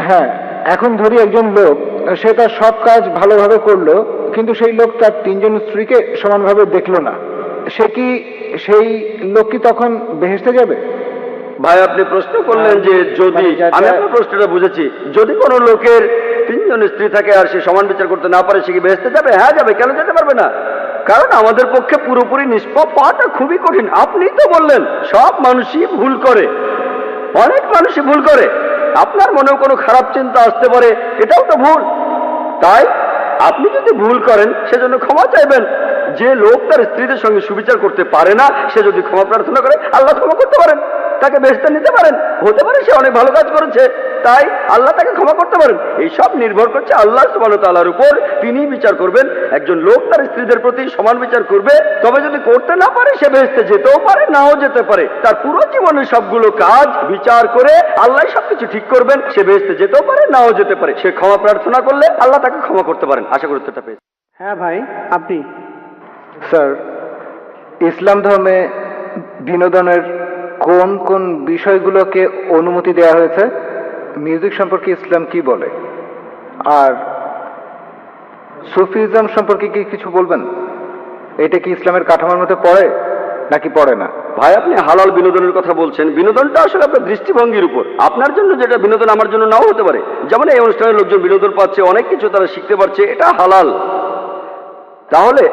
হ্যাঁ, এখন ধরি একজন লোক, সে তার সব কাজ ভালোভাবে করলো, কিন্তু সেই লোক তার 3 জন স্ত্রীকে সমানভাবে দেখলো না। সেই লোক কি তখন বেহেশতে যাবে? ভাই আপনি প্রশ্ন করলেন যে যদি, আমি আপনার প্রশ্নটা বুঝেছি, যদি কোনো লোকের 3 জন স্ত্রী থাকে আর সে সমান বিচার করতে না পারে, সে কি বেহেশতে যাবে? হ্যাঁ যাবে। কেন যেতে পারবে না? কারণ আমাদের পক্ষে পুরোপুরি নিষ্পাপ পাওয়াটা খুবই কঠিন। আপনি তো বললেন সব মানুষই ভুল করে, অনেক মানুষই ভুল করে। আপনার মনেও কোনো খারাপ চিন্তা আসতে পারে, এটাও তো ভুল। তাই আপনি যদি ভুল করেন সেজন্য ক্ষমা চাইবেন। যে লোক তার স্ত্রীদের সঙ্গে সুবিচার করতে পারে না, সে যদি ক্ষমা প্রার্থনা করে আল্লাহ ক্ষমা করতে পারেন, তাকে বেহেশতে নিতে পারেন। হতে পারে সে অনেক ভালো কাজ করেছে, তাই আল্লাহ তাকে ক্ষমা করতে পারেন। এই সব নির্ভর করছে আল্লাহ সুবহানাহু ওয়া তাআলার উপর। তিনি বিচার করবেন। একজন লোক তার স্ত্রীদের প্রতি সমান বিচার করবে, তবে যদি করতে না পারে সে বেহেশতে যেতেও পারে, নাও যেতে পারে। তার পুরো জীবনের সবগুলো কাজ বিচার করে আল্লাহ সবকিছু ঠিক করবেন। সে বেহেশতে যেতেও পারে, নাও যেতে পারে। সে ক্ষমা প্রার্থনা করলে আল্লাহ তাকে ক্ষমা করতে পারেন। আশা করি উত্তরটা পেয়েছেন। হ্যাঁ ভাই, আপনি? স্যার, ইসলাম ধর্মে বিনোদনের কোন কোন বিষয়গুলোকে অনুমতি দেওয়া হয়েছে? মিউজিক সম্পর্কে ইসলাম কি বলে? আর সুফিজম সম্পর্কে কি কিছু বলবেন? এটা কি ইসলামের কাঠামোর মধ্যে পড়ে নাকি পড়ে না? ভাই আপনি হালাল বিনোদনের কথা বলছেন। বিনোদনটা আসলে আপনার দৃষ্টিভঙ্গির উপর। আপনার জন্য যেটা বিনোদন আমার জন্য নাও হতে পারে। যেমন এই অনুষ্ঠানের লোকজন বিনোদন পাচ্ছে, অনেক কিছু তারা শিখতে পারছে, এটা হালাল। তাহলে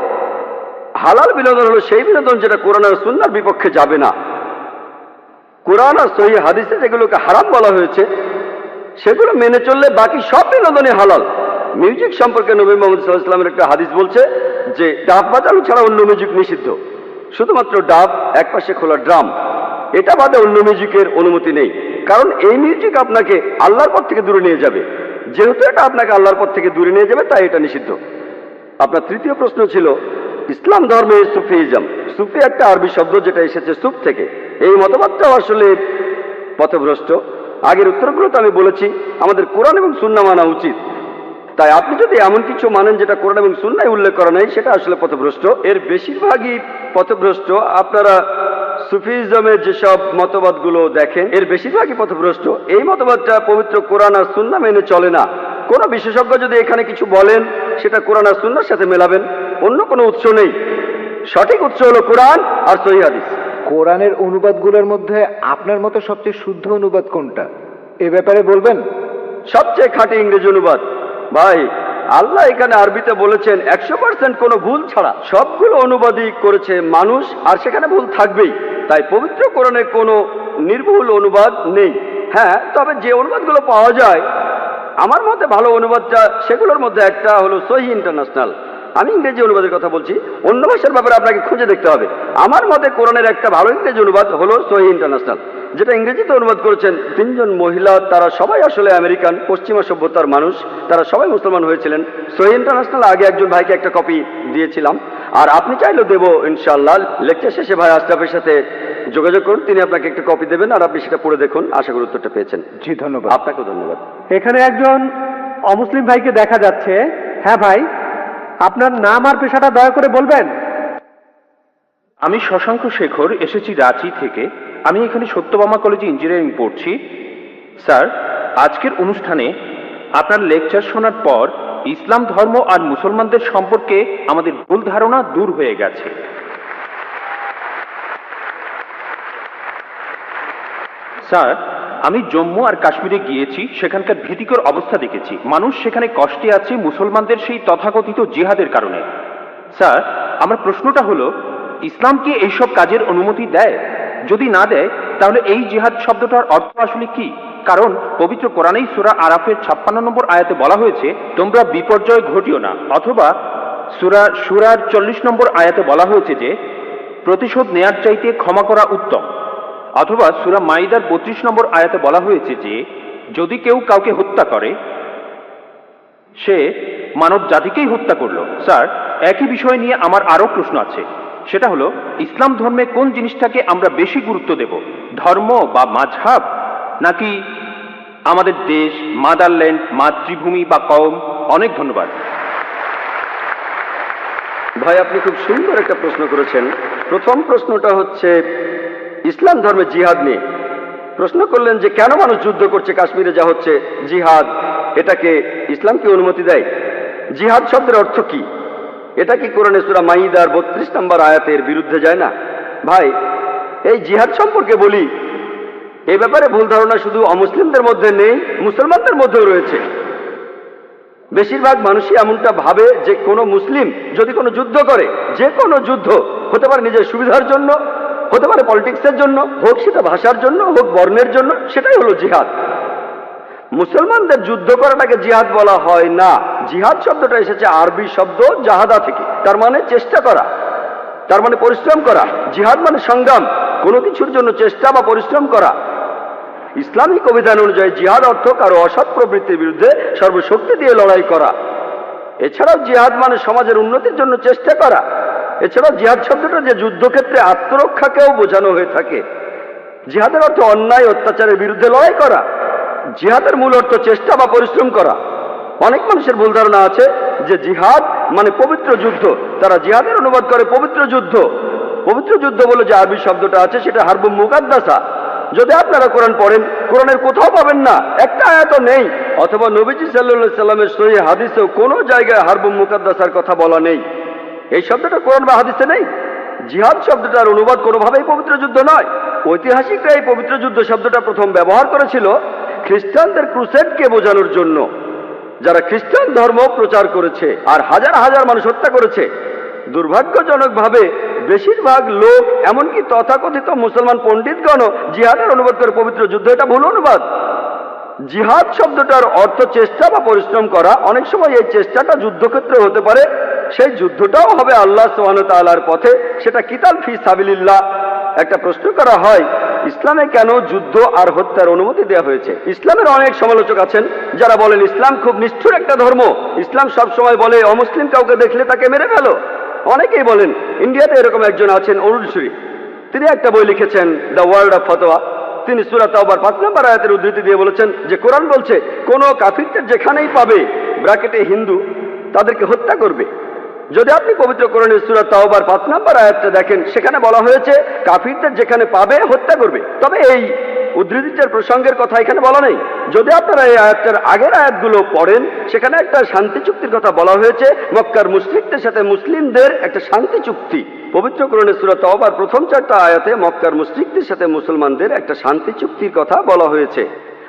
হালাল বিনোদন হলো সেই বিনোদন যেটা কোরআন আর সুন্নাহর বিপক্ষে যাবে না। কোরআন আর সহিহ হাদিসে যেগুলোকে হারাম বলা হয়েছে সেগুলো মেনে চললে বাকি সব বিনোদনই হালাল। মিউজিক সম্পর্কে নবী মুহাম্মদ সাল্লাল্লাহু আলাইহি ওয়াসাল্লামের একটা হাদিস বলছে যে ডাব বাজানো ছাড়া অন্য মিউজিক নিষিদ্ধ, শুধুমাত্র ডাব, একপাশে খোলা ড্রাম। এটা বাদে অন্য মিউজিকের অনুমতি নেই, কারণ এই মিউজিক আপনাকে আল্লাহর পথ থেকে দূরে নিয়ে যাবে। যেহেতু এটা আপনাকে আল্লাহর পথ থেকে দূরে নিয়ে যাবে, তাই এটা নিষিদ্ধ। আপনার তৃতীয় প্রশ্ন ছিল ইসলাম ধর্মে সুফিজম। সুফি একটা আরবি শব্দ যেটা এসেছে সুফ থেকে। এই মতবাদটাও আসলে পথভ্রষ্ট। আগের উত্তরগুলোতে আমি বলেছি আমাদের কোরআন এবং সুন্নাহ মানা উচিত। তাই আপনি যদি এমন কিছু মানেন যেটা কোরআন এবং সুন্নাহয় উল্লেখ করা নাই, সেটা আসলে পথভ্রষ্ট। এর বেশিরভাগই পথভ্রষ্ট। আপনারা সুফিজমের যেসব মতবাদগুলো দেখেন, এর বেশিরভাগই পথভ্রষ্ট। এই মতবাদটা পবিত্র কোরআন আর সুন্নাহ মেনে চলে না। কোনো বিশেষজ্ঞ যদি এখানে কিছু বলেন, সেটা কোরআন আর সুন্নাহর সাথে মেলাবেন, অন্য কোনো উৎস নেই। সঠিক উৎস হলো কোরআন আর সহিহ হাদিস। কোরআনের অনুবাদগুলোর মধ্যে আপনার মতো সবচেয়ে শুদ্ধ অনুবাদ কোনটা, এ ব্যাপারে বলবেন? সবচেয়ে খাঁটি ইংরেজি অনুবাদ। ভাই, আল্লাহ এখানে আরবিতে বলেছেন 100% কোনো ভুল ছাড়া। সবগুলো অনুবাদই করেছে মানুষ, আর সেখানে ভুল থাকবেই। তাই পবিত্র কোরআনে কোনো নির্ভুল অনুবাদ নেই। হ্যাঁ, তবে যে অনুবাদগুলো পাওয়া যায়, আমার মতে ভালো অনুবাদটা সেগুলোর মধ্যে একটা হলো সহিহ ইন্টারন্যাশনাল। আমি ইংরেজি অনুবাদের কথা বলছি, অন্য ভাষার ব্যাপারে আপনাকে খুঁজে দেখতে হবে। আমার মতে কোরআনের একটা ভালো ইংরেজি অনুবাদ হলো সহিহ ইন্টারন্যাশনাল, যেটা ইংরেজিতে অনুবাদ করেছেন 3 জন মহিলা। তারা সবাই আসলে আমেরিকান, পশ্চিমা সভ্যতার মানুষ। তারা সবাই মুসলমান হয়েছিলেন। সহিহ ইন্টারন্যাশনাল আগে একজন ভাইকে একটা কপি দিয়েছিলাম, আর আপনি চাইলেও দেবো ইনশাআল্লাহ। লেকচার শেষে ভাই আশরাফের সাথে যোগাযোগ করুন, তিনি আপনাকে একটা কপি দেবেন, আর আপনি সেটা পড়ে দেখুন। আশা করি উত্তরটা পেয়েছেন। জি, ধন্যবাদ। আপনাকেও ধন্যবাদ। এখানে একজন অমুসলিম ভাইকে দেখা যাচ্ছে। হ্যাঁ ভাই, আপনার নাম আর পেশাটা দয়া করে বলবেন। আমি শশাঙ্ক শেখর, এসেছি রাঁচি থেকে। আমি এখানে সত্যভামা কলেজে ইঞ্জিনিয়ারিং পড়ছি। স্যার, আজকের অনুষ্ঠানে আপনার লেকচার শোনার পর ইসলাম ধর্ম আর মুসলমানদের সম্পর্কে আমাদের ভুল ধারণা দূর হয়ে গেছে। স্যার, আমি জম্মু আর কাশ্মীরে গিয়েছি, সেখানকার ভীতিকর অবস্থা দেখেছি। মানুষ সেখানে কষ্টে আছে মুসলমানদের সেই তথাকথিত জিহাদের কারণে। স্যার, আমার প্রশ্নটা হলো, ইসলাম কি এইসব কাজের অনুমতি দেয়? যদি না দেয়, তাহলে এই জিহাদ শব্দটার অর্থ আসলে কি? কারণ পবিত্র কোরআনেই সূরা আরাফের 56 নম্বর আয়াতে বলা হয়েছে, তোমরা বিপর্যয় ঘটিও না। অথবা সূরা শুরার 40 নম্বর আয়াতে বলা হয়েছে যে প্রতিশোধ নেয়ার চাইতে ক্ষমা করা উত্তম। অথবা সূরা মাইদার 32 নম্বর আয়াতে বলা হয়েছে যে যদি কেউ কাউকে হত্যা করে, সে মানব জাতিকেই হত্যা করলো। স্যার, একই বিষয় নিয়ে আমার আরো প্রশ্ন আছে। সেটা হলো, ইসলাম ধর্মে কোন জিনিসটাকে আমরা বেশি গুরুত্ব দেব, ধর্ম বা মাযহাব, নাকি আমাদের দেশ, মাদারল্যান্ড, মাতৃভূমি বা কওম? অনেক ধন্যবাদ। ভাই, আপনি খুব সুন্দর একটা প্রশ্ন করেছেন। প্রথম প্রশ্নটা হচ্ছে ইসলাম ধর্মে জিহাদ নিয়ে। প্রশ্ন করলেন যে কেন মানুষ যুদ্ধ করছে কাশ্মীরে, যা হচ্ছে জিহাদ, এটাকে ইসলাম কি অনুমতি দেয়? জিহাদ শব্দের অর্থ কি? এটা কি কোরআনে সূরা মাইদার 32 নম্বর আয়াতের বিরুদ্ধে যায় না? ভাই, এই জিহাদ সম্পর্কে বলি, এ ব্যাপারে ভুল ধারণা শুধু অমুসলিমদের মধ্যে নেই, মুসলমানদের মধ্যেও রয়েছে। বেশিরভাগ মানুষই এমনটা ভাবে যে কোনো মুসলিম যদি কোনো যুদ্ধ করে, যে কোনো যুদ্ধ হতে পারে নিজের সুবিধার জন্য, হতে পারে পলিটিক্সের জন্য, হোক সেটা ভাষার জন্য, হোক বর্ণের জন্য, সেটাই হলো জিহাদ। মুসলমানদের যুদ্ধ করাটাকে জিহাদ বলা হয় না। জিহাদ শব্দটা এসেছে আরবি শব্দ জাহাদা থেকে, তার মানে চেষ্টা করা, তার মানে পরিশ্রম করা। জিহাদ মানে সংগ্রাম, কোনো কিছুর জন্য চেষ্টা বা পরিশ্রম করা। ইসলামিক অভিধান অনুযায়ী জিহাদ অর্থ কারো অসৎ প্রবৃত্তির বিরুদ্ধে সর্বশক্তি দিয়ে লড়াই করা। এছাড়াও জিহাদ মানে সমাজের উন্নতির জন্য চেষ্টা করা। এছাড়াও জিহাদ শব্দটা যে যুদ্ধক্ষেত্রে আত্মরক্ষাকেও বোঝানো হয়ে থাকে। জিহাদের অর্থ অন্যায় অত্যাচারের বিরুদ্ধে লড়াই করা। জিহাদের মূল অর্থ চেষ্টা বা পরিশ্রম করা। অনেক মানুষের ভুল ধারণা আছে যে জিহাদ মানে পবিত্র যুদ্ধ। তারা জিহাদের অনুবাদ করে পবিত্র যুদ্ধ। পবিত্র যুদ্ধ বলে যে আরবি শব্দটা আছে, সেটা হারবুম মুকাদ্দাসা। যদি আপনারা কোরআন পড়েন, কোরআনের কোথাও পাবেন না, একটা আয়াতও নেই। অথবা নবীজি সাল্লাল্লাহু আলাইহি সাল্লামের সহিহ হাদিসেও কোনো জায়গায় হারবুম মুকাদ্দাসার কথা বলা নেই। এই শব্দটা কোরআন বা হাদিসে নেই। জিহাদ শব্দটার অনুবাদ কোনোভাবেই পবিত্র যুদ্ধ নয়। ঐতিহাসিকরা এই পবিত্র যুদ্ধ শব্দটা প্রথম ব্যবহার করেছিল খ্রিস্টানদের ক্রুসেডকে বোঝানোর জন্য, যারা খ্রিস্টান ধর্ম প্রচার করেছে আর হাজার হাজার মানুষ হত্যা করেছে। দুর্ভাগ্যজনকভাবে বেশিরভাগ লোক, এমনকি তথাকথিত মুসলমান পণ্ডিতগণও জিহাদের অনুবাদ করে পবিত্র যুদ্ধ। এটা ভুল অনুবাদ। জিহাদ শব্দটার অর্থ চেষ্টা বা পরিশ্রম করা। অনেক সময় এই চেষ্টাটা যুদ্ধক্ষেত্রে হতে পারে, সেই যুদ্ধটাও হবে আল্লাহ সুবহানাহু ওয়া তাআলার পথে, সেটা কিতাল ফি সাবিলিল্লাহ। একটা প্রশ্ন করা হয় ইসলামে কেন যুদ্ধ আর হত্যার অনুমতি দেওয়া হয়েছে। ইসলামের অনেক সমালোচক আছেন যারা বলেন ইসলাম খুব নিষ্ঠুর একটা ধর্ম, ইসলাম সবসময় বলে অমুসলিম কাউকে দেখলে তাকে মেরে ফেলো। অনেকেই বলেন, ইন্ডিয়াতে এরকম একজন আছেন অরুণ সুরি, তিনি একটা বই লিখেছেন দ্য ওয়ার্ল্ড অফ ফতোয়া। তিনি সূরা তাওবার 5 নম্বর আয়াতের উদ্ধৃতি দিয়ে বলেছেন যে কোরআন বলছে কোন কাফিরদের যেখানেই পাবে ব্র্যাকেটে হিন্দু তাদেরকে হত্যা করবে। যদি আপনি পবিত্র কোরআনের সূরা তাওবার 5 নম্বর আয়াতটা দেখেন, সেখানে বলা হয়েছে কাফিরদের যেখানে পাবে হত্যা করবে। তবে এই উদ্ধৃতিটার প্রসঙ্গের কথা এখানে বলা নেই। যদি আপনারা এই আয়াতটার আগের আয়াতগুলো পড়েন, সেখানে একটা শান্তি চুক্তির কথা বলা হয়েছে, মক্কার মুশরিকদের সাথে মুসলিমদের একটা শান্তি চুক্তি। পবিত্র কোরআনের সূরা তাওবার প্রথম 4টা আয়াতে মক্কার মুশরিকদের সাথে মুসলমানদের একটা শান্তি চুক্তির কথা বলা হয়েছে।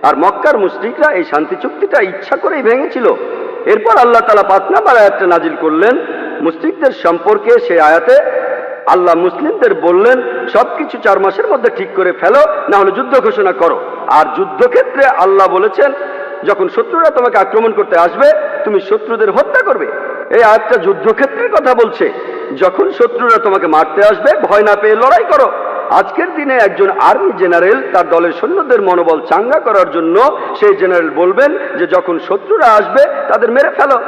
আর মক্কার মুশরিকরা এই শান্তি চুক্তিটা ইচ্ছা করেই ভেঙেছিল। এরপর আল্লাহ তাআলা 5 নম্বর আয়াতটা নাজিল করলেন মুশরিকদের সম্পর্কে। সেই আয়াতে আল্লাহ মুসলিমদের বললেন সবকিছু 4 মাসের মধ্যে ঠিক করে ফেলো, না হলে যুদ্ধ ঘোষণা করো। আর যুদ্ধক্ষেত্রে আল্লাহ বলেছেন যখন শত্রুরা তোমাকে আক্রমণ করতে আসবে তুমি শত্রুদের হত্যা করবে। এই আয়াতটা যুদ্ধক্ষেত্রের কথা বলছে। যখন শত্রুরা তোমাকে মারতে আসবে ভয় না পেয়ে লড়াই করো। আজকের দিনে একজন আর্মি জেনারেল তার দলের সৈন্যদের মনোবল চাঙ্গা করার জন্য সেই জেনারেল বলবেন যে যখন শত্রুরা আসবে তাদের মেরে ফেলো।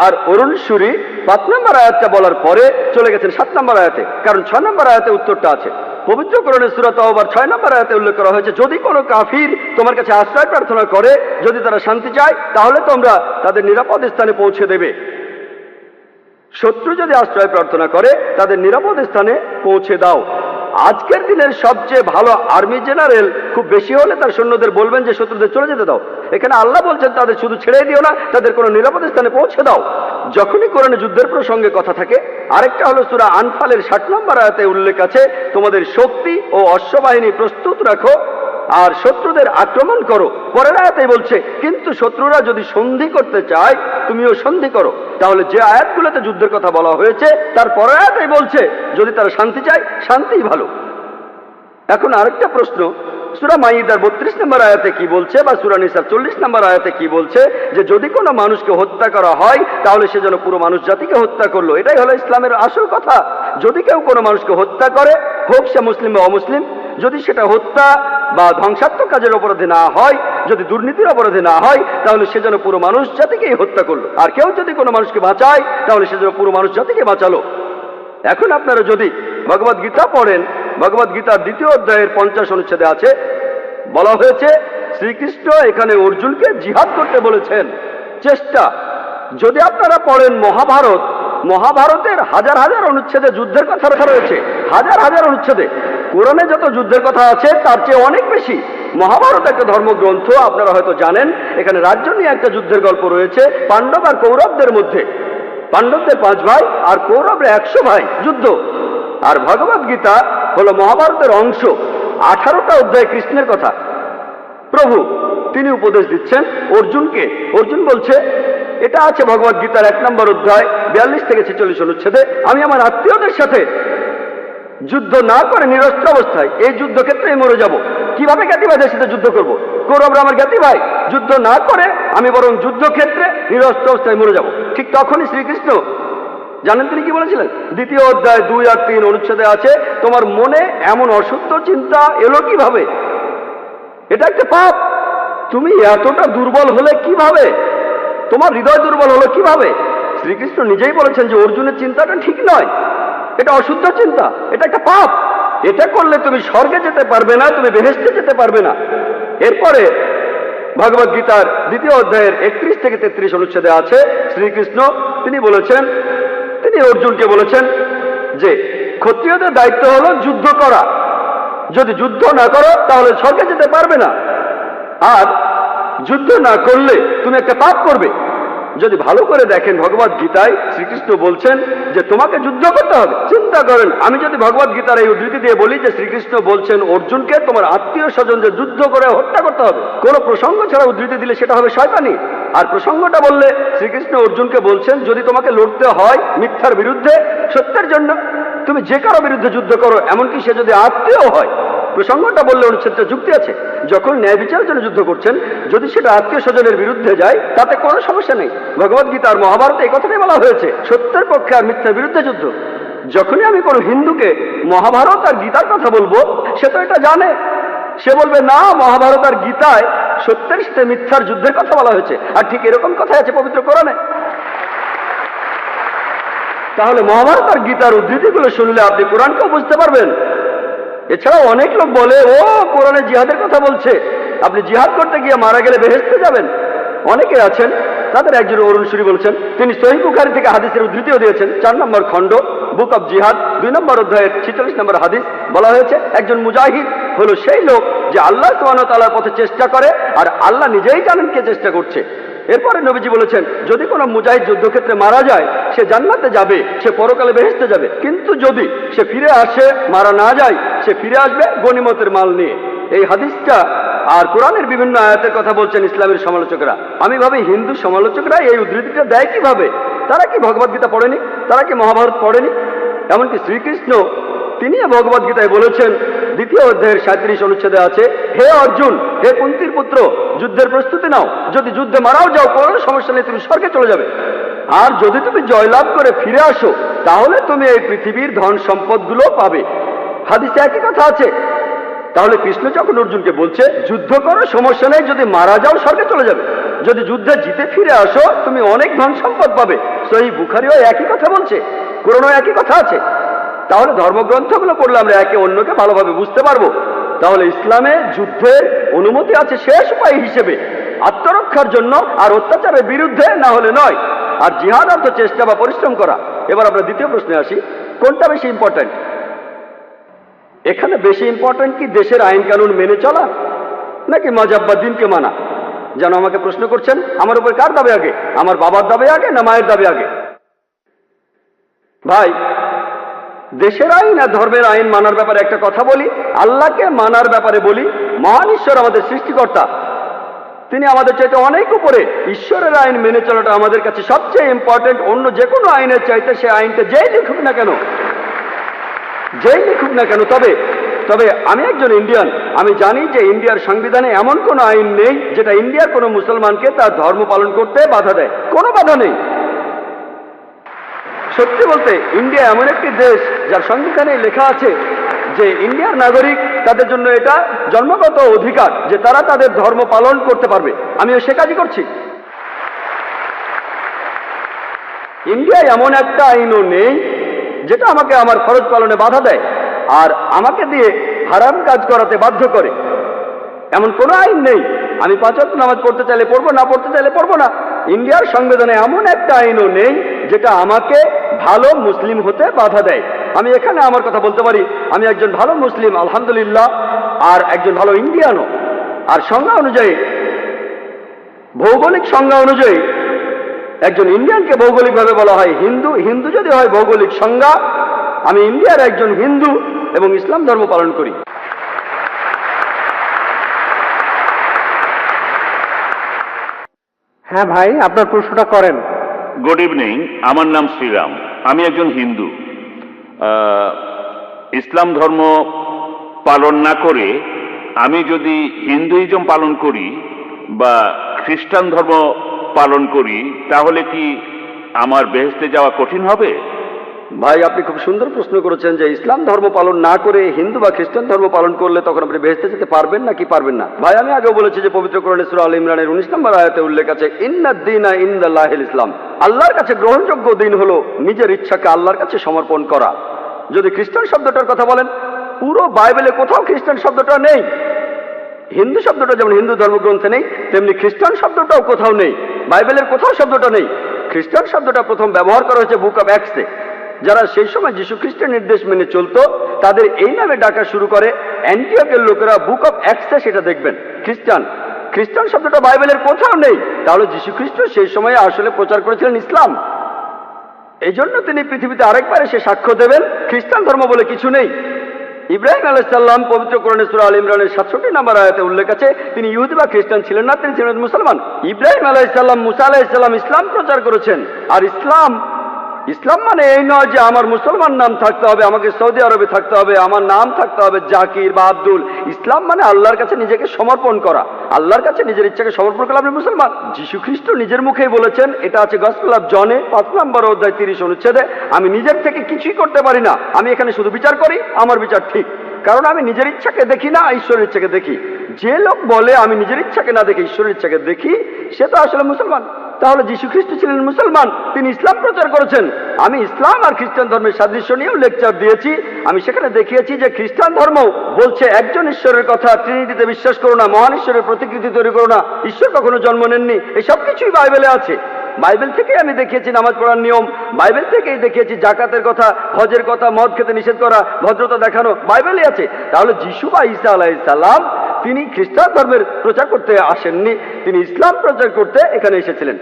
আর অরুণ সুরি 5 নম্বর আয়াতটা বলার পরে চলে গেছেন 7 নম্বর আয়াতে, কারণ 6 নম্বর আয়াতে উত্তরটা আছে। পবিত্র কোরআনের সূরা তাওবার 6 নম্বর আয়াতে উল্লেখ করা হয়েছে যদি কোনো কাফির তোমার কাছে আশ্রয় প্রার্থনা করে, যদি তারা শান্তি চায় তাহলে তোমরা তাদের নিরাপদ স্থানে পৌঁছে দেবে। শত্রু যদি আশ্রয় প্রার্থনা করে তাদের নিরাপদ স্থানে পৌঁছে দাও। আজকের দিনের সবচেয়ে ভালো আর্মি জেনারেল খুব বেশি হলে তার সৈন্যদের বলবেন যে শত্রুদের চলে যেতে দাও। এখানে আল্লাহ বলছেন তাদের শুধু ছেড়ে দিও না, তাদের কোনো নিরাপদ স্থানে পৌঁছে দাও। যখনই কোরআনে যুদ্ধের প্রসঙ্গে কথা থাকে, আরেকটা হলো সূরা আনফালের 60 নম্বর আয়াতে উল্লেখ আছে তোমাদের শক্তি ও অশ্ববাহিনী প্রস্তুত রাখো আর শত্রুদের আক্রমণ করো। পরের আয়াতেই বলছে কিন্তু শত্রুরা যদি সন্ধি করতে চায় তুমিও সন্ধি করো। তাহলে যে আয়াতগুলোতে যুদ্ধের কথা বলা হয়েছে তার পরের আয়াতেই বলছে যদি তারা শান্তি চায় শান্তিই ভালো। এখন আরেকটা প্রশ্ন, সূরা মাইদার 32 নম্বর আয়াতে কি বলছে বা সূরা নিসার 40 নম্বর আয়াতে কি বলছে যে যদি কোনো মানুষকে হত্যা করা হয় তাহলে সে যেন পুরো মানুষ জাতিকে হত্যা করলো। এটাই হলো ইসলামের আসল কথা। যদি কেউ কোনো মানুষকে হত্যা করে, হোক সে মুসলিম বা অমুসলিম, যদি সেটা হত্যা বা ধ্বংসাত্মক কাজের অপরাধে না হয়, যদি দুর্নীতির অপরাধে না হয়, তাহলে সে যেন পুরো মানুষ জাতিকেই হত্যা করলো। আর কেউ যদি কোনো মানুষকে বাঁচায় তাহলে সে যেন পুরো মানুষ জাতিকে বাঁচালো। এখন আপনারা যদি ভগবদ গীতা পড়েন, ভগবদ গীতার 2য় অধ্যায়ের 50 অনুচ্ছেদে আছে বলা হয়েছে শ্রীকৃষ্ণ এখানে অর্জুনকে জিহাদ করতে বলেছেন। চেষ্টা যদি আপনারা পড়েন মহাভারত, মহাভারতের হাজার হাজার অনুচ্ছেদে যুদ্ধের কথা লেখা রয়েছে, হাজার হাজার অনুচ্ছেদে। কোরআনে যত যুদ্ধের কথা আছে তার চেয়ে অনেক বেশি। মহাভারত একটা ধর্মগ্রন্থ, আপনারা হয়তো জানেন। এখানে রাজ্য নিয়ে একটা যুদ্ধের গল্প রয়েছে পাণ্ডব আর কৌরবদের মধ্যে। পাণ্ডবদের 5 ভাই আর কৌরবরা 100 ভাই, যুদ্ধ। আর ভগবদ গীতা হলো মহাভারতের অংশ। 18টা অধ্যায় কৃষ্ণের কথা। প্রভু তিনি উপদেশ দিচ্ছেন অর্জুনকে। অর্জুন বলছে, এটা আছে ভগবদ গীতার 1 নম্বর অধ্যায় 42 থেকে 46 অনুচ্ছেদে, আমি আমার আত্মীয়দের সাথে যুদ্ধ না করে নিরস্ত্র অবস্থায় এই যুদ্ধক্ষেত্রে মরে যাব। কিভাবে জ্ঞাতি ভাইদের সাথে যুদ্ধ করব? কৌরবরা আমার জ্ঞাতি ভাই, যুদ্ধ না করে আমি বরং যুদ্ধক্ষেত্রে নিরস্ত্র অবস্থায় মরে যাব। ঠিক তখনই শ্রীকৃষ্ণ জানেন তিনি কি বলেছিলেন? 2য় অধ্যায় 2 আর 3 অনুচ্ছেদে আছে তোমার মনে এমন অশুদ্ধ চিন্তা এলো কিভাবে? এটা একটা পাপ। তুমি এতটা দুর্বল হলে কিভাবে? তোমার হৃদয় দুর্বল হলো কিভাবে? শ্রীকৃষ্ণ নিজেই বলেছেন যে অর্জুনের চিন্তাটা ঠিক নয়, এটা অশুদ্ধ চিন্তা, এটা একটা পাপ। এটা করলে তুমি স্বর্গে যেতে পারবে না, তুমি বেহেশতে যেতে পারবে না। এরপরে ভগবদ গীতার 2য় অধ্যায়ের 31 থেকে 33 অনুচ্ছেদে আছে শ্রীকৃষ্ণ তিনি বলেছেন, তিনি অর্জুনকে বলেছেন যে ক্ষত্রিয়দের দায়িত্ব হলো যুদ্ধ করা। যদি যুদ্ধ না করো তাহলে স্বর্গে যেতে পারবে না, আর যুদ্ধ না করলে তুমি একটা পাপ করবে। যদি ভালো করে দেখেন ভগবদ গীতায় শ্রীকৃষ্ণ বলছেন যে তোমাকে যুদ্ধ করতে হবে। চিন্তা করেন, আমি যদি ভগবদ গীতার এই উদ্ধৃতি দিয়ে বলি যে শ্রীকৃষ্ণ বলছেন অর্জুনকে তোমার আত্মীয় স্বজনদের যুদ্ধ করে হত্যা করতে হবে, কোন প্রসঙ্গ ছাড়া উদ্ধৃতি দিলে সেটা হবে শয়তানি। আর প্রসঙ্গটা বললে শ্রীকৃষ্ণ অর্জুনকে বলছেন যদি তোমাকে লড়তে হয় মিথ্যার বিরুদ্ধে, সত্যের জন্য, তুমি যে কারো বিরুদ্ধে যুদ্ধ করো, এমনকি সে যদি আত্মীয় হয়। প্রসঙ্গটা বললে অনুচ্ছেদটা যুক্তি আছে। যখন ন্যায় বিচারের জন্য যুদ্ধ করছেন, যদি সেটা আত্মীয় স্বজনের বিরুদ্ধে যায় তাতে কোনো সমস্যা নেই। ভগবদ গীতা আর মহাভারতে এই কথাটাই বলা হয়েছে, সত্যের পক্ষে আর মিথ্যার বিরুদ্ধে যুদ্ধ। যখনই আমি কোনো হিন্দুকে মহাভারত আর গীতার কথা বলবো, সে তো এটা জানে। সে বলবে না, মহাভারত আর গীতায় সত্যের সাথে মিথ্যার যুদ্ধের কথা বলা হয়েছে, আর ঠিক এরকম কথাই আছে পবিত্র কোরআনে। তাহলে মহাভারত আর গীতার উদ্ধৃতিগুলো শুনলে আপনি কোরআনকেও বুঝতে পারবেন। এছাড়াও অনেক লোক বলে, ও কোরআনে জিহাদের কথা বলছে, আপনি জিহাদ করতে গিয়ে মারা গেলে বেহেশতে যাবেন। অনেকে আছেন, তাদের একজন অরুণ সুরি বলছেন, তিনি সহিহ বুখারী থেকে হাদিসের উদ্ধৃতিও দিয়েছেন। 4 নম্বর খণ্ড, বুক অব জিহাদ, 2 নম্বর অধ্যায়ের 46 নম্বর হাদিস বলা হয়েছে, একজন মুজাহিদ হলো সেই লোক যে আল্লাহ সুবহানাহু ওয়া তাআলার পথে চেষ্টা করে, আর আল্লাহ নিজেই জানেন কে চেষ্টা করছে। এরপরে নবীজি বলেছেন, যদি কোনো মুজাহিদ যুদ্ধক্ষেত্রে মারা যায়, সে জান্নাতে যাবে, সে পরকালে বেহেশতে যাবে। কিন্তু যদি সে ফিরে আসে, মারা না যায়, সে ফিরে আসবে গনিমতের মাল নিয়ে। এই হাদিসটা আর কোরআনের বিভিন্ন আয়াতের কথা বলছেন ইসলামের সমালোচকরা। আমি ভাবি হিন্দু সমালোচকরা এই উদ্ধৃতিটা দেয় কিভাবে? তারা কি ভগবদ্গীতা পড়েনি? তারা কি মহাভারত পড়েনি? এমনকি শ্রীকৃষ্ণ তিনি ভগবদ্গীতায় বলেছেন, 2য় অধ্যায়ের 37 অনুচ্ছেদে আছে, হে অর্জুন, হে কুন্তির পুত্র, যুদ্ধের প্রস্তুতি নাও। যদি যুদ্ধে মারাও যাও, কোনো সমস্যা নেই, তুমি স্বর্গে চলে যাবে। আর যদি তুমি জয়লাভ করে ফিরে আসো, তাহলে তুমি এই পৃথিবীর ধন সম্পদগুলো পাবে। হাদিসে একই কথা আছে। তাহলে কৃষ্ণ যখন অর্জুনকে বলছে, যুদ্ধ করো, সমস্যা নেই, যদি মারা যাও স্বর্গে চলে যাবে, যদি যুদ্ধে জিতে ফিরে আসো তুমি অনেক ধন সম্পদ পাবে। সহিহ বুখারীও একই কথা বলছে, কোরআনেও একই কথা আছে। তাহলে ধর্মগ্রন্থগুলো পড়লে আমরা একে অন্যকে ভালোভাবে বুঝতে পারবো। তাহলে ইসলামে যুদ্ধের অনুমতি আছে শেষ উপায় হিসেবে, আত্মরক্ষার জন্য, আর অত্যাচারের বিরুদ্ধে, না হলে নয়। আর জিহাদ অর্থ চেষ্টা বা পরিশ্রম করা। এবার আমরা দ্বিতীয় প্রশ্নে আসি, কোনটা বেশি ইম্পর্ট্যান্ট? এখানে বেশি ইম্পর্ট্যান্ট কি দেশের আইন কানুন মেনে চলা, নাকি মজাব বা দিনকে মানা? যেন আমাকে প্রশ্ন করছেন, আমার উপর কার দাবি আগে? আমার বাবার দাবি আগে না মায়ের দাবি আগে? ভাই, দেশের আইন আর ধর্মের আইন মানার ব্যাপারে একটা কথা বলি, আল্লাহকে মানার ব্যাপারে বলি। মহান ঈশ্বর আমাদের সৃষ্টিকর্তা, তিনি আমাদের চাইতে অনেক উপরে। ঈশ্বরের আইন মেনে চলাটা আমাদের কাছে সবচেয়ে ইম্পর্টেন্ট, অন্য যে কোনো আইনের চাইতে। সে আইনটা যেই লিখুক না কেন, যেই লিখুক না কেন। তবে আমি একজন ইন্ডিয়ান, আমি জানি যে ইন্ডিয়ার সংবিধানে এমন কোনো আইন নেই যেটা ইন্ডিয়ার কোনো মুসলমানকে তার ধর্ম পালন করতে বাধা দেয়। কোনো বাধা নেই। সত্যি বলতে, ইন্ডিয়া এমন একটি দেশ যার সংবিধানে লেখা আছে যে ইন্ডিয়ার নাগরিক, তাদের জন্য এটা জন্মগত অধিকার যে তারা তাদের ধর্ম পালন করতে পারবে। আমিও সে কাজই করছি। ইন্ডিয়ায় এমন একটা আইনও নেই যেটা আমাকে আমার ফরজ পালনে বাধা দেয় আর আমাকে দিয়ে হারাম কাজ করাতে বাধ্য করে। এমন কোনো আইন নেই। আমি 5 ওয়াক্ত নামাজ পড়তে চাইলে পড়বো, না পড়তে চাইলে পড়বো না। ইন্ডিয়ার সংবিধানে এমন একটা আইনও নেই যেটা আমাকে ভালো মুসলিম হতে বাধা দেয়। আমি এখানে আমার কথা বলতে পারি, আমি একজন ভালো মুসলিম আলহামদুলিল্লাহ, আর একজন ভালো ইন্ডিয়ানও। আর সংজ্ঞা অনুযায়ী, ভৌগোলিক সংজ্ঞা অনুযায়ী একজন ইন্ডিয়ানকে ভৌগোলিকভাবে বলা হয় হিন্দু। হিন্দু যদি হয় ভৌগোলিক সংজ্ঞা, আমি ইন্ডিয়ার একজন হিন্দু এবং ইসলাম ধর্ম পালন করি। হ্যাঁ ভাই, আপনার প্রশ্নটা করেন। গুড ইভিনিং, আমার নাম শ্রীরাম, আমি একজন হিন্দু। ইসলাম ধর্ম পালন না করে আমি যদি হিন্দুইজম পালন করি বা খ্রিস্টান ধর্ম পালন করি, তাহলে কি আমার বেহেশতে যাওয়া কঠিন হবে? ভাই, আপনি খুব সুন্দর প্রশ্ন করেছেন যে ইসলাম ধর্ম পালন না করে হিন্দু বা খ্রিস্টান ধর্ম পালন করলে তখন আপনি বেহেশতে যেতে পারবেন না কি পারবেন না? ভাই, আমি আগেও বলেছি যে পবিত্র কোরআনে সূরা আল ইমরানের 19 নম্বর আয়াতে উল্লেখ আছে, ইন্নাদ-দীনা ইনদাল্লাহিল ইসলাম। আল্লাহর কাছে গ্রহণযোগ্য দিন হলো নিজের ইচ্ছাকে আল্লাহর কাছে সমর্পণ করা। যদি খ্রিস্টান শব্দটার কথা বলেন, পুরো বাইবেলে কোথাও খ্রিস্টান শব্দটা নেই। হিন্দু শব্দটা যেমন হিন্দু ধর্মগ্রন্থে নেই, তেমনি খ্রিস্টান শব্দটাও কোথাও নেই। বাইবেলের কোথাও শব্দটা নেই। খ্রিস্টান শব্দটা প্রথম ব্যবহার করা হয়েছে বুক অব অ্যাক্টসে। যারা সেই সময় যীশু খ্রিস্টের নির্দেশ মেনে চলতো, তাদের এই নামে ডাকা শুরু করে অ্যান্টিওকের লোকেরা। বুক অব অ্যাক্টসে সেটা দেখবেন, খ্রিস্টান শব্দটা বাইবেলের কোথাও নেই। তাহলে যীশু খ্রিস্ট সেই সময়ে আসলে প্রচার করেছিলেন ইসলাম। এই জন্য তিনি পৃথিবীতে আরেকবার এসে সাক্ষ্য দেবেন খ্রিস্টান ধর্ম বলে কিছু নেই। ইব্রাহিম আলাইহিস সালাম পবিত্র কোরআনে সূরা আল ইমরানের 67 নম্বর আয়াতে উল্লেখ আছে, তিনি ইহুদি বা খ্রিস্টান ছিলেন না, তিনি ছিলেন মুসলমান। ইব্রাহিম আলাইহিস সালাম, মুসা আলাইহিস সালাম ইসলাম প্রচার করেছেন। আর ইসলাম মানে এই নয় যে আমার মুসলমান নাম থাকতে হবে, আমাকে সৌদি আরবে থাকতে হবে, আমার নাম থাকতে হবে জাকির বা আব্দুল। ইসলাম মানে আল্লাহর কাছে নিজেকে সমর্পণ করা, আল্লাহর কাছে নিজের ইচ্ছাকে সমর্পণ করলে আপনি মুসলমান। যীশু খ্রিস্ট নিজের মুখেই বলেছেন, এটা আছে গসপেল অফ জনে 5 নম্বর অধ্যায় 30 অনুচ্ছেদে, আমি নিজের থেকে কিছুই করতে পারি না, আমি এখানে শুধু বিচার করি, আমার বিচার ঠিক, কারণ আমি নিজের ইচ্ছাকে দেখি না, ঈশ্বরের ইচ্ছাকে দেখি। যে লোক বলে আমি নিজের ইচ্ছাকে না দেখে ঈশ্বরের ইচ্ছাকে দেখি, সে তো আসলে মুসলমান। তাহলে যীশু খ্রিস্ট ছিলেন মুসলমান, তিনি ইসলাম প্রচার করেছেন। আমি ইসলাম আর খ্রিস্টান ধর্মের সাদৃশ্য নিয়েও লেকচার দিয়েছি। আমি সেখানে দেখিয়েছি যে খ্রিস্টান ধর্ম বলছে একজন ঈশ্বরের কথা, ট্রিনিটিতে বিশ্বাস করো না, মহান ঈশ্বরের প্রতিকৃতি তৈরি করো না, ঈশ্বর কখনো জন্ম নেননি, এসব কিছুই বাইবেলে আছে। বাইবেল থেকেই আমি দেখিয়েছি নামাজ পড়ার নিয়ম, বাইবেল থেকেই দেখিয়েছি জাকাতের কথা, হজের কথা, মদ খেতে নিষেধ করা, ভদ্রতা দেখানো, বাইবেলে আছে। তাহলে যিশু বা ঈসা আলাইহিস সালাম তিনি খ্রিস্টান ধর্মের প্রচার করতে আসেননি, তিনি ইসলাম প্রচার করতে এখানে এসেছিলেন।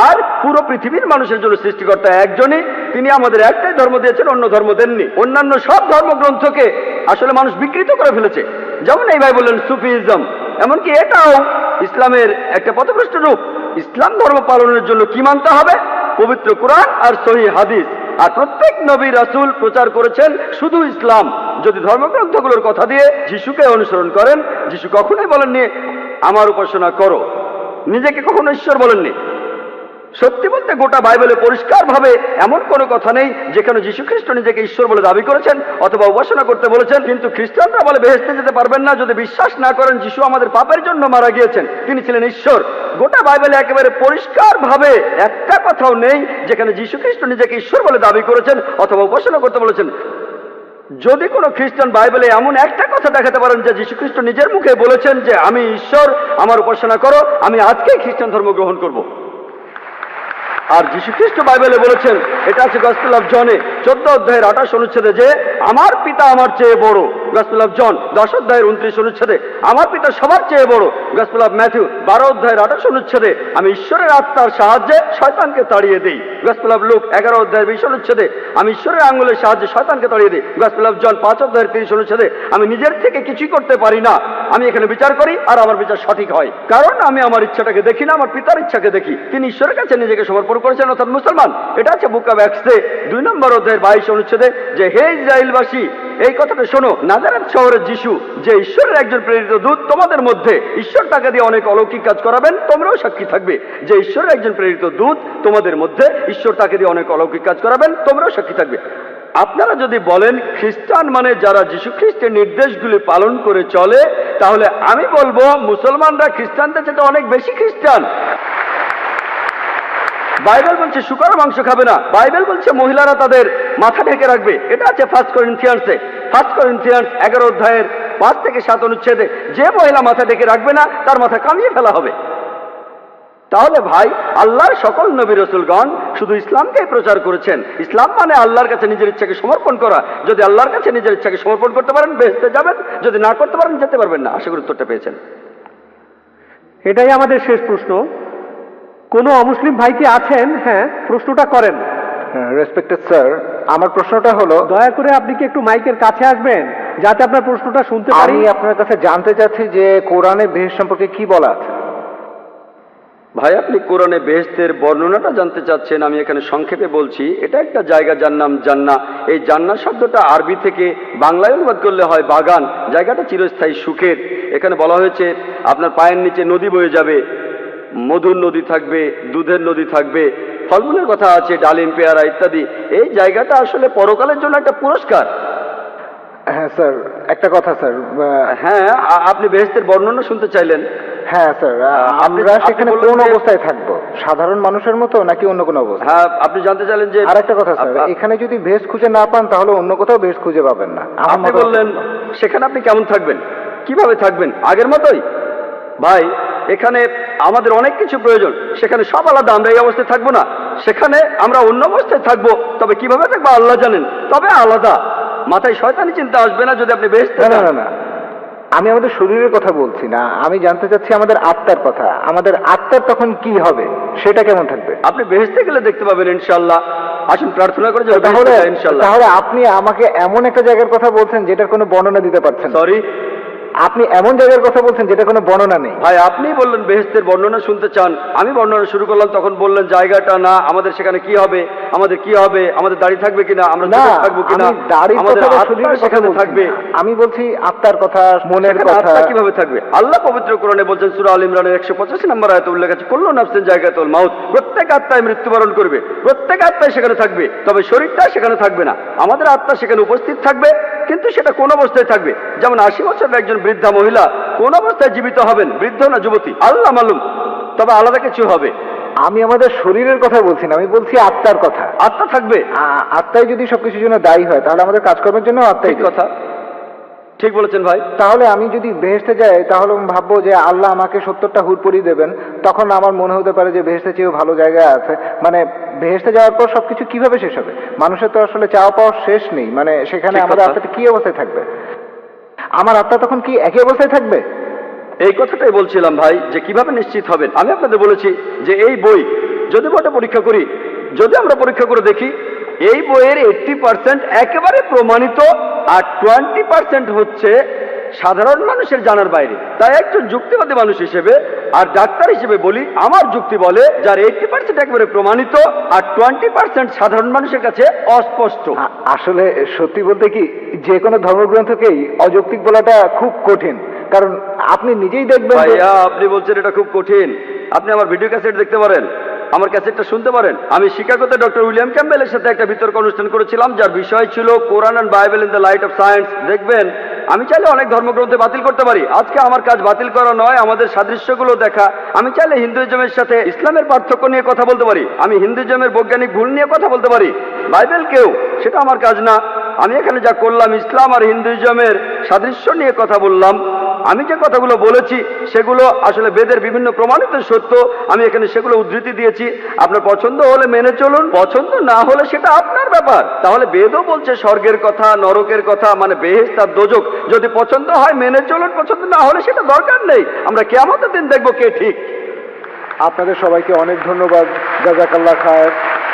আর পুরো পৃথিবীর মানুষের জন্য সৃষ্টিকর্তা একজনই, তিনি আমাদের একটাই ধর্ম দিয়েছেন, অন্য ধর্ম দেননি। অন্যান্য সব ধর্মগ্রন্থকে আসলে মানুষ বিকৃত করে ফেলেছে, যেমন এই ভাই বললেন সুফিজম, এমনকি এটাও ইসলামের একটা পথভ্রষ্ট রূপ। ইসলাম ধর্ম পালনের জন্য কি মানতে হবে? পবিত্র কোরআন আর সহিহ হাদিস। আর প্রত্যেক নবী রাসূল প্রচার করেছেন শুধু ইসলাম। যদি ধর্মগ্রন্থগুলোর কথা দিয়ে যিশুকে অনুসরণ করেন, যিশু কখনোই বলেননি আমার উপাসনা করো, নিজেকে কখনো ঈশ্বর বলেননি। সত্যি বলতে গোটা বাইবেলে পরিষ্কারভাবে এমন কোনো কথা নেই যেখানে যীশু খ্রিস্ট নিজেকে ঈশ্বর বলে দাবি করেছেন অথবা উপাসনা করতে বলেছেন। কিন্তু খ্রিস্টানরা বলে বেহেশতে যেতে পারবেন না যদি বিশ্বাস না করেন যিশু আমাদের পাপের জন্য মারা গিয়েছেন, তিনি ছিলেন ঈশ্বর। গোটা বাইবেলে একেবারে পরিষ্কারভাবে একটা কথাও নেই যেখানে যীশু খ্রিস্ট নিজেকে ঈশ্বর বলে দাবি করেছেন অথবা উপাসনা করতে বলেছেন। যদি কোনো খ্রিস্টান বাইবেলে এমন একটা কথা দেখাতে পারেন যে যীশু খ্রিস্ট নিজের মুখে বলেছেন যে আমি ঈশ্বর, আমার উপাসনা করো, আমি আজকেই খ্রিস্টান ধর্ম গ্রহণ করব। আর যীশু খ্রিস্ট বাইবেলে বলেছেন, এটা আছে গসপেল অফ জনে 14 অধ্যায়ের 28 অনুচ্ছেদে, যে আমার পিতা আমার চেয়ে বড়। গসপেল অফ জন 10 অধ্যায়ের 29 অনুচ্ছেদে, আমার পিতা সবার চেয়ে বড়। গসপেল অফ ম্যাথিউ 12 অধ্যায়ের 28 অনুচ্ছেদে, আমি ঈশ্বরের আত্মার সাহায্যে শয়তানকে তাড়িয়ে দিই। গসপেল অফ লুক 11 অধ্যায়ের 20 অনুচ্ছেদে, আমি ঈশ্বরের আঙ্গুলের সাহায্যে শয়তানকে তাড়িয়ে দিই। গসপেল অফ জন 5 অধ্যায়ের 30 অনুচ্ছেদে, আমি নিজের থেকে কিছুই করতে পারি না, আমি এখানে বিচার করি আর আমার বিচার সঠিক হয়, কারণ আমি আমার ইচ্ছাটাকে দেখি না, আমার পিতার ইচ্ছাকে দেখি। তিনি ঈশ্বরের কাছে নিজেকে সমর্পণ করেছেন, অর্থাৎ মুসলমান। এটা আছে বুক অফ অ্যাক্টসে 2 নম্বর অধ্যায়ের 22 অনুচ্ছেদে, যে হে ইসরায়েলবাসী, এই কথাটা শোনো, নাজারেথ শহরের যিশু যে ঈশ্বরের একজন প্রেরিত দূত, তোমাদের মধ্যে ঈশ্বর তাকে দিয়ে অনেক অলৌকিক কাজ করাবেন, তোমরাও সাক্ষী থাকবে। যে ঈশ্বরের একজন প্রেরিত দূত, তোমাদের মধ্যে ঈশ্বর তাকে দিয়ে অনেক অলৌকিক কাজ করাবেন, তোমরাও সাক্ষী থাকবে। আপনারা যদি বলেন খ্রিস্টান মানে যারা যীশু খ্রিস্টের নির্দেশগুলি পালন করে চলে, তাহলে আমি বলবো মুসলমানরা খ্রিস্টানদের চেয়ে অনেক বেশি খ্রিস্টান। বাইবেল বলছে শুকর মাংস খাবে না, বাইবেল বলছে মহিলারা তাদের মাথা ঢেকে রাখবে। এটা আছে 1 করিন্থিয়ান্সে 11 অধ্যায়ের 5 থেকে 7 অনুচ্ছেদে, যে মহিলা মাথা ঢেকে রাখবে না তার মাথা কামিয়ে ফেলা হবে। তাহলে ভাই, আল্লাহর সকল নবী রাসূলগণ শুধু ইসলামকেই প্রচার করেছেন। ইসলাম মানে আল্লাহর কাছে নিজের ইচ্ছাকে সমর্পণ করা। যদি আল্লাহর কাছে নিজের ইচ্ছাকে সমর্পণ করতে পারেন, বেহেশতে যাবেন, যদি না করতে পারেন, যেতে পারবেন না। আশা করি উত্তরটা পেয়েছেন। এটাই আমাদের শেষ প্রশ্ন। কোনো অমুসলিম ভাই কি আছেন? হ্যাঁ, প্রশ্নটা করেন। রেসপেক্টেড স্যার, আমার প্রশ্নটা হলো, দয়া করে আপনি কি একটু মাইকের কাছে আসবেন যাতে আপনার প্রশ্নটা শুনতে পারি? আমি আপনার কাছে জানতে চাচ্ছি যে কোরআনে বেহেশত সম্পর্কে কি বলা আছে। ভাই, আপনি কোরআনে বেহেশতের বর্ণনাটা জানতে চাচ্ছেন, আমি এখানে সংক্ষেপে বলছি। এটা একটা জায়গা যার নাম জান্নাহ। এই জান্নাহ শব্দটা আরবি থেকে বাংলায় অনুবাদ করলে হয় বাগান। জায়গাটা চিরস্থায়ী সুখের। এখানে বলা হয়েছে আপনার পায়ের নিচে নদী বয়ে যাবে, মধুর নদী থাকবে, দুধের নদী থাকবে, ফলমূলের কথা আছে, ডালিম, পেয়ারা ইত্যাদি। এই জায়গাটা আসলে পরকালের জন্য একটা পুরস্কার। হ্যাঁ স্যার, একটা কথা স্যার। হ্যাঁ, আপনি বেহেশতের বর্ণনা শুনতে চাইলেন? হ্যাঁ স্যার, আমরা সেখানে কোন অবস্থায় থাকবো? সাধারণ মানুষের মতো নাকি অন্য কোনো অবস্থা? হ্যাঁ, আপনি জানতে চাইলেন যে। আর একটা কথা স্যার, এখানে যদি বেহেশত খুঁজে না পান তাহলে অন্য কোথাও বেহেশত খুঁজে পাবেন না। আপনি বললেন সেখানে আপনি কেমন থাকবেন, কিভাবে থাকবেন? আগের মতোই। ভাই, এখানে আমাদের অনেক কিছু প্রয়োজন, সেখানে সব আলাদা। আমরা এই অবস্থায় থাকবো না, সেখানে আমরা অন্য অবস্থায় থাকবো। তবে কিভাবে থাকবো আল্লাহ জানেন, তবে আলাদা। মাথায় শয়তানি চিন্তা আসবে না যদি আপনি বেহেশতে না না না, আমি আমাদের শরীরের কথা বলছি না, আমি জানতে চাচ্ছি আমাদের আত্মার কথা। আমাদের আত্মার তখন কি হবে, সেটা কেমন থাকবে? আপনি বেহেশতে গেলে দেখতে পাবেন ইনশাআল্লাহ। আসুন প্রার্থনা করে যাবেন ইনশাআল্লাহ। তাহলে আপনি আমাকে এমন একটা জায়গার কথা বলছেন যেটার কোনো বর্ণনা দিতে পারছেন? সরি, আপনি এমন জায়গার কথা বলছেন যেটা কোনো বর্ণনা নেই। ভাই আপনি বললেন বেহেশতের বর্ণনা শুনতে চান, আমি বর্ণনা শুরু করলাম, তখন বললেন জায়গাটা না, আমাদের সেখানে কি হবে, আমাদের কি হবে, আমাদের দাড়ি থাকবে কিনা, আমরা না, জোটে থাকবো কিনা, আমি দাড়ির আমাদের কথা বা আত্মা শরীরের কথা সেখানে বলছি থাকবে। না। আমি বলছি আত্মার কথা, মনের সেখানে কথা। আত্মা কিভাবে থাকবে? আল্লাহ পবিত্র কোরআনে বলছেন সূরা আল ইমরানের 185 নম্বর আয়াতে উল্লেখ আছে, কুল্লু নাফসিন জায়গাতুল মাউত, প্রত্যেক আত্মায় মৃত্যুবরণ করবে, প্রত্যেক আত্মায় সেখানে থাকবে, তবে শরীরটা সেখানে থাকবে না। আমাদের আত্মা সেখানে উপস্থিত থাকবে, কিন্তু সেটা কোন অবস্থায় থাকবে? যেমন 80 বছরের একজন বৃদ্ধা মহিলা কোন অবস্থায় জীবিত হবেন, বৃদ্ধ না যুবতী, আল্লাহ মালুম, তবে আলাদা কিছু হবে। আমি আমাদের শরীরের কথা বলছি না, আমি বলছি আত্মার কথা। আত্মা থাকবে। আত্মাই যদি সবকিছুর জন্য দায়ী হয়, তাহলে আমাদের কাজকর্মের জন্য আত্মাই ঠিক কথা, ঠিক বলেছেন ভাই। তাহলে আমি যদি বেহেশতে যাই, তাহলে আমি ভাববো যে আল্লাহ আমাকে 70টা হুর পরিয়ে দেবেন, তখন আমার মনে হতে পারে যে বেহেশতে চেয়েও ভালো জায়গায় আছে। মানে বেহেশতে যাওয়ার পর সবকিছু কিভাবে শেষ হবে? মানুষের তো আসলে চাওয়া পাওয়ার শেষ নেই। মানে সেখানে ঠিক আমাদের কথা। আত্মাটা কি অবস্থায় থাকবে? আমার আত্মা তখন কি একই অবস্থায় থাকবে? এই কথাটাই বলছিলাম ভাই, যে কিভাবে নিশ্চিত হবেন। আমি আপনাদের বলেছি যে এই বই যদি বইটা পরীক্ষা করি, যদি আমরা পরীক্ষা করে দেখি, এই বইয়ের 80% একেবারে প্রমাণিত, আর 20% হচ্ছে সাধারণ মানুষের জানার বাইরে। তাই একজন যুক্তিবাদী মানুষ হিসেবে আর ডাক্তার হিসেবে বলি, আমার যুক্তি বলে যার 80% একেবারে প্রমাণিত আর 20% সাধারণ মানুষের কাছে অস্পষ্ট। আসলে সত্যি বলতে কি, যে কোনো ধর্মগ্রন্থকেই অযৌক্তিক বলাটা খুব কঠিন, কারণ আপনি নিজেই দেখবেন যে- ভাইয়া আপনি বলছেন এটা খুব কঠিন, আপনি আমার ভিডিও ক্যাসেট দেখতে পারেন, আমার ক্যাসেটটা শুনতে পারেন। আমি শিকাগোতে ডক্টর উইলিয়াম ক্যাম্বেলের সাথে একটা বিতর্ক অনুষ্ঠান করেছিলাম, যার বিষয় ছিল Quran and Bible in the light of science. দেখবেন আমি চাইলে অনেক ধর্মগ্রন্থে বাতিল করতে পারি। আজকে আমার কাজ বাতিল করা নয়, আমাদের সাদৃশ্যগুলো দেখা। আমি চাইলে হিন্দুইজমের সাথে ইসলামের পার্থক্য নিয়ে কথা বলতে পারি, আমি হিন্দুইজমের বৈজ্ঞানিক ভুল নিয়ে কথা বলতে পারি, বাইবেলকেও, সেটা আমার কাজ না। আমি এখানে যা করলাম, ইসলাম আর হিন্দুইজমের সাদৃশ্য নিয়ে কথা বললাম। আমি যে কথাগুলো বলেছি সেগুলো আসলে বেদের বিভিন্ন প্রমাণিত সত্য, আমি এখানে সেগুলো উদ্ধৃতি দিয়েছি। আপনার পছন্দ হলে মেনে চলুন, পছন্দ না হলে সেটা আপনার ব্যাপার। তাহলে বেদও বলছে স্বর্গের কথা, নরকের কথা, মানে বেহেশত আর দোজখ। যদি পছন্দ হয় মেনে চলুন, পছন্দ না হলে সেটা দরকার নেই। আমরা কিয়ামতের দিন দেখবো কে ঠিক। আপনাদের সবাইকে অনেক ধন্যবাদ, জাযাকাল্লাহ খায়ের।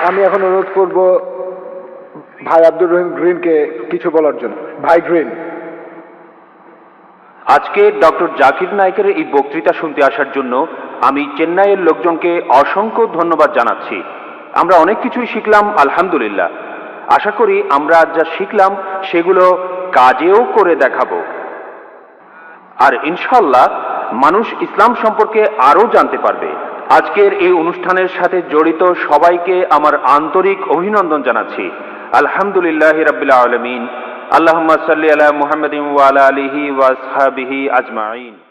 আমি এখন অনুরোধ করব ভাই আব্দুর রহিম গ্রিনকে কিছু বলার জন্য। ভাই গ্রিন। আজকে ডক্টর জাকির নায়েকের এই বক্তৃতা শুনতে আসার জন্য আমি চেন্নাইয়ের লোকজনকে অসংখ্য ধন্যবাদ জানাচ্ছি। আমরা অনেক কিছুই শিখলাম, আলহামদুলিল্লাহ। আশা করি আমরা আজ যা শিখলাম সেগুলো কাজেও করে দেখাবো, আর ইনশাল্লাহ মানুষ ইসলাম সম্পর্কে আরো জানতে পারবে। আজকের এই অনুষ্ঠানের সাথে জড়িত সবাইকে আমার আন্তরিক অভিনন্দন জানাচ্ছি। আলহামদুলিল্লাহ রাব্বিল আলামিন। আল্লাহুম্মা সাল্লি আলা মুহাম্মাদিন ওয়া আলা আলিহি ওয়া আসহাবিহি আজমাইন।